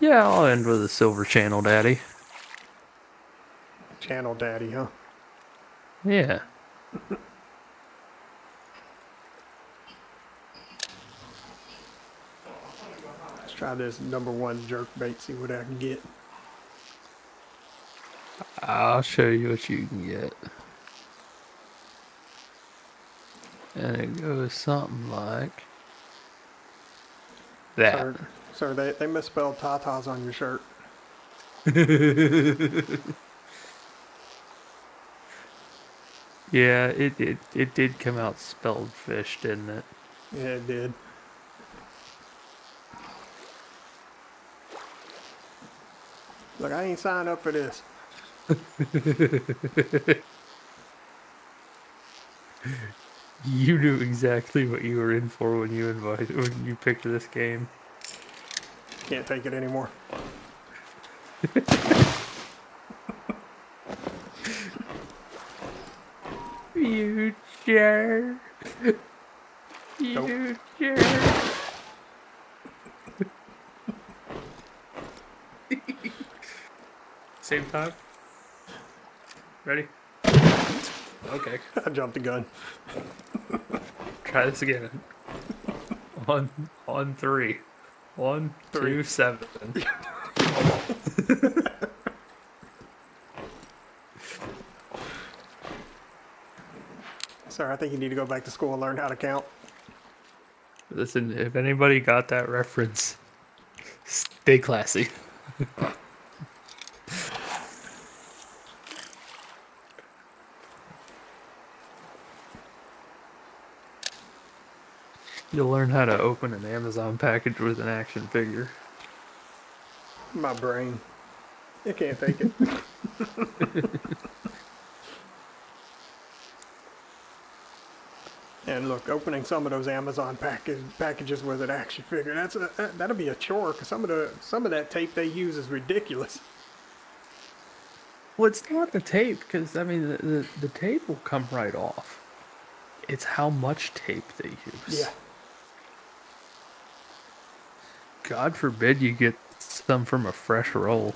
Yeah, I'll end with a silver channel, daddy. Channel daddy, huh? Yeah. Let's try this #1 jerk bait, see what I can get. I'll show you what you can get. And it goes something like that. Sir, they misspelled tatas on your shirt. Yeah, it did come out spelled fish, didn't it? Yeah, it did. Look, I ain't signed up for this. You knew exactly what you were in for when you picked this game. Can't take it anymore. You jerk. Nope. You jerk. Same time? Ready? Okay. I jumped the gun. Try this again. On 3. 1, 2, 7. Sir, I think you need to go back to school and learn how to count. Listen, if anybody got that reference, stay classy. You'll learn how to open an Amazon package with an action figure. My brain. It can't take it. And look, opening some of those Amazon packages with an action figure, that'll be a chore, because some of that tape they use is ridiculous. Well, it's not the tape, because, I mean, the tape will come right off. It's how much tape they use. Yeah. God forbid you get some from a fresh roll.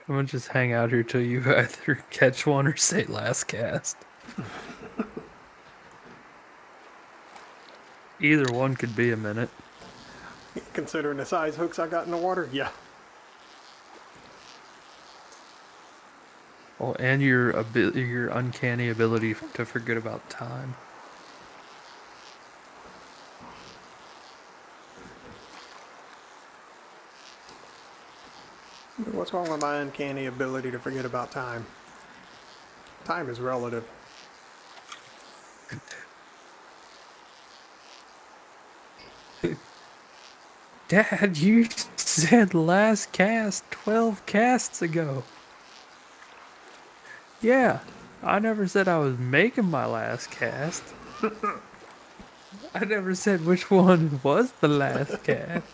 I'm gonna just hang out here till you either catch one or say last cast. Either one could be a minute. Considering the size hooks I got in the water, yeah. Oh, and your uncanny ability to forget about time. What's wrong with my uncanny ability to forget about time? Time is relative. Dad, you said last cast 12 casts ago. Yeah, I never said I was making my last cast. I never said which one was the last cast.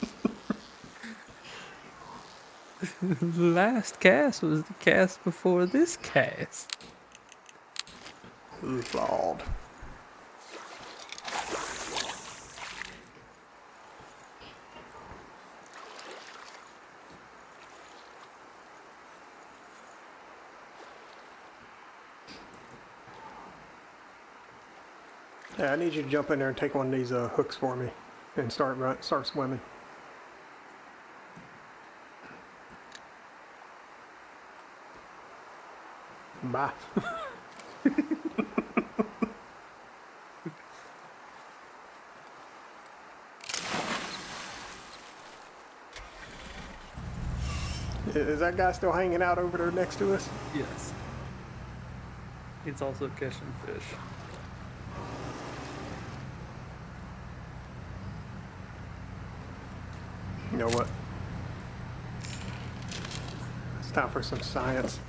The last cast was the cast before this cast. Lord. Yeah, I need you to jump in there and take one of these hooks for me and start swimming. Bye. Is that guy still hanging out over there next to us? Yes. It's also catching fish. You know what? It's time for some science.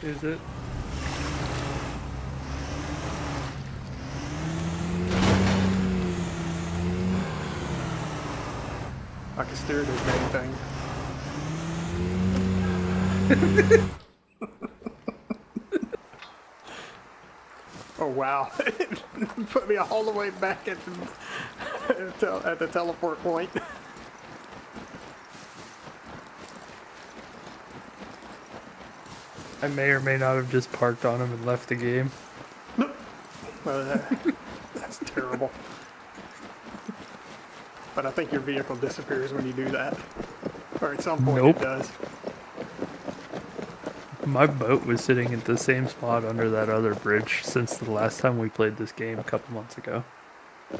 Is it? I can steer this dang thing. Oh wow! Put me all the way back at the teleport point. I may or may not have just parked on him and left the game. Well, that's terrible. But I think your vehicle disappears when you do that. Or at some point Nope. it does. My boat was sitting at the same spot under that other bridge since the last time we played this game a couple months ago.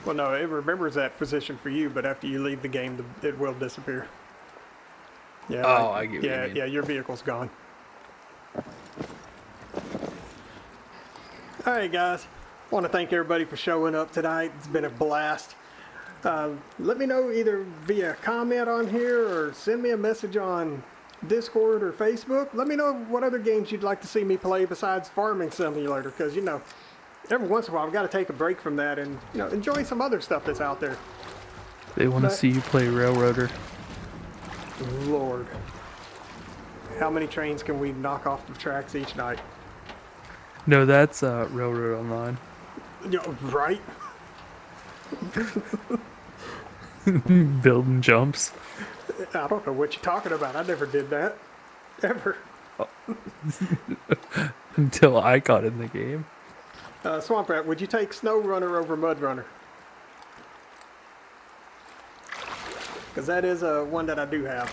Well, no, it remembers that position for you, but after you leave the game, it will disappear. Yeah. Oh, I get what yeah, you mean. Yeah, your vehicle's gone. All right, guys. I want to thank everybody for showing up tonight. It's been a blast. Let me know either via comment on here or send me a message on Discord or Facebook. Let me know what other games you'd like to see me play besides Farming Simulator, because, you know, every once in a while I've got to take a break from that and, you know, enjoy some other stuff that's out there. They want to But- see you play Railroader. Lord. How many trains can we knock off the tracks each night? No, that's Railroad Online. You know, right? Building jumps. I don't know what you're talking about. I never did that. Ever. Until I got in the game. Swamp Rat, would you take Snow Runner over Mud Runner? Because that is one that I do have.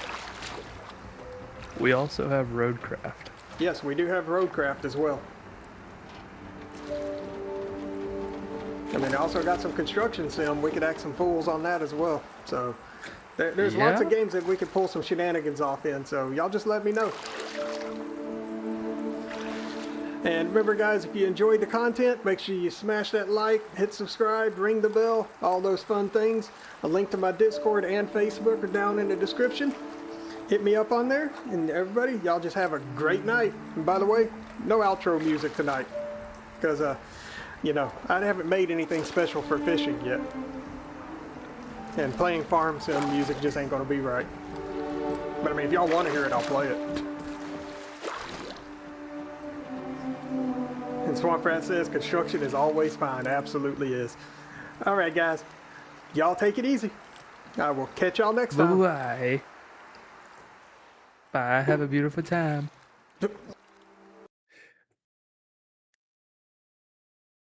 We also have Roadcraft. Yes, we do have Roadcraft as well. And then I also got some Construction Sim. We could act some fools on that as well. So there's lots of Yeah? games that we could pull some shenanigans off in. So y'all just let me know. And remember, guys, if you enjoyed the content, make sure you smash that like, hit subscribe, ring the bell, all those fun things. A link to my Discord and Facebook are down in the description. Hit me up on there. And everybody, y'all just have a great night. And by the way, no outro music tonight. Because, you know, I haven't made anything special for fishing yet. And playing farm sim music just ain't going to be right. But I mean, if y'all want to hear it, I'll play it. And Swamp Rat says construction is always fine. Absolutely is. All right, guys. Y'all take it easy. I will catch y'all next time. Bye. Bye. Have a beautiful time.